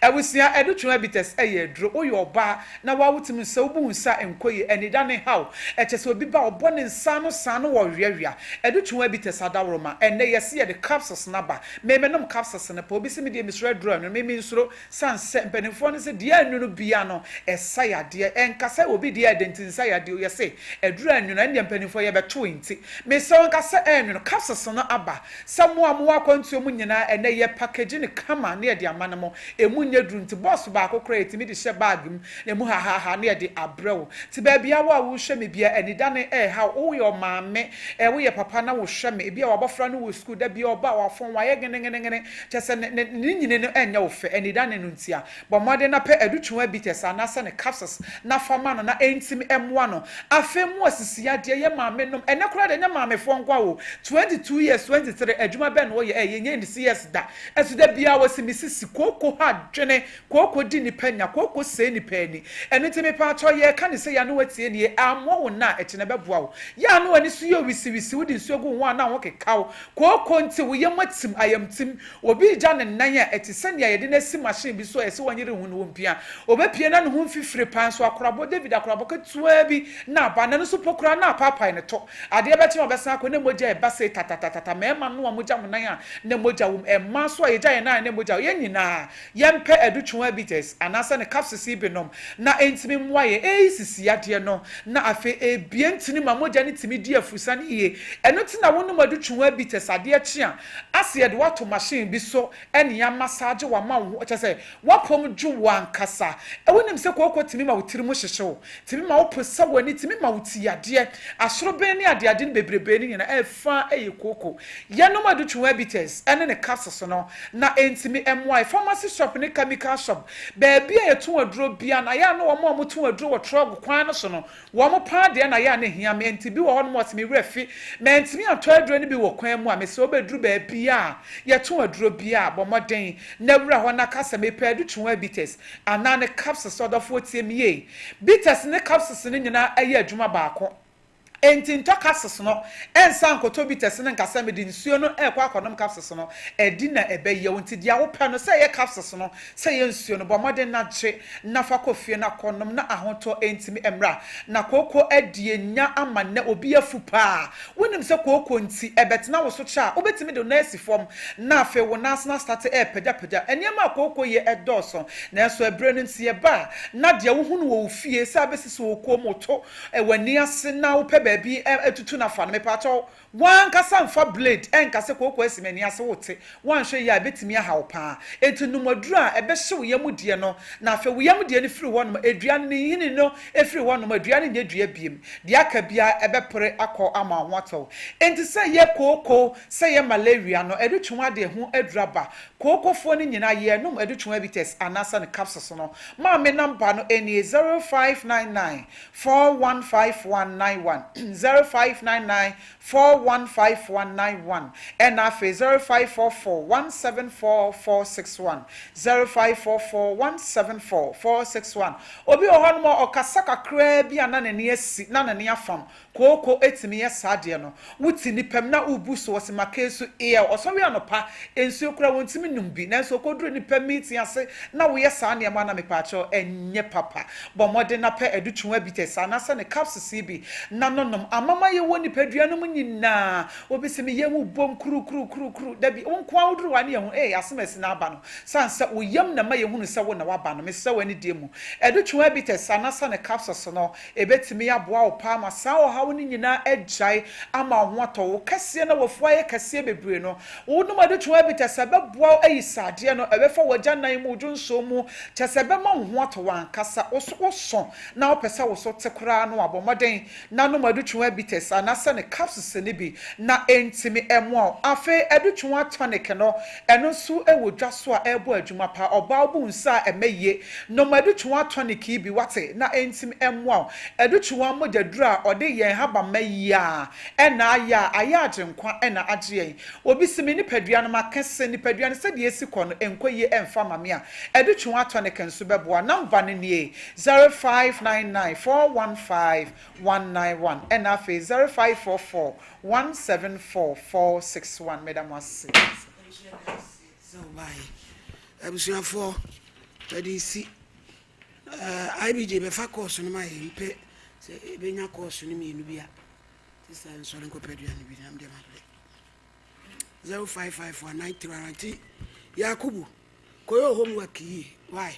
S10: ewusia edutwa bites eye duro oyo oba na wawutimi nsa obu nsa enkoye enida ne haw chese obi ba obone nsa no wo wiawia edutwa bites adaworoma enne yesi ye de capsules naba me nom capsules na pa obi se me de misro adura no me nsuro sanse mpanimfo no se de anu no bia no esa yade enkasa obi de identinsa yade o yese adura anu no ne mpanimfo ye beto enti me so nkasa anu no capsules no aba samo amu akwantuo mu nyina ene ye package ne kama ne de amana mo emu nya duru nti boss ba akokra etimi de hye bag mu ne mu ha ne de abrew ti ba bia wa wo hwe me bia anida ne ha wo ye maame wo ye papa na wo hwe me bia wabofra no wo school da bia oba wa fon wa ye gene chese ne nyine no enya wo fe anida ne no ntia bo mode na pe adutwa bites anase ne capsules na fama no na entimi emwa no afemu asisia de ye maame nom ene kura de nya maame fo nkwa wo 22 years 23 adwuma ben wo ye ye nya CS da esu da bia wasi misisi koko ha dwene koko di ni panya koko se ni pani ene timi pa to ye ka ne se ya no watie ni amwo wo na ekene beboa wo ya no ani su ye wisi wo di nsu ogu wo na wo kekaw koko nti wo ye matim ayamtim obi gya ne nan a etise ne ye de na si machine bi so ese wonyere hu no wo mpia obepie na no hu mfifire pan so akorabo David akorabo ketua bi na ba na no so pokura na papa ne to ade be ti obesa ko ne moja e base tatatata mema no moja mo nan a ne moja wo emma so ye gya ye na ne moja ye nyina ye mpe adutwa bites anasa ne capsules bi nom na entimi mwaye sisi ade no na afe ebie ntini ma moja ne timi di afusa ne ye eno ti na wonu adutwa bites ade chia ase ye de wato machine bi so ene ya massage wa ma wo chese wapom ju wankasa wonim se kokko timi ma wotiri mu hyehyew timi ma woposa wani timi ma wuti ade asoro ben ne ade ne bebrebe ne nyina efa eye kokko ye no adutwa bites ene ne capsules no na entimi MY pharmacy shop ne chemical shop baabi a yeto aduro bia na ya no wo mo to aduro wo trog kwan no so no wo mo pa de na ya ne hia me entibi wo no mo timi refi me entimi ato aduro ne bi wo kwan mu a me se obeduru baabi a yeto aduro bia bo moden na wura ho na kasa me pa adutwa bites ana ne capsules odofo tie me ye bites ne capsules ne nyina aye adwuma baako enti capsules no ensan koto bites ne nkasa me di nsuo no ekwa akonom capsules no edi na ebeye wonti dia wo pe no say ye capsules no say ye nsuo no bo modern na gye na fa kofie na konom na ahoto entimi emra na koko adie nya ama na obi afu pa wonim se koko nti ebetena wo so cha obetimi do nurse form na afe wo na start peda eniema koko ye edoso na so ebre no nti ye ba na dia wo hunu wo fie sa besisi wo komoto ewani ase na wo pe baby etutu na fa no me pato wan kasa mfa blade enkase kokko asimani ase wote wan hwe ya betimi ahaw pa etunumaduru a ebehye wo yamu die no na afa wo yamu die ne firi wo no aduane ne hini no efiri wo no aduane nye dua biem de aka bia ebepere akọ ama hoto enti se ye kokko se ye malaria no edutwa de ho aduraba kokko fo ne nyina ye no edutwa bites anasa ne capsules no ma me number no eni 0599 415191 0599 415191 and afe 0544174461 0544174461 obi ohon mo okasaka kra bi anane asi nanane afam koko etimi yesade no wuti nipam na ubu so wosimakesu ear osowe anopa ensu kra wontimi numbi nanso koduru nipam miti ase na wo yesa ne ma na mepaacho enye papa bo modern na pa edutwa bitesa na se ne capsules bi na nonom amama ye woni padua no nyina obisimi yemu bom kru dabi onkwa woduru wane ye hu asemasi na aba no sansa oyam na ma ye hunu se wo na waba no mesa wani diemu edutwa bitesa na se ne capsules no ebetimi aboa opa ma sa o ha woni nyina agyae ama hoato wo kase na wofua ye kase bebre no wo no edutwa bitesa beboa ayisade no ebefa wagya nan mu dwonso mu chese be ma hoato wankasa oso na opesa wo so tekura no abomoden na no edutwa bitesa na se ne capsules ne bi na entimi emo afe edutwa tonic no eno su ewodwa so a ebo adwuma pa oba obu nsa emeye no edutwa tonic bi wate na entimi emo edutwa modadura ode yen haba mayia ena aya agenkwa ena agye obi simi ni padua no makese ni padua no se de esi kono enkoye emfa mame a edutwa tonic nso beboa number ne nie 0599415191 ena afe 0544174461 madam was
S1: so bye abusia for adisi IBJ be fa course no mai mpe se benya course no mi no bia tisa nso nko padua no bi am de ma 0554931931. Yakubu, koyo homework yi. Why?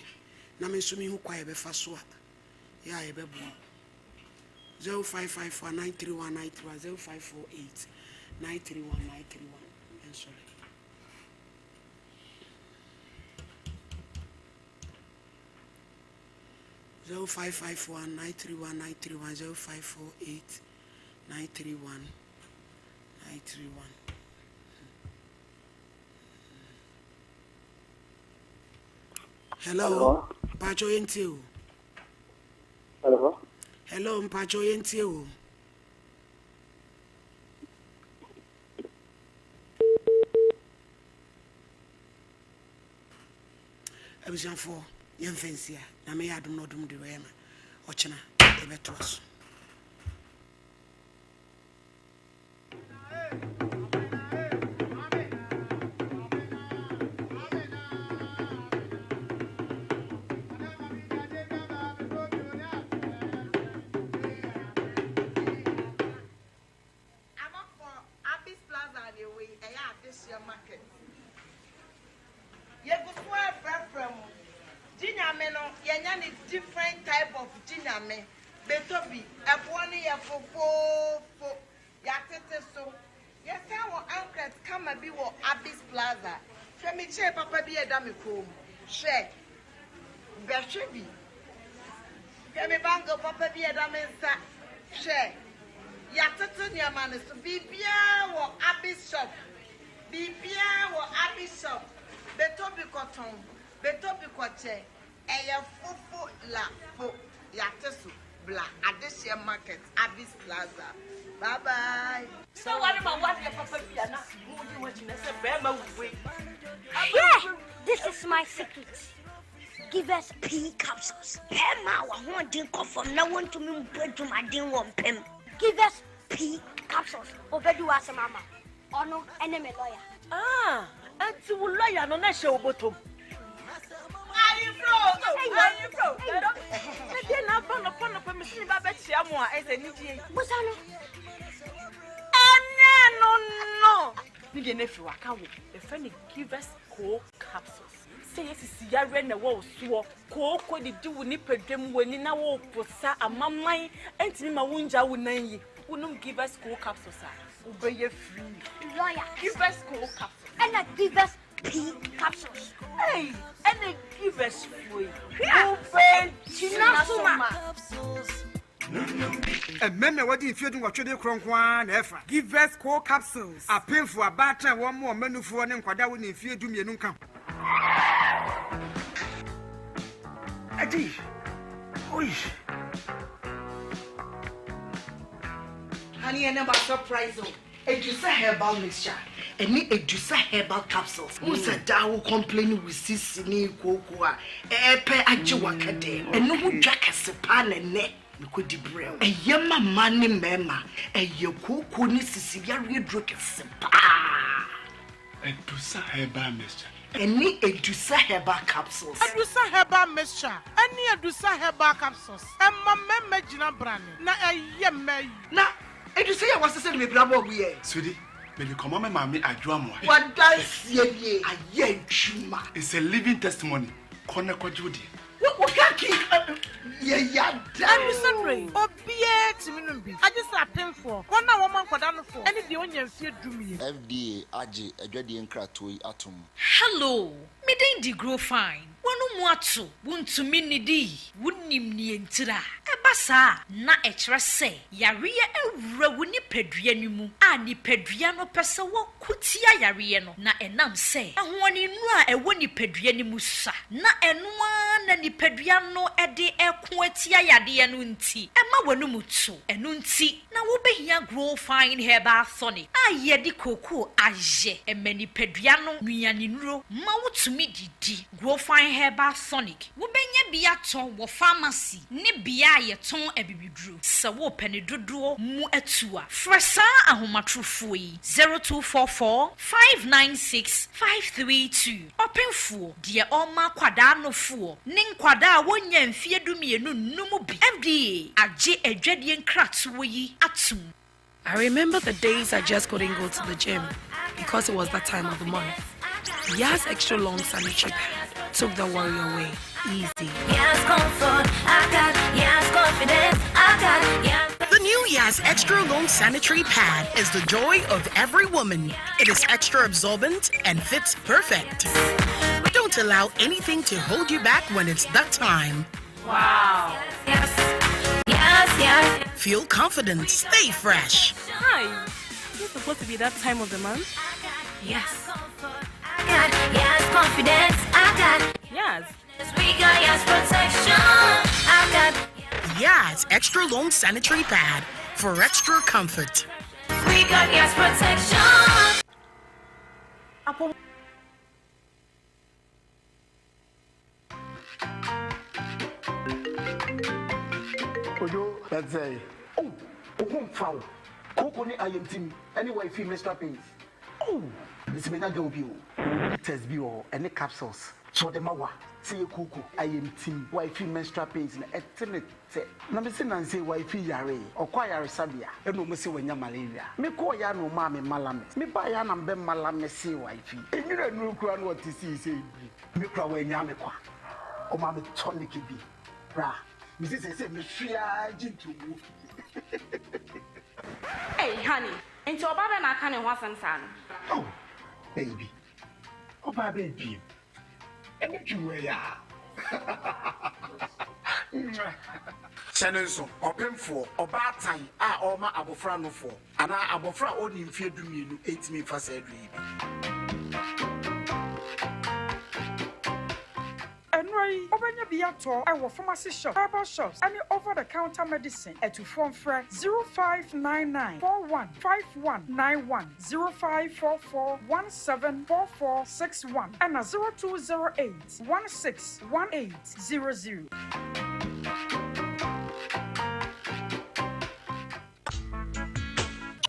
S1: Na me so me hu kwa ebe fa so a. Ya ebe bo. 0554931931 0548931931. I'm sorry. Zero 551931931 0548931931. Hello. Pacho yentio.
S11: Hello.
S1: Hello, Mpacho yentio. Abusanfo yemfensia na me yadum no dum de wema ochena ebeto aso.
S3: Different type of jiname. Betobi, Ebony, Yafo, Yatete so. Yes, our uncles come and be what Abyss Plaza. Femi che papa be a dummy comb. Share. Beshebi. Femi bango papa be a dummy sa. Share. Yatete near man is to be bien or Abyss shop. Be bien or Abyss shop. Betobi cotton. Betobi coche. Eya fufu la fo yatesu bla Adesia Market Abyss Plaza. Bye bye.
S12: So what about what your papa be na?
S13: Yeah, this is my secret. Give us pea capsules. Emma, I want to come from now on to me to my din one pem. Give us pea capsules. Obedu as a mama. Or no enemy lawyer.
S12: Ah, and to lawyer no na show bottom.
S3: Are you bro?
S12: Then I found upon a permission about Chiamua as a Niji.
S13: What's on?
S12: No. Nigga nephew, I can't wait. The friend give us cold capsules. Say yes, is Yaren the wall swore. Cold could do with nipper them when in our walk for sa a mamma and Tima Wunja would name you. Wouldn't give us cold capsules. Obey your free.
S13: Lawyer,
S12: give us cold capsules.
S13: And I give us pea capsules.
S12: Hey, and they give us free.
S14: And men, what if you do what you do, Cronquan, Efa? Give us core capsules. A pin for a batter, one more menu for an inquadao if you do me no come. Adi, oish.
S3: Honey, I never surprise you. Edusa herbal mixture. Any Edusa herbal capsules. Who said that will complain with Sissini Cocoa? Epe Ajiwakade. And no would jack a sepan and neck. Could the brew a yama money mema, a yoku ni Sicilia redruck a simpa.
S15: Edusa herbal mixture.
S3: Any Edusa herbal capsules.
S16: Edusa herbal mixture. Any Edusa herbal capsules. And my memma brand. Na a yemme.
S3: Na Edusa was the same bravo we.
S15: Sweetie, may you come on, mammy, I drum.
S3: What does ye a ye chuma?
S15: It's a living testimony. Corner Judy.
S3: What can't keep yeah,
S16: I'm sorry. Oh, be I just have paid for 1 woman for down for any the onion fear do me.
S17: FDA, AJ, a dready and cratoi atom.
S18: Hello, me dey grow fine. Wanu muatu, wuntu minidi, wunim ni entira. Ebasa na ekyra se, yariye ewura wuni pedua nimu. A ni pedua no pese wo kutia yariye no. Na enam se, ehwoni nu a ewo ni pedua nimu sa. Na enua na ni pedua no ede eko atia yade no nti. Ema wanu mutu, enu nti na wo behia grow fine herbal tonic. A ye di koko aje, emeni pedua no nuane nuro, ma wutumi didi. Grow fine Herbal Sonic. Wobenya bia ton wo pharmacy ne bia ye ton abibidru. Se wo pene dodo mu atua. Fresa ahomatrofo yi 0244 596 532. Openfo de oma kwada no fo. Ne nkwada a wonya mfie dumienu numu bi. FDA age adwadie nkratowo yi atum.
S19: I remember the days I just couldn't go to the gym.
S1: because it was that time of the month. Yas extra long sanitary pad took the worry away. Easy.
S19: Yas comfort, I got Yas confidence, I got Yas.
S20: The new Yas extra long sanitary pad is the joy of every woman. It is extra absorbent and fits perfect. Don't allow anything to hold you back when it's that time.
S12: Wow.
S19: Yes, yes, yes.
S20: Feel confident, stay fresh.
S12: Hi. Is it supposed to be that time of the month?
S19: Yes. I got Yas confidence, I got
S12: Yes.
S19: We got Yas protection, I got
S20: Yas extra long sanitary pad for extra comfort.
S19: We got Yas protection.
S21: Ojo, let's say, oh, foul. Coco ni IMT, anyway, female strappings. Oh, this may not go be test be or any capsules. So the mawa, say Coco, IMT, wifey menstrual pains in a tenant. Namison and say wifey yare, or choir sabia, and no mercy when ya malaria. Me call ya no mammy malame, me buy an and ben malame say wifey. And you don't know crown what to see, say, me cry when yamaqua. Oh, mammy tonic be. Bra, Mrs. say, me share to
S12: Hey, honey, into a baba na can and son.
S21: Oh, baby. Oh, my baby. And what you wear? Shannon, open for or bad time. All my abofra no for. And I abofra only in fear do me 8 me for surgery.
S14: Enroy, Obanya Biato, I will pharmacy shop, Herbal shops, any over-the-counter medicine at to phone for 0599 415191 0544174461 and 0208 161800.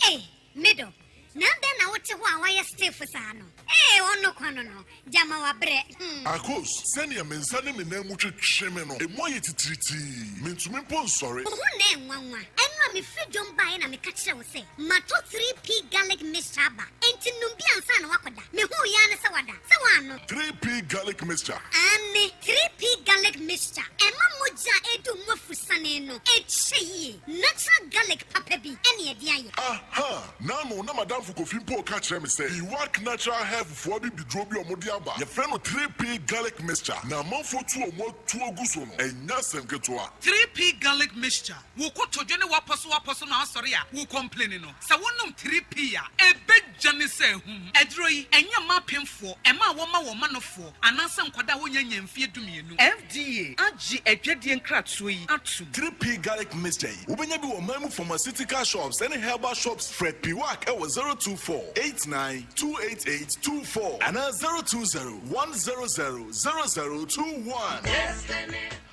S13: Hey, middle. Nanda na wote ho awaya stiff sano. Eh ono kwano no. Jama wa bre.
S22: Akos, send your men send me name much shame no. E mo yetitriti. Mentumi pon sorry.
S13: Ho na enwanwa. Enwa me freedom buy na me ka kire wo say. Mato 3P garlic mixture ba. Enti numbi ansa na wakoda. Me hu ya ne se wada. Se wano.
S22: 3P garlic mixture.
S13: Ane 3P garlic mixture. Ema moja edu mofusane no. Echi. Natural garlic papa bi. Ene e dia ye.
S22: Aha. Na no na madam for coffee po catch me say you work natural health for be drobi omodi aba your friend 3P garlic mixture na man for two omo two oguso no enya semketoa
S23: 3P garlic mixture wo ko todwe ne waposo na asori a wo complain no sa wonum 3P a ebejane se hum edro yi enya mapemfo ema wo ma wo manofo anansa nkwada wo nya nyamfie dumienu FDA agi adwade nkratso yi atum
S22: 3P garlic mixture yi ubenya bi wo mamu pharmaceutical shops and herbal shops Fred P work e was 024-89-288-24 and 020-100-0021.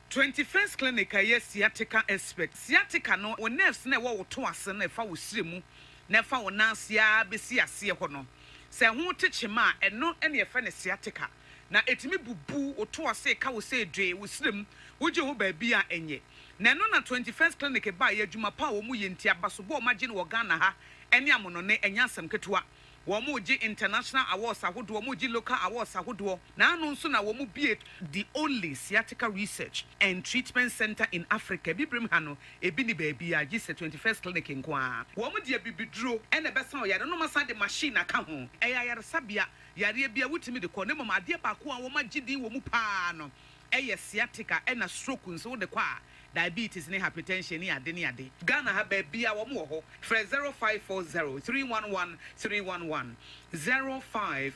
S23: 21st Clinic yes sciatica expert. Sciatica no o nerves na wo to ase na fa wo siremu na fa wo nansia besi ase ho no. Se ho techema eno ene fa ne sciatica na etimi bubu o to ase ka wo se dwe wo sirem wo je ho ba bia enye. Na no na 21st Clinic ba ye adwuma pa wo mu ye ntia baso bo o magye no Ghana ha ene amono ne enya asem ketewa wo mu gi international awards ahodo wo mu gi local awards ahodo na anu nso na wo mu bie the only sciatica research and treatment center in Africa bibrim ha no ebi ni ba bia gi se 21st Clinic nko a wo mu de bibiduro ene besa o yare no masa de machine aka ho eya yare sabia yare bia wutimi de ko ne mama ade ba ko a wo magye din wo mu pa no eye sciatica ena stroke nso de kwa diabetes ne hypertension ne ade ne ade Ghana ha ba bia wo mo ho 0540 311 311 0540